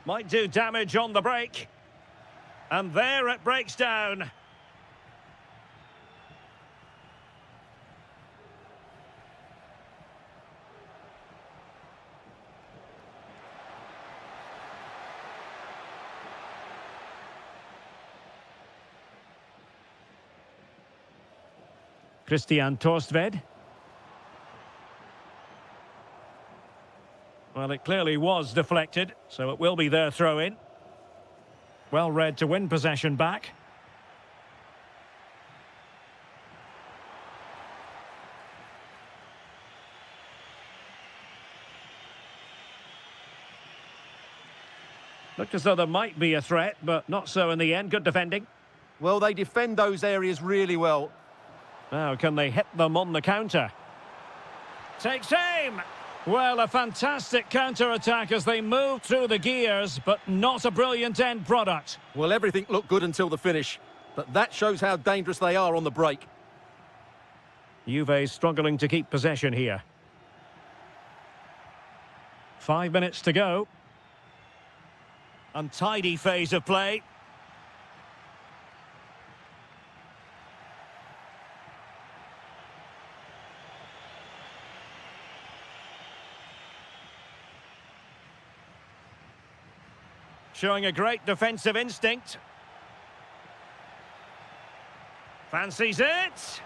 Might do damage on the break. And there it breaks down. Christian Torstved. Well, it clearly was deflected, so it will be their throw-in. Well read to win possession back. Looked as though there might be a threat, but not so in the end. Good defending. Well, they defend those areas really well. Now, can they hit them on the counter? Takes aim! Well, a fantastic counter-attack as they move through the gears, but not a brilliant end product. Well, everything looked good until the finish, but that shows how dangerous they are on the break. Juve struggling to keep possession here. 5 minutes to go. Untidy phase of play. Showing a great defensive instinct. Fancies it.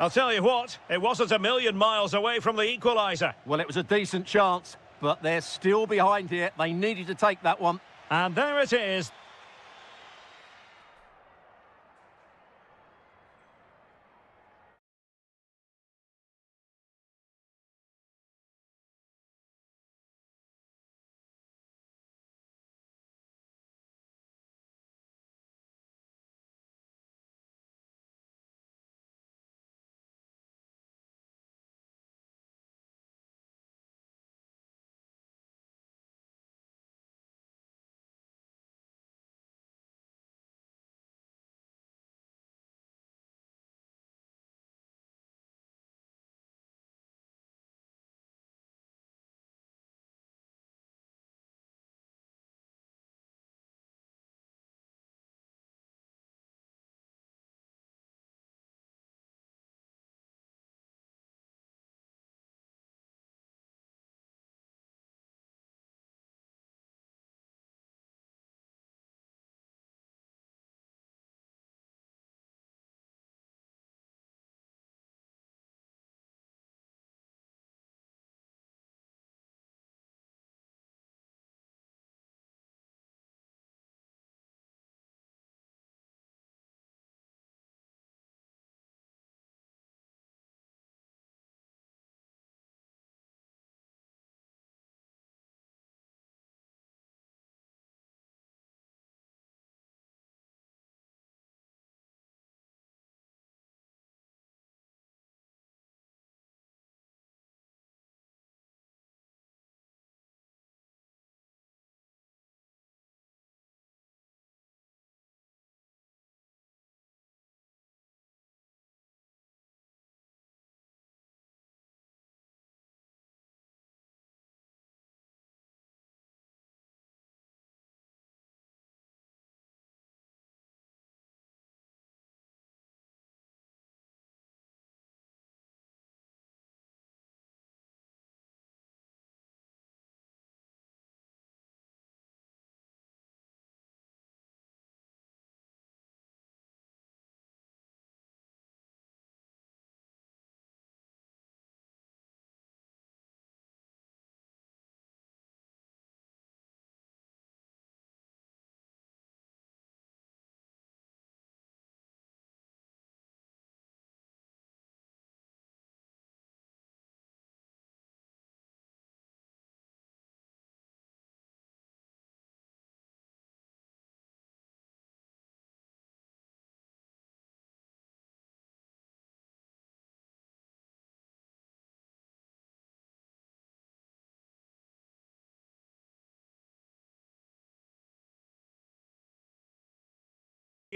I'll tell you what, it wasn't a million miles away from the equaliser. Well, it was a decent chance, but they're still behind here. They needed to take that one. And there it is.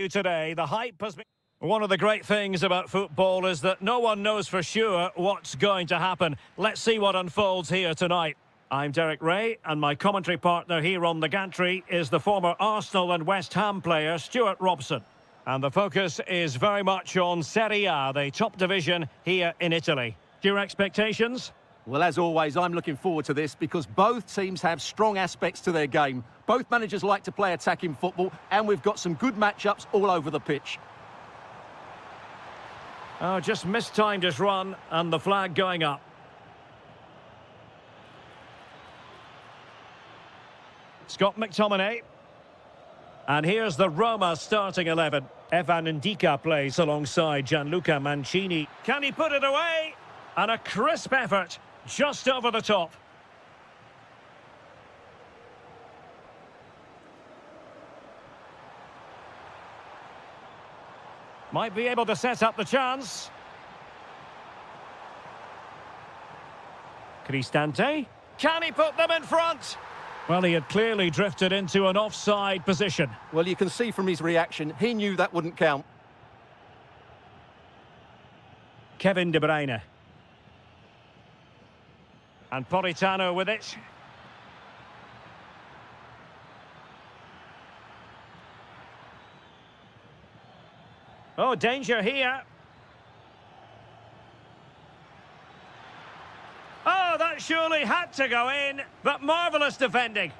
Today, the hype has been... One of the great things about football is that no one knows for sure what's going to happen. Let's see what unfolds here tonight. I'm Derek Ray, and my commentary partner here on the gantry is the former Arsenal and West Ham player, Stuart Robson. And the focus is very much on Serie A, the top division here in Italy. Your expectations? Well, as always, I'm looking forward to this because both teams have strong aspects to their game. Both managers like to play attacking football, and we've got some good matchups all over the pitch. Oh, just mistimed his run, and the flag going up. Scott McTominay. And here's the Roma starting 11. Evan Ndika plays alongside Gianluca Mancini. Can he put it away? And a crisp effort, just over the top. Might be able to set up the chance. Cristante. Can he put them in front? Well, he had clearly drifted into an offside position. Well, you can see from his reaction, he knew that wouldn't count. Kevin De Bruyne. And Politano with it. Oh, danger here. Oh, that surely had to go in, but marvellous defending.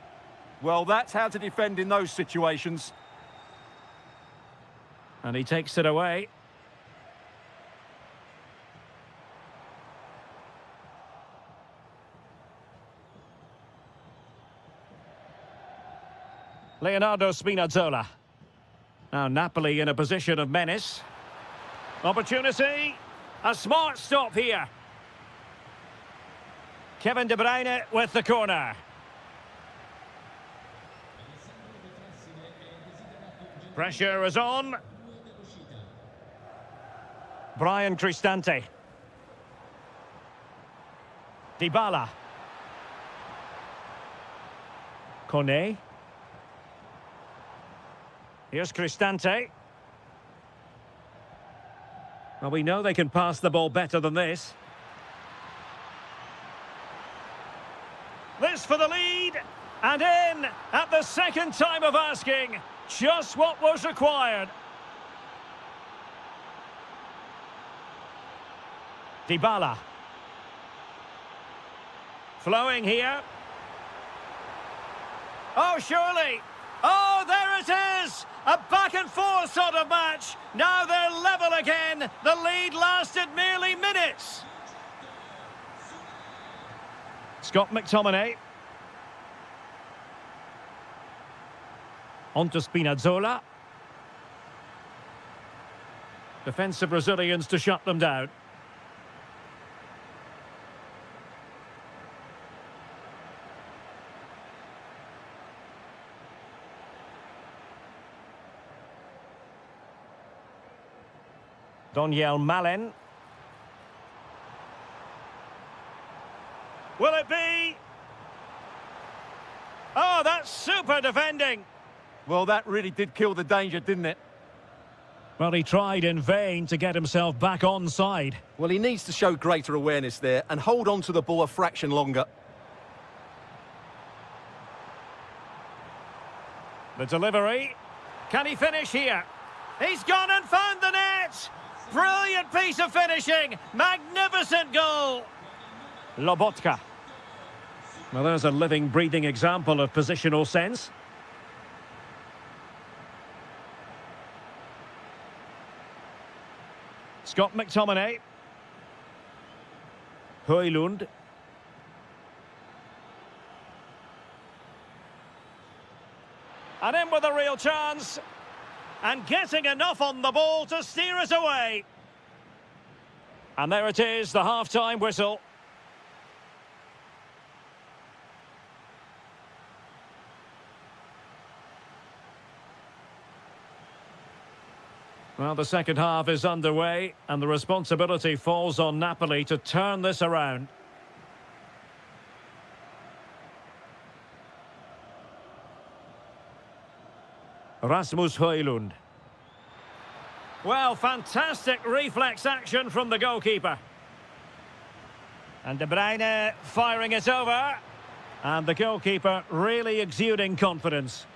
Well, that's how to defend in those situations. And he takes it away. Leonardo Spinazzola. Now Napoli in a position of menace. Opportunity. A smart stop here. Kevin De Bruyne with the corner. Pressure is on. Brian Cristante. Dybala. Kone. Here's Cristante. Well, we know they can pass the ball better than this. This for the lead, and in at the second time of asking. Just what was required. Dybala. Flowing here. Oh, surely. Oh, there it is! A back-and-forth sort of match. Now they're level again. The lead lasted merely minutes. Scott McTominay. On to Spinazzola. Defensive Brazilians to shut them down. Doniel Malen. Will it be? Oh, that's super defending. Well, that really did kill the danger, didn't it? Well, he tried in vain to get himself back onside. Well, he needs to show greater awareness there and hold on to the ball a fraction longer. The delivery. Can he finish here? He's gone and found the net! Brilliant piece of finishing! Magnificent goal! Lobotka. Well, there's a living, breathing example of positional sense. Scott McTominay. Højlund. And in with a real chance. And getting enough on the ball to steer us away. And there it is, the half-time whistle. Well, the second half is underway, and the responsibility falls on Napoli to turn this around. Rasmus Højlund. Well, fantastic reflex action from the goalkeeper. And De Bruyne firing it over. And the goalkeeper really exuding confidence.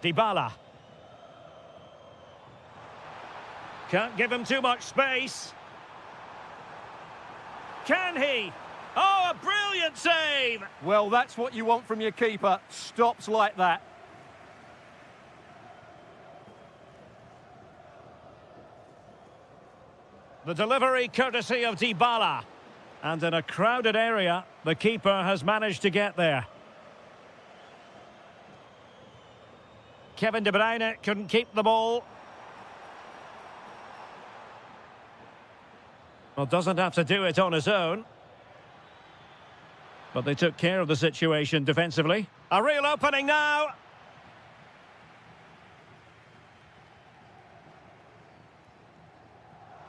Dybala. Can't give him too much space. Can he? Oh, a brilliant save! Well, that's what you want from your keeper. Stops like that. The delivery courtesy of Dybala. And in a crowded area, the keeper has managed to get there. Kevin De Bruyne couldn't keep the ball. Well, doesn't have to do it on his own. But they took care of the situation defensively. A real opening now.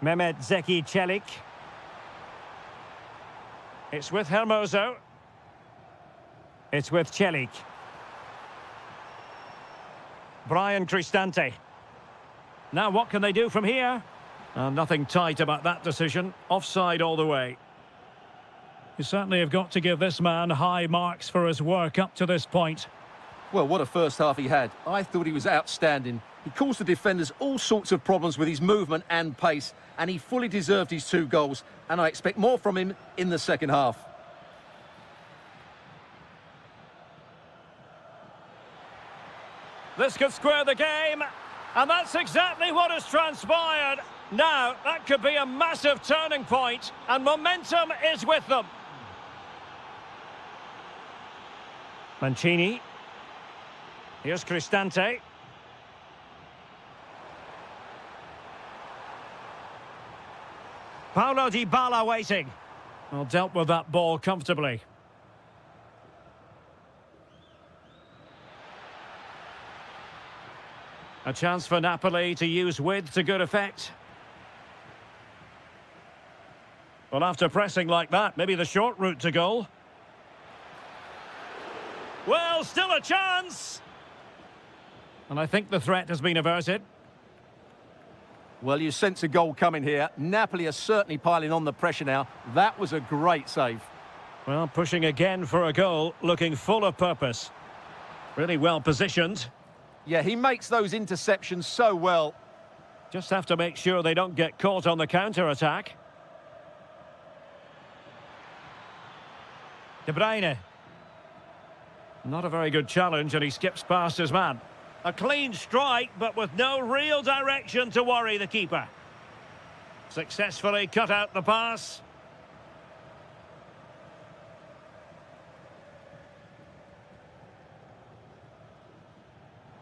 Mehmet Zeki Çelik. It's with Hermoso. It's with Çelik. Brian Cristante. Now what can they do from here? Nothing tight about that decision. Offside all the way. You certainly have got to give this man high marks for his work up to this point. Well, what a first half he had. I thought he was outstanding. He caused the defenders all sorts of problems with his movement and pace, and he fully deserved his 2 goals, and I expect more from him in the second half. This could square the game, and that's exactly what has transpired. Now, that could be a massive turning point, and momentum is with them. Mancini. Here's Cristante. Paulo Dybala waiting. Well, dealt with that ball comfortably. A chance for Napoli to use width to good effect. Well, after pressing like that, maybe the short route to goal. Well, still a chance! And I think the threat has been averted. Well, you sense a goal coming here. Napoli are certainly piling on the pressure now. That was a great save. Well, pushing again for a goal, looking full of purpose. Really well positioned. Yeah, he makes those interceptions so well. Just have to make sure they don't get caught on the counter-attack. De Bruyne. Not a very good challenge, and he skips past his man. A clean strike, but with no real direction to worry the keeper. Successfully cut out the pass.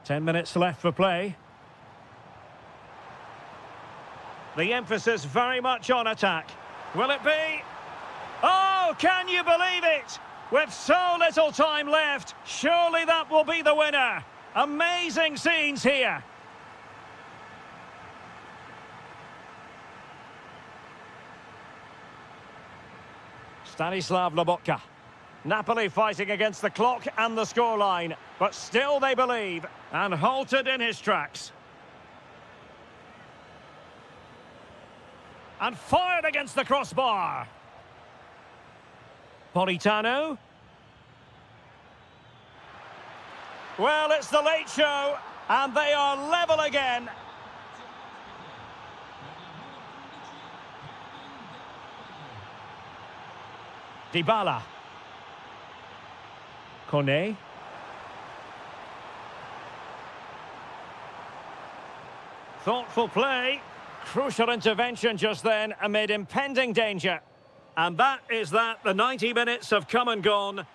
Ten minutes left for play. The emphasis very much on attack. Will it be? Oh, can you believe it? With so little time left, surely that will be the winner. Amazing scenes here. Stanislav Lobotka. Napoli fighting against the clock and the scoreline, but still they believe, and halted in his tracks. And fired against the crossbar. Politano. Well, it's the late show, and they are level again. Dybala. Kone. Thoughtful play. Crucial intervention just then amid impending danger. And that is that. The 90 minutes have come and gone.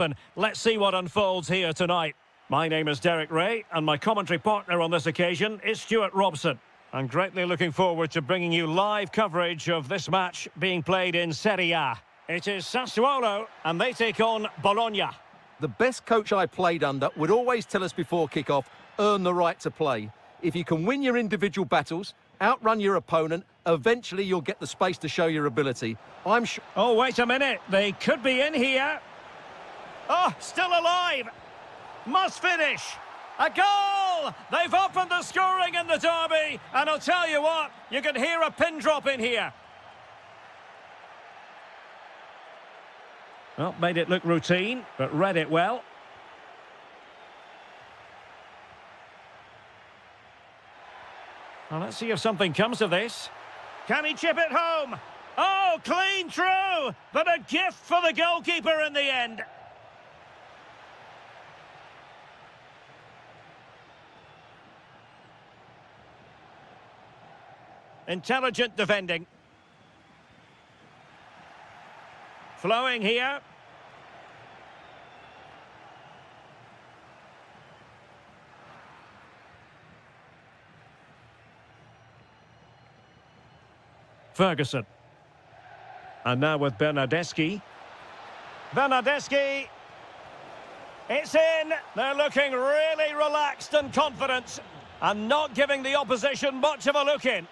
And let's see what unfolds here tonight. My name is Derek Ray, and my commentary partner on this occasion is Stuart Robson. I'm greatly looking forward to bringing you live coverage of this match being played in Serie A. It is Sassuolo, and they take on Bologna. The best coach I played under would always tell us before kick-off, earn the right to play. If you can win your individual battles, outrun your opponent, eventually you'll get the space to show your ability. I'm sure... Oh, wait a minute. They could be in here. Oh, still alive. Must finish. A goal! They've opened the scoring in the derby. And I'll tell you what, you can hear a pin drop in here. Well, made it look routine, but read it well. Well, let's see if something comes of this. Can he chip it home? Oh, clean through! But a gift for the goalkeeper in the end. Intelligent defending. Flowing here. Ferguson. And now with Bernardeschi. Bernardeschi. It's in. They're looking really relaxed and confident and not giving the opposition much of a look in.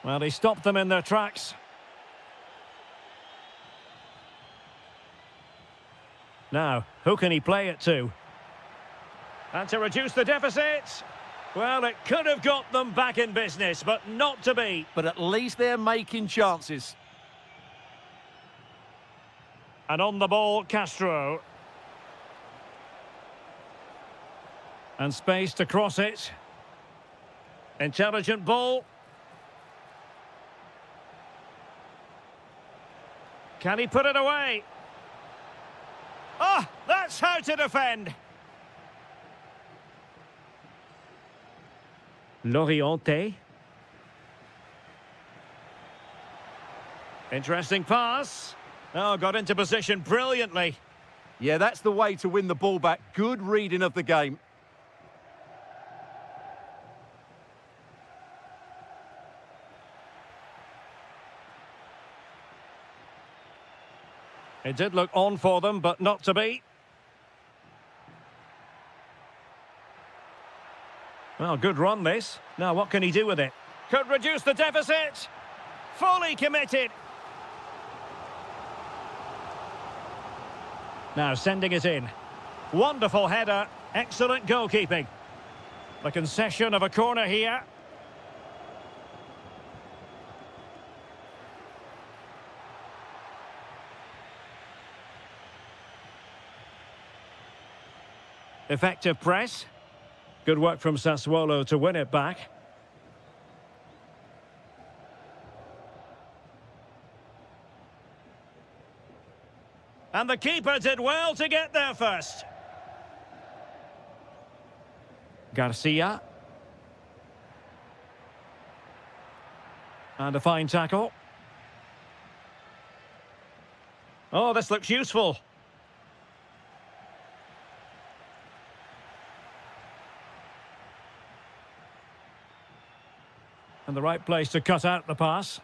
Well, he stopped them in their tracks. Now, who can he play it to? And to reduce the deficit, well, it could have got them back in business, but not to be. But at least they're making chances. And on the ball, Castro. And space to cross it. Intelligent ball. Can he put it away? Oh, that's how to defend. Loriente. Interesting pass. Oh, got into position brilliantly. Yeah, that's the way to win the ball back. Good reading of the game. It did look on for them, but not to be. Well, good run this. Now, what can he do with it? Could reduce the deficit. Fully committed. Now, sending it in. Wonderful header. Excellent goalkeeping. The concession of a corner here. Effective press. Good work from Sassuolo to win it back. And the keeper did well to get there first. Garcia. And a fine tackle. Oh, this looks useful. And the right place to cut out the pass.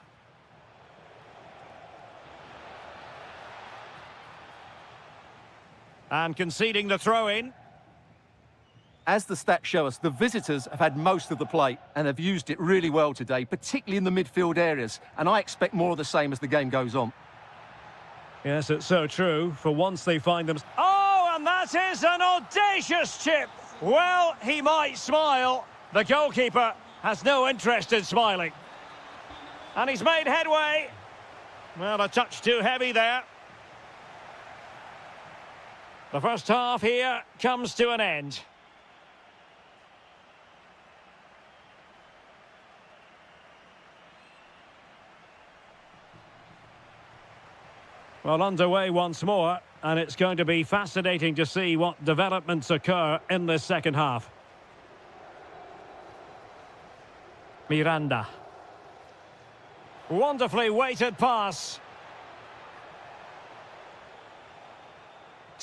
And conceding the throw-in. As the stats show us, the visitors have had most of the play and have used it really well today, particularly in the midfield areas. And I expect more of the same as the game goes on. Yes, it's so true. For once they find them... Oh, and that is an audacious chip. Well, he might smile. The goalkeeper has no interest in smiling. And he's made headway. Well, a touch too heavy there. The first half here comes to an end. Well, underway once more, and it's going to be fascinating to see what developments occur in this second half. Miranda. Wonderfully weighted pass.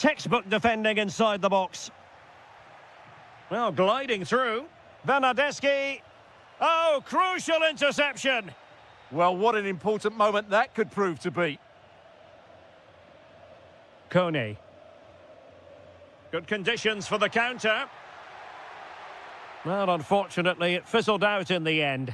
Textbook defending inside the box. Well, gliding through. Bernardeschi. Oh, crucial interception. Well, what an important moment that could prove to be. Kone. Good conditions for the counter. Well, unfortunately, it fizzled out in the end.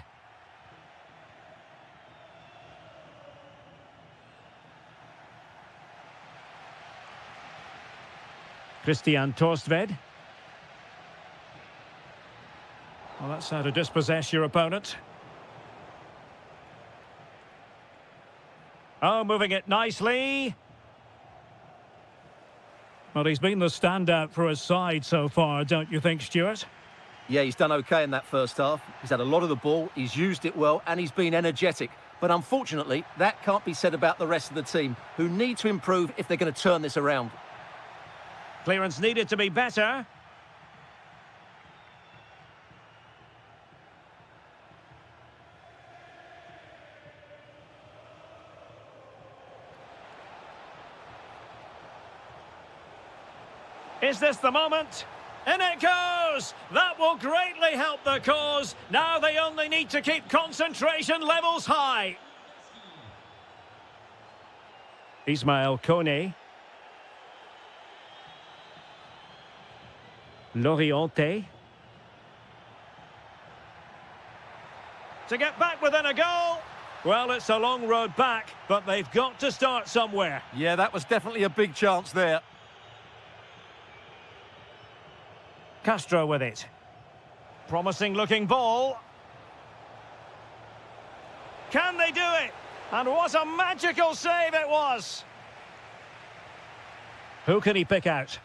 Christian Torstved. Well, that's how to dispossess your opponent. Oh, moving it nicely. Well, he's been the standout for his side so far, don't you think, Stuart? Yeah, he's done okay in that first half. He's had a lot of the ball, he's used it well, and he's been energetic. But unfortunately, that can't be said about the rest of the team, who need to improve if they're going to turn this around. Clearance needed to be better. Is this the moment? In it goes! That will greatly help the cause. Now they only need to keep concentration levels high. Ismail Kone. Loriente. To get back within a goal. Well, it's a long road back, but they've got to start somewhere. Yeah, that was definitely a big chance there. Castro with it. Promising looking ball. Can they do it? And what a magical save it was. Who can he pick out?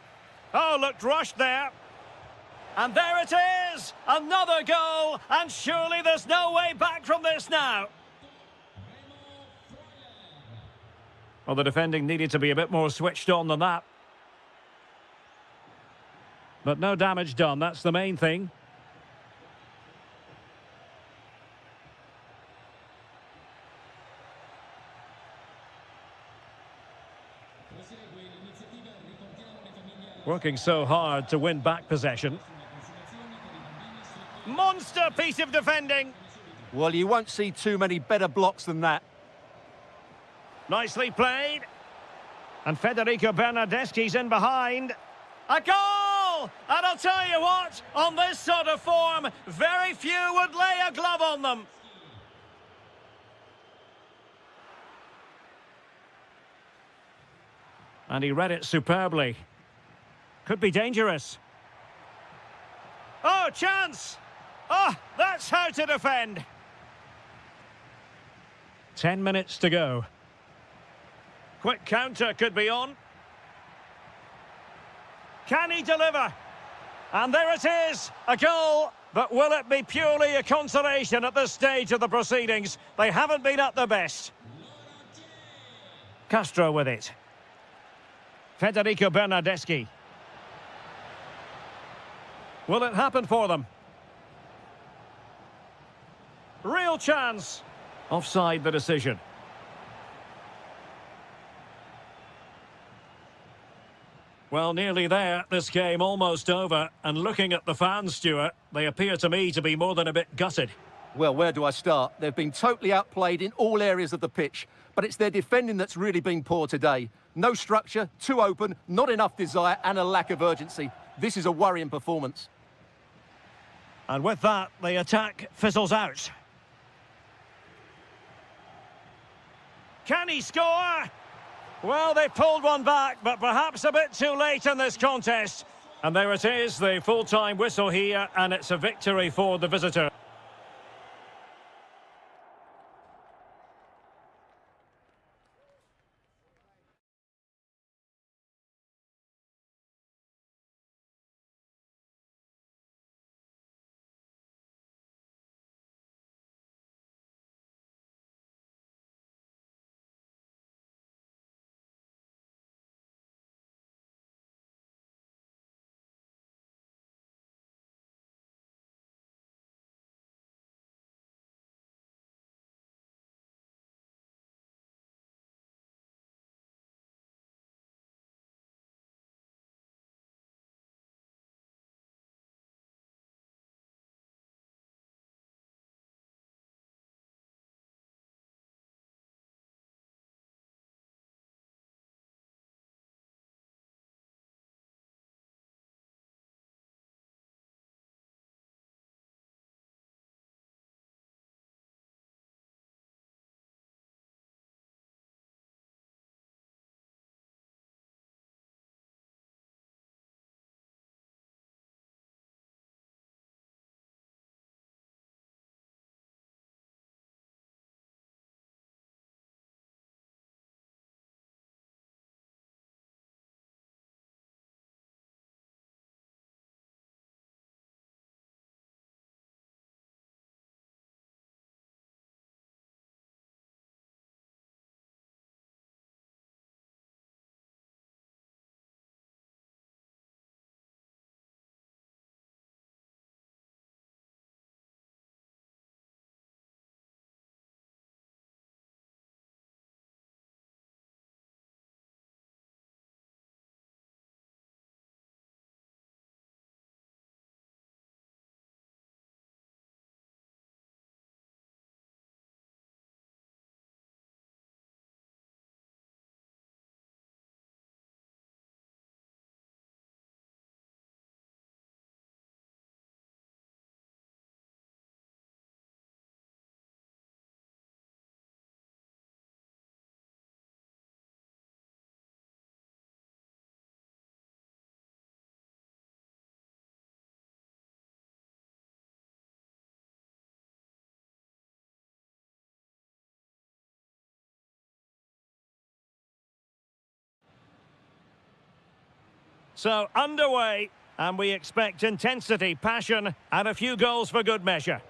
Oh, looked rushed there. And there it is! Another goal! And surely there's no way back from this now. Well, the defending needed to be a bit more switched on than that. But no damage done, that's the main thing. Working so hard to win back possession. Monster piece of defending. Well, you won't see too many better blocks than that. Nicely played. And Federico Bernardeschi's in behind. A goal! And I'll tell you what, on this sort of form, very few would lay a glove on them. And he read it superbly. Could be dangerous. Oh, chance! Oh, that's how to defend. 10 minutes to go. Quick counter could be on. Can he deliver? And there it is, a goal. But will it be purely a consolation at this stage of the proceedings? They haven't been at their best. Castro with it. Federico Bernardeschi. Will it happen for them? Real chance. Offside the decision. Well, nearly there. This game almost over. And looking at the fans, Stuart, they appear to me to be more than a bit gutted. Well, where do I start? They've been totally outplayed in all areas of the pitch, but it's their defending that's really been poor today. No structure, too open, not enough desire, and a lack of urgency. This is a worrying performance. And with that, the attack fizzles out. Can he score? Well, they pulled one back, but perhaps a bit too late in this contest. And there it is, the full-time whistle here, and it's a victory for the visitor. So, underway, and we expect intensity, passion, and a few goals for good measure.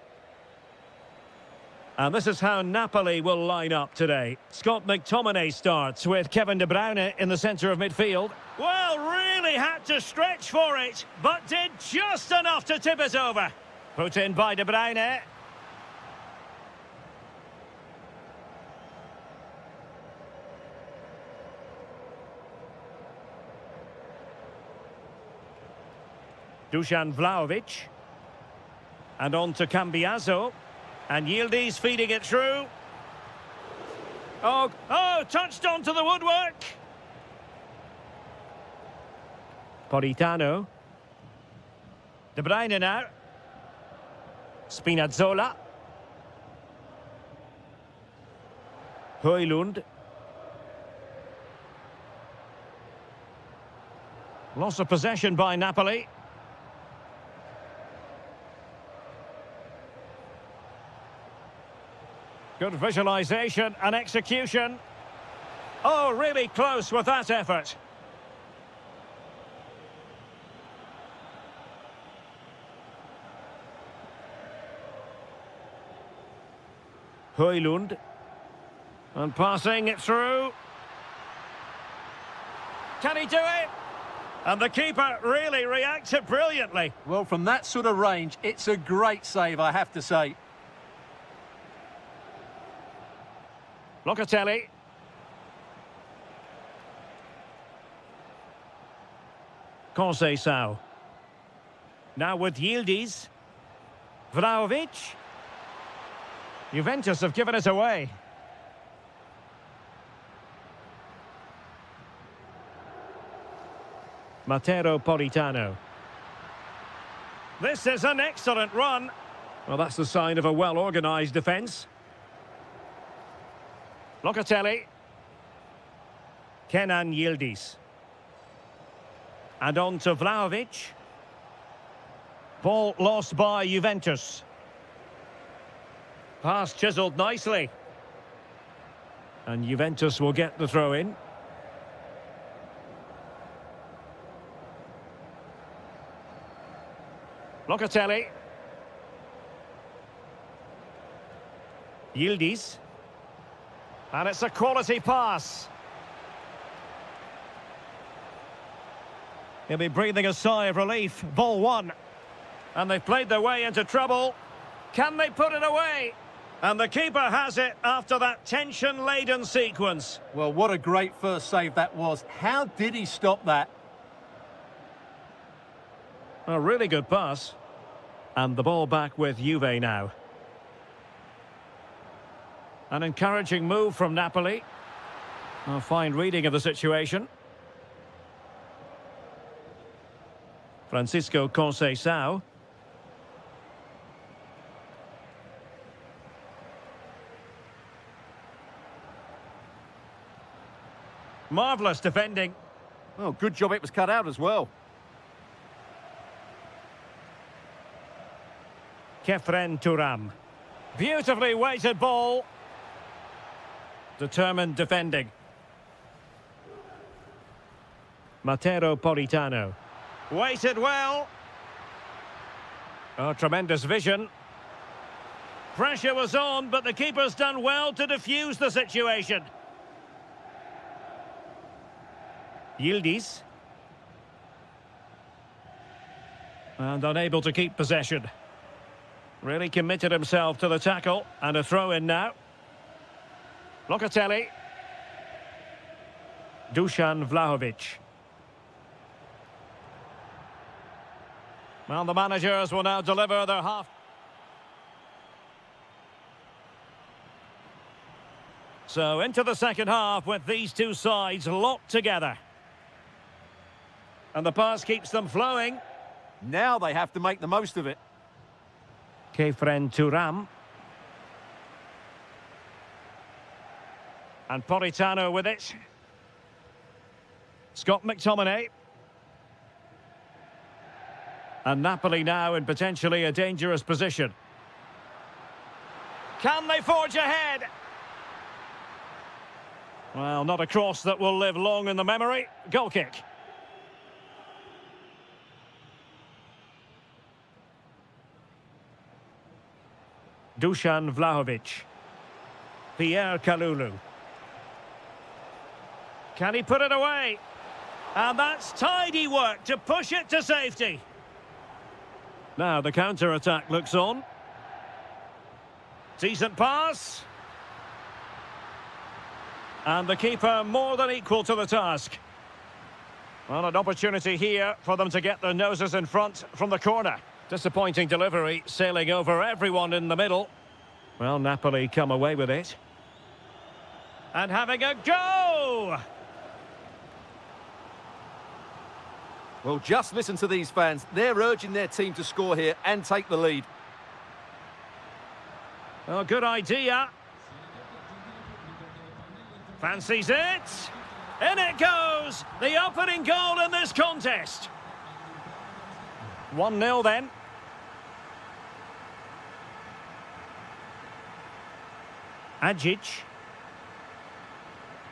And this is how Napoli will line up today. Scott McTominay starts with Kevin De Bruyne in the centre of midfield. Well, really had to stretch for it, but did just enough to tip it over. Put in by De Bruyne. Dusan Vlahovic. And on to Cambiaso. And Yildiz feeding it through. Oh, touched onto the woodwork. Politano. De Bruyne now. Spinazzola. Højlund. Loss of possession by Napoli. Good visualisation and execution. Oh, really close with that effort. Højlund. And passing it through. Can he do it? And the keeper really reacted brilliantly. Well, from that sort of range, it's a great save, I have to say. Locatelli. Conceição. Now with Yildiz. Vlahovic. Juventus have given it away. Matteo Politano. This is an excellent run. Well, that's the sign of a well-organised defence. Locatelli. Kenan Yildiz. And on to Vlahovic. Ball lost by Juventus. Pass chiselled nicely. And Juventus will get the throw in. Locatelli. Yildiz. And it's a quality pass. He'll be breathing a sigh of relief. Ball one. And they've played their way into trouble. Can they put it away? And the keeper has it after that tension-laden sequence. Well, what a great first save that was. How did he stop that? A really good pass. And the ball back with Juve now. An encouraging move from Napoli. A fine reading of the situation. Francisco Conceição. Marvellous defending. Oh, good job it was cut out as well. Kefren Turam. Beautifully weighted ball. Determined defending. Matteo Politano. Weighted well. Oh, tremendous vision. Pressure was on, but the keeper's done well to defuse the situation. Yildiz. And unable to keep possession. Really committed himself to the tackle. And a throw-in now. Locatelli. Dusan Vlahovic. Well, the managers will now deliver their half. So into the second half with these two sides locked together. And the pass keeps them flowing. Now they have to make the most of it. Kefren Turam. And Politano with it. Scott McTominay. And Napoli now in potentially a dangerous position. Can they forge ahead? Well, not a cross that will live long in the memory. Goal kick. Dusan Vlahovic. Pierre Kalulu. Can he put it away? And that's tidy work to push it to safety. Now the counter-attack looks on. Decent pass. And the keeper more than equal to the task. Well, an opportunity here for them to get their noses in front from the corner. Disappointing delivery, sailing over everyone in the middle. Well, Napoli come away with it. And having a go! Well, just listen to these fans. They're urging their team to score here and take the lead. Oh, good idea. Fancies it. In it goes! The opening goal in this contest. 1-0 then. Adzic.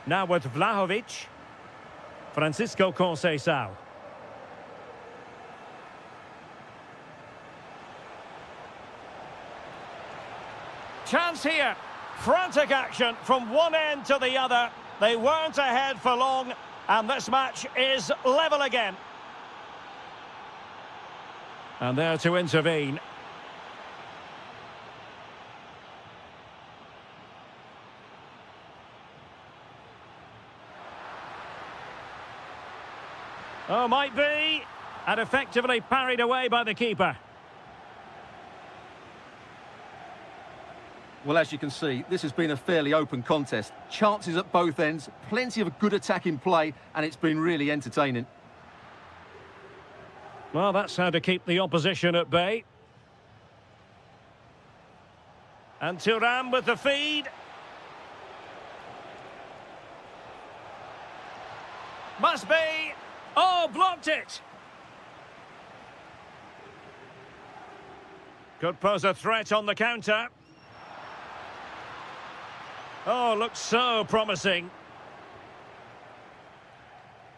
Now with Vlahovic. Francisco Conceição. Chance here. Frantic action from one end to the other. They weren't ahead for long, and this match is level again. And there to intervene. Oh, might be. And effectively parried away by the keeper. Well, as you can see, this has been a fairly open contest. Chances at both ends, plenty of good attacking play, and it's been really entertaining. Well, that's how to keep the opposition at bay. And Thuram with the feed. Must be. Oh, blocked it. Could pose a threat on the counter. Oh, looks so promising.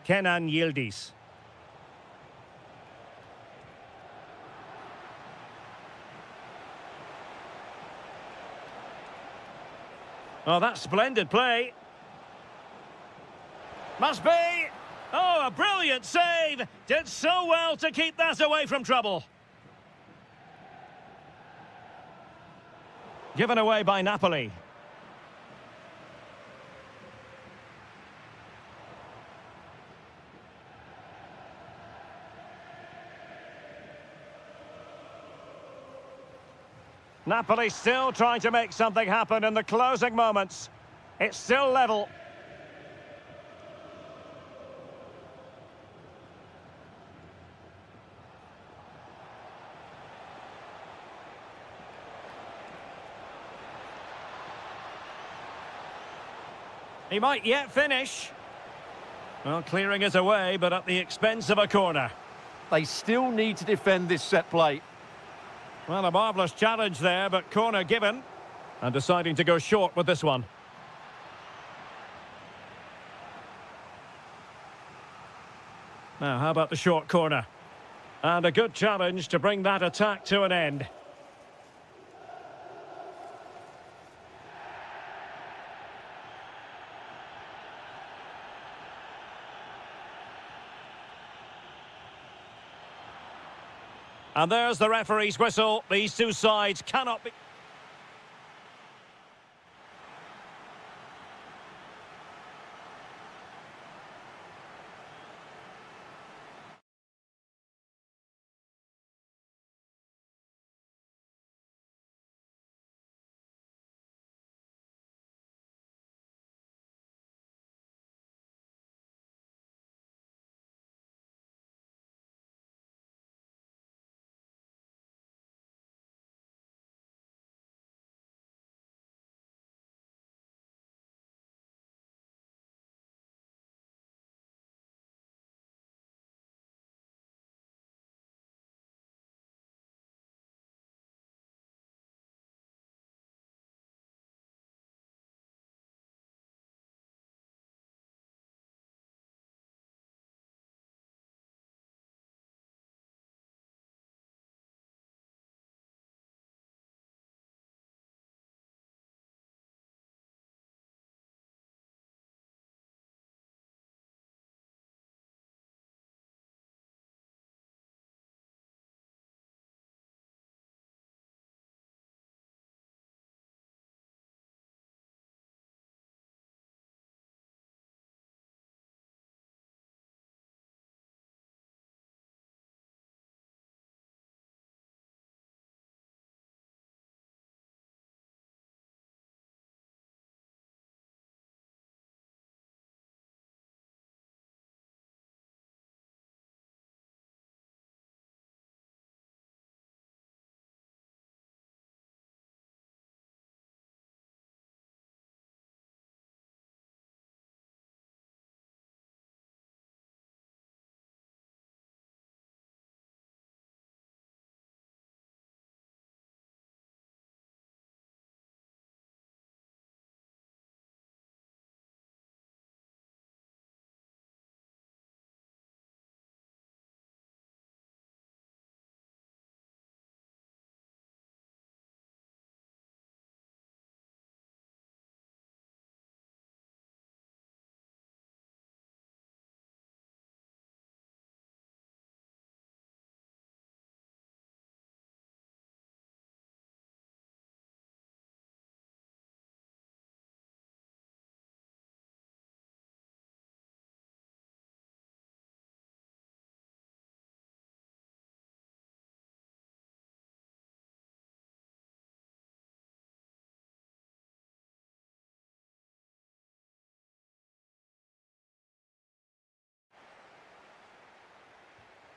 Kenan Yildiz. Oh, that's splendid play. Must be. Oh, a brilliant save. Did so well to keep that away from trouble. Given away by Napoli. Napoli still trying to make something happen in the closing moments. It's still level. He might yet finish. Well, clearing it away, but at the expense of a corner. They still need to defend this set play. Well, a marvellous challenge there, but corner given. And deciding to go short with this one. Now, how about the short corner? And a good challenge to bring that attack to an end. And there's the referee's whistle. These two sides cannot be...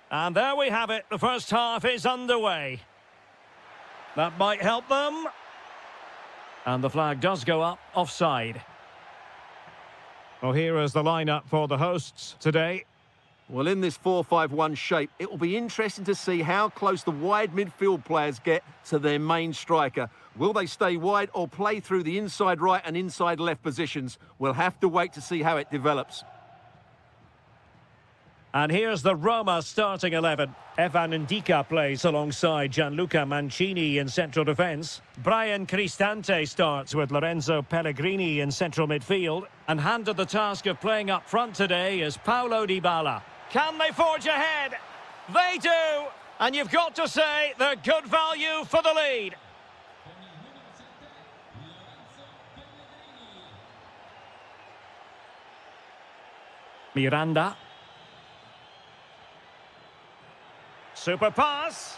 And there we have it. The first half is underway. That might help them. And the flag does go up, offside. Well, here is the lineup for the hosts today. Well, in this 4-5-1 shape, it will be interesting to see how close the wide midfield players get to their main striker. Will they stay wide or play through the inside right and inside left positions? We'll have to wait to see how it develops. And here's the Roma starting 11. Evan Ndika plays alongside Gianluca Mancini in central defence. Brian Cristante starts with Lorenzo Pellegrini in central midfield. And handed the task of playing up front today is Paulo Dybala. Can they forge ahead? They do! And you've got to say they're good value for the lead. Miranda. Super pass.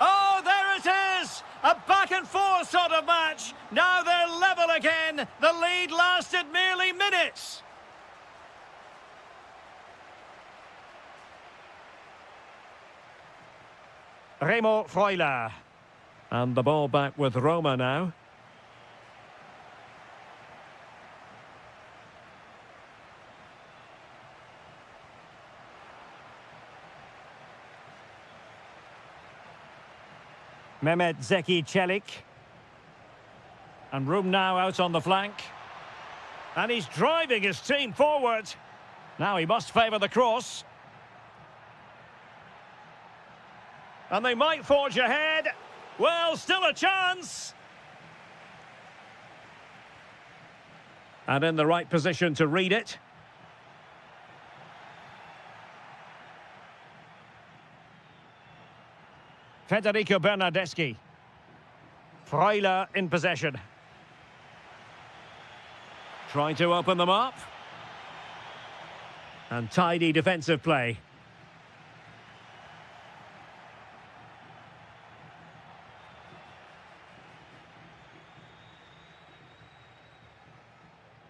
Oh, there it is! A back-and-forth sort of match. Now they're level again. The lead lasted merely minutes. Remo Freuler. And the ball back with Roma now. Mehmet Zeki Çelik. And room now out on the flank. And he's driving his team forward. Now he must favour the cross. And they might forge ahead. Well, still a chance. And in the right position to read it. Federico Bernardeschi. Freuler in possession. Trying to open them up. And tidy defensive play.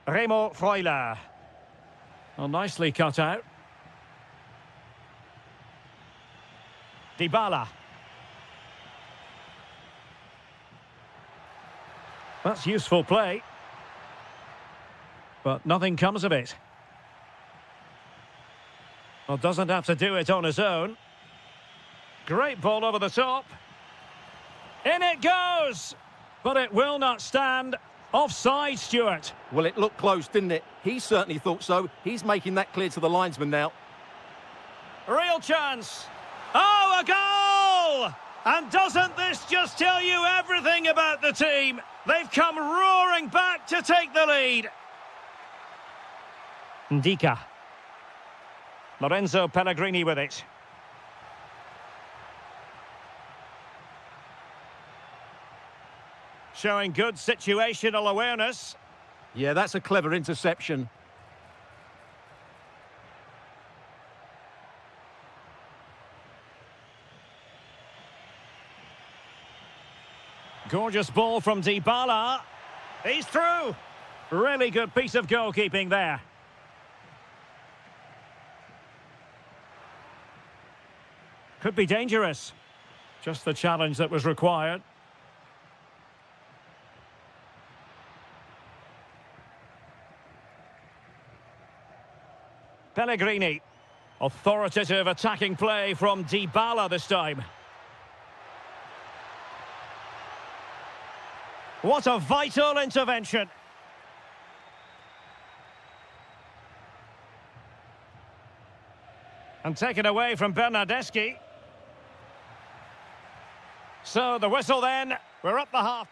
Remo Freuler. Well, nicely cut out. Dybala. That's useful play. But nothing comes of it. Well, doesn't have to do it on his own. Great ball over the top. In it goes! But it will not stand. Offside, Stuart. Well, it looked close, didn't it? He certainly thought so. He's making that clear to the linesman now. Real chance. Oh, a goal! And doesn't this just tell you everything about the team? They've come roaring back to take the lead. Ndika. Lorenzo Pellegrini with it. Showing good situational awareness. Yeah, that's a clever interception. Gorgeous ball from Dybala. He's through. Really good piece of goalkeeping there. Could be dangerous. Just the challenge that was required. Pellegrini. Authoritative attacking play from Dybala this time. What a vital intervention. And taken away from Bernardeschi. So the whistle then. We're up the half.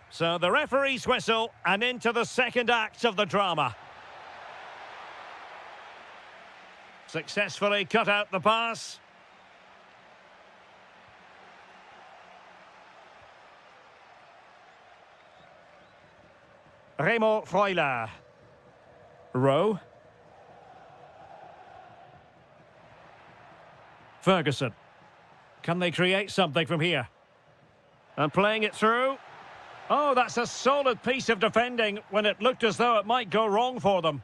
So the referee's whistle and into the second act of the drama. Successfully cut out the pass. Remo Freuler. Rowe. Ferguson. Can they create something from here? And playing it through. Oh, that's a solid piece of defending when it looked as though it might go wrong for them.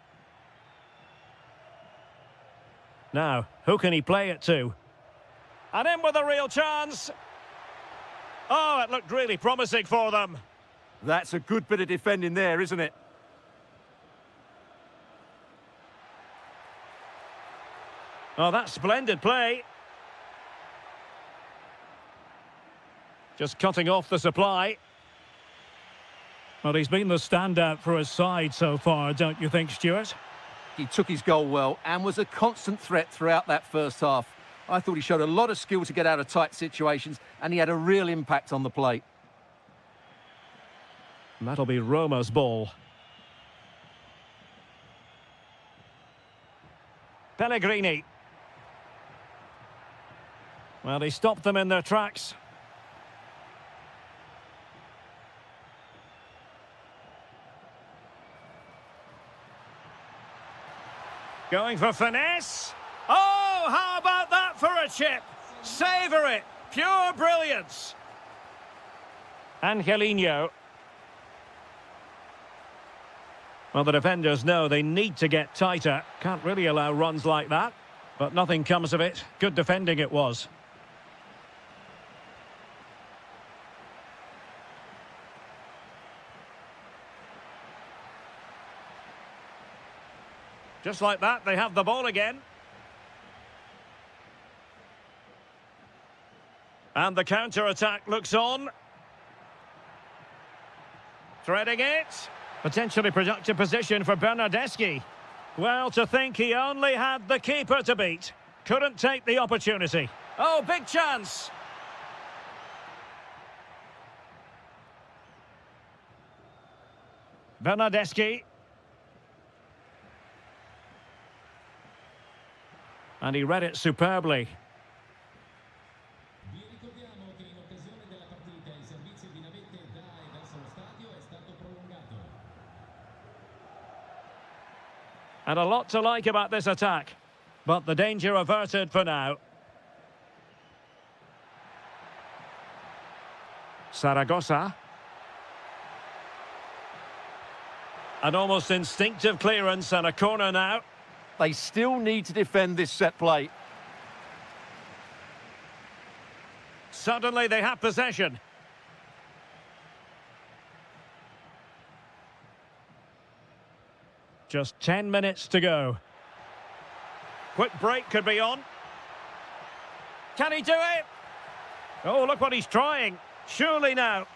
Now, who can he play it to? And in with a real chance. Oh, it looked really promising for them. That's a good bit of defending there, isn't it? Oh, that's splendid play. Just cutting off the supply. Well, he's been the standout for his side so far, don't you think, Stuart? He took his goal well and was a constant threat throughout that first half. I thought he showed a lot of skill to get out of tight situations, and he had a real impact on the plate. And that'll be Roma's ball. Pellegrini. Well, he stopped them in their tracks. Going for finesse. Oh, how about that for a chip? Savour it. Pure brilliance. Angelino. Well, the defenders know they need to get tighter. Can't really allow runs like that. But nothing comes of it. Good defending it was. Just like that, they have the ball again. And the counter-attack looks on. Threading it. Potentially productive position for Bernardeschi. Well, to think he only had the keeper to beat. Couldn't take the opportunity. Oh, big chance. Bernardeschi. And he read it superbly. Vi ricordiamo che in occasione della partita il servizio di navette da e verso lo stadio è stato prolungato. And a lot to like about this attack. But the danger averted for now. Saragossa. An almost instinctive clearance and a corner now. They still need to defend this set play. Suddenly they have possession. Just 10 minutes to go. Quick break could be on. Can he do it? Oh, look what he's trying. Surely now.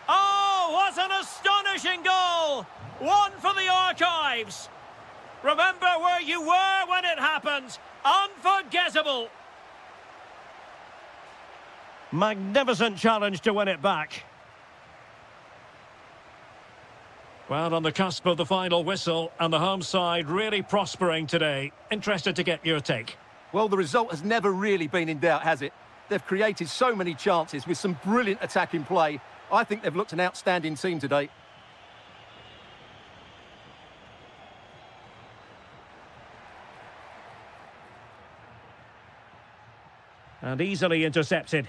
Oh, what an astonishing goal! One for the archives. Remember where you were when it happened. Unforgettable. Magnificent challenge to win it back. Well, on the cusp of the final whistle, and the home side really prospering today. Interested to get your take. Well, the result has never really been in doubt, has it? They've created so many chances with some brilliant attacking play. I think they've looked an outstanding team today. And easily intercepted.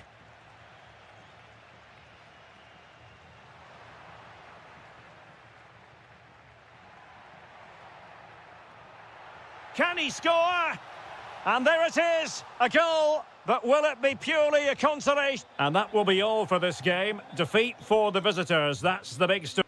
Can he score? And there it is, a goal. But will it be purely a consolation? And that will be all for this game. Defeat for the visitors. That's the big story.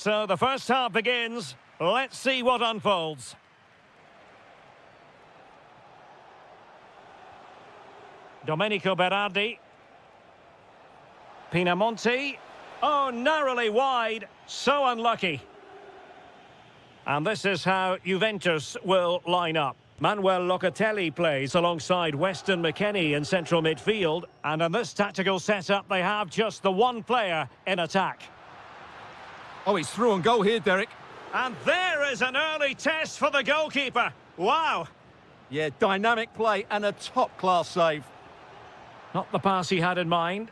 So the first half begins. Let's see what unfolds. Domenico Berardi. Pinamonti. Oh, narrowly wide. So unlucky. And this is how Juventus will line up. Manuel Locatelli plays alongside Weston McKennie in central midfield. And in this tactical setup, they have just the one player in attack. Oh, he's through on goal here, Derek. And there is an early test for the goalkeeper. Wow. Yeah, dynamic play and a top-class save. Not the pass he had in mind.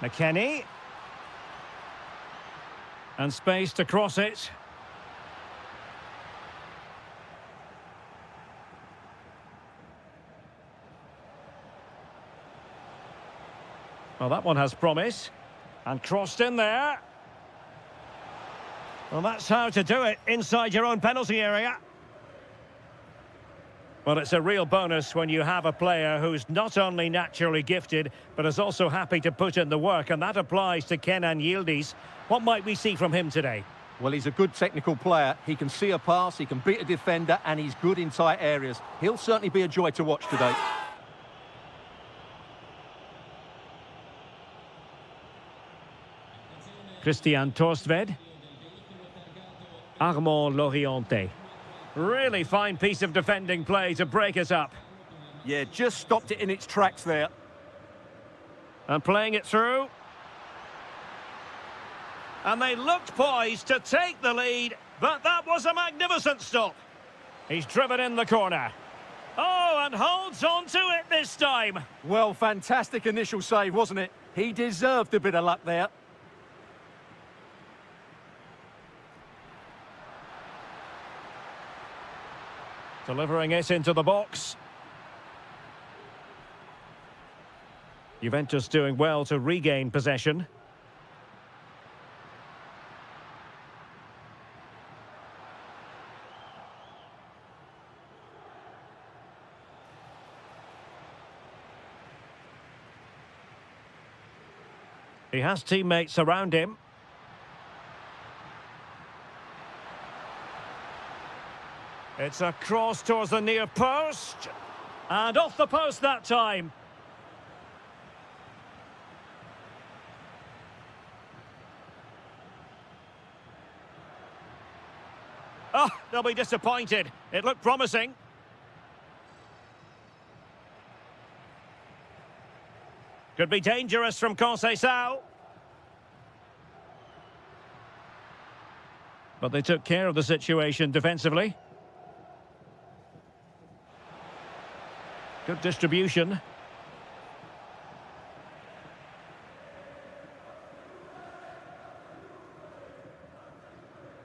McKennie. And space to cross it. Well, that one has promise. And crossed in there. Well, that's how to do it inside your own penalty area. Well, it's a real bonus when you have a player who's not only naturally gifted, but is also happy to put in the work, and that applies to Kenan Yildiz. What might we see from him today? Well, he's a good technical player. He can see a pass, he can beat a defender, and he's good in tight areas. He'll certainly be a joy to watch today. Christian Torstved. Armand Loriente. Really fine piece of defending play to break it up. Yeah, just stopped it in its tracks there. And playing it through. And they looked poised to take the lead, but that was a magnificent stop. He's driven in the corner. Oh, and holds on to it this time. Well, fantastic initial save, wasn't it? He deserved a bit of luck there. Delivering it into the box. Juventus doing well to regain possession. He has teammates around him. It's a cross towards the near post. And off the post that time. Oh, they'll be disappointed. It looked promising. Could be dangerous from Conceição. But they took care of the situation defensively. Good distribution.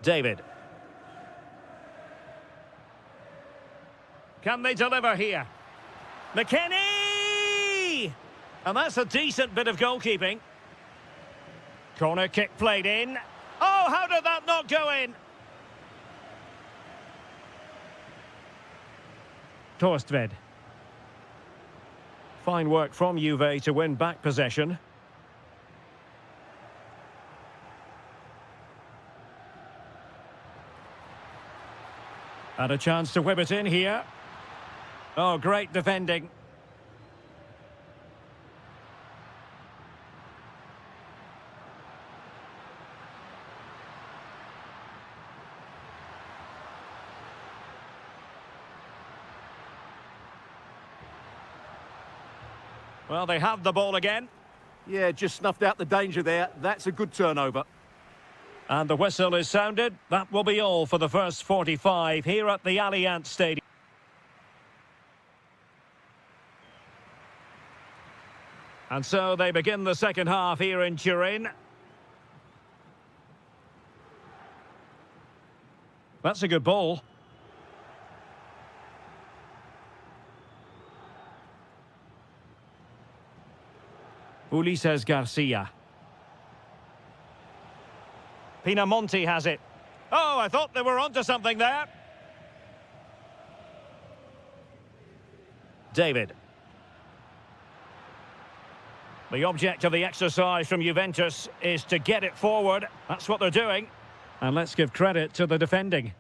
David. Can they deliver here? McKennie! And that's a decent bit of goalkeeping. Corner kick played in. Oh, how did that not go in? Torstved. Fine work from Juve to win back possession. And a chance to whip it in here. Oh, great defending. Well, they have the ball again. Yeah, just snuffed out the danger there. That's a good turnover. And the whistle is sounded. That will be all for the first 45 here at the Allianz Stadium. And so they begin the second half here in Turin. That's a good ball. Ulises Garcia. Pinamonti has it. Oh, I thought they were onto something there. David. The object of the exercise from Juventus is to get it forward. That's what they're doing. And let's give credit to the defending.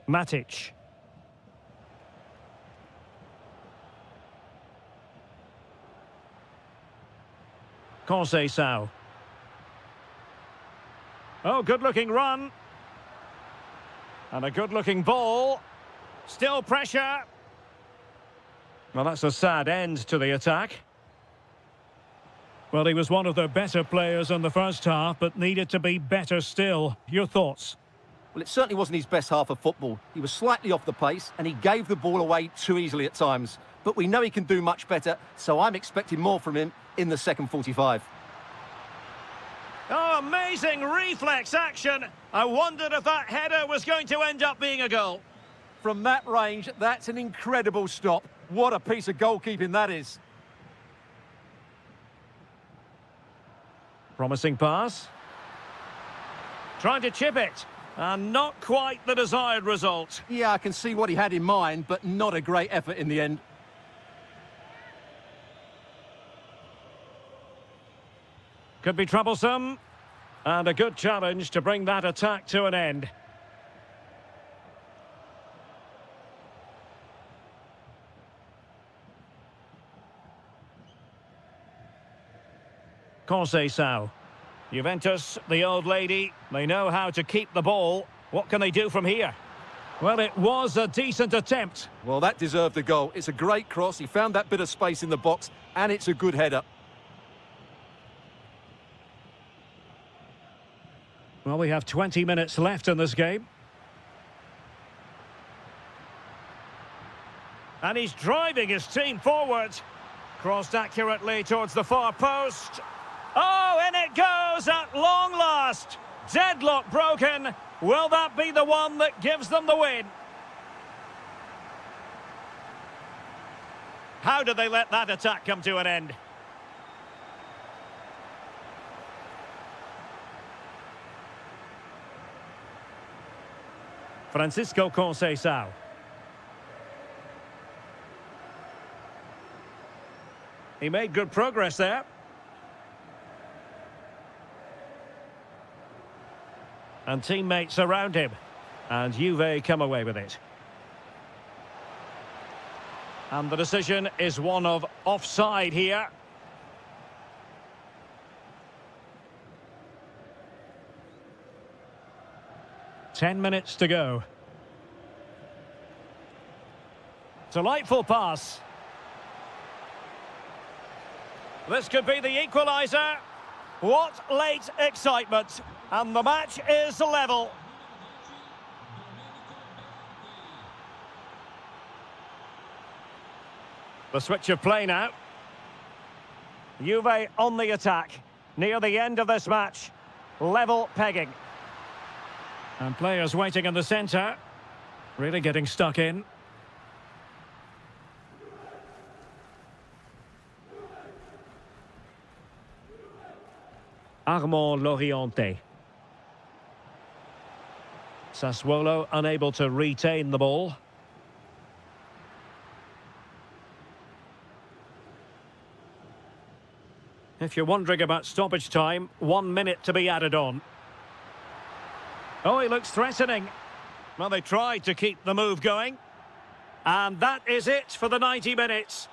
Matic. Conceição. Oh, good-looking run. And a good-looking ball. Still pressure. Well, that's a sad end to the attack. Well, he was one of their better players in the first half, but needed to be better still. Your thoughts? Well, it certainly wasn't his best half of football. He was slightly off the pace and he gave the ball away too easily at times. But we know he can do much better, so I'm expecting more from him in the second 45. Oh, amazing reflex action. I wondered if that header was going to end up being a goal. From that range, that's an incredible stop. What a piece of goalkeeping that is. Promising pass. Trying to chip it. And not quite the desired result. Yeah, I can see what he had in mind, but not a great effort in the end. Could be troublesome. And a good challenge to bring that attack to an end. Conceição. Juventus, the old lady, they know how to keep the ball. What can they do from here? Well, it was a decent attempt. Well, that deserved a goal. It's a great cross. He found that bit of space in the box, and it's a good header. Well, we have 20 minutes left in this game. And he's driving his team forward. Crossed accurately towards the far post. Oh, in it goes at long last. Deadlock broken. Will that be the one that gives them the win? How did they let that attack come to an end? Francisco Conceição. He made good progress there. And teammates around him. And Juve come away with it. And the decision is one of offside here. Ten minutes to go. Delightful pass. This could be the equaliser. What late excitement. And the match is level. The switch of play now. Juve on the attack. Near the end of this match. Level pegging. And players waiting in the centre. Really getting stuck in. Armand Lorienté. Sassuolo unable to retain the ball. If you're wondering about stoppage time, 1 minute to be added on. Oh, he looks threatening. Well, they tried to keep the move going. And that is it for the 90 minutes.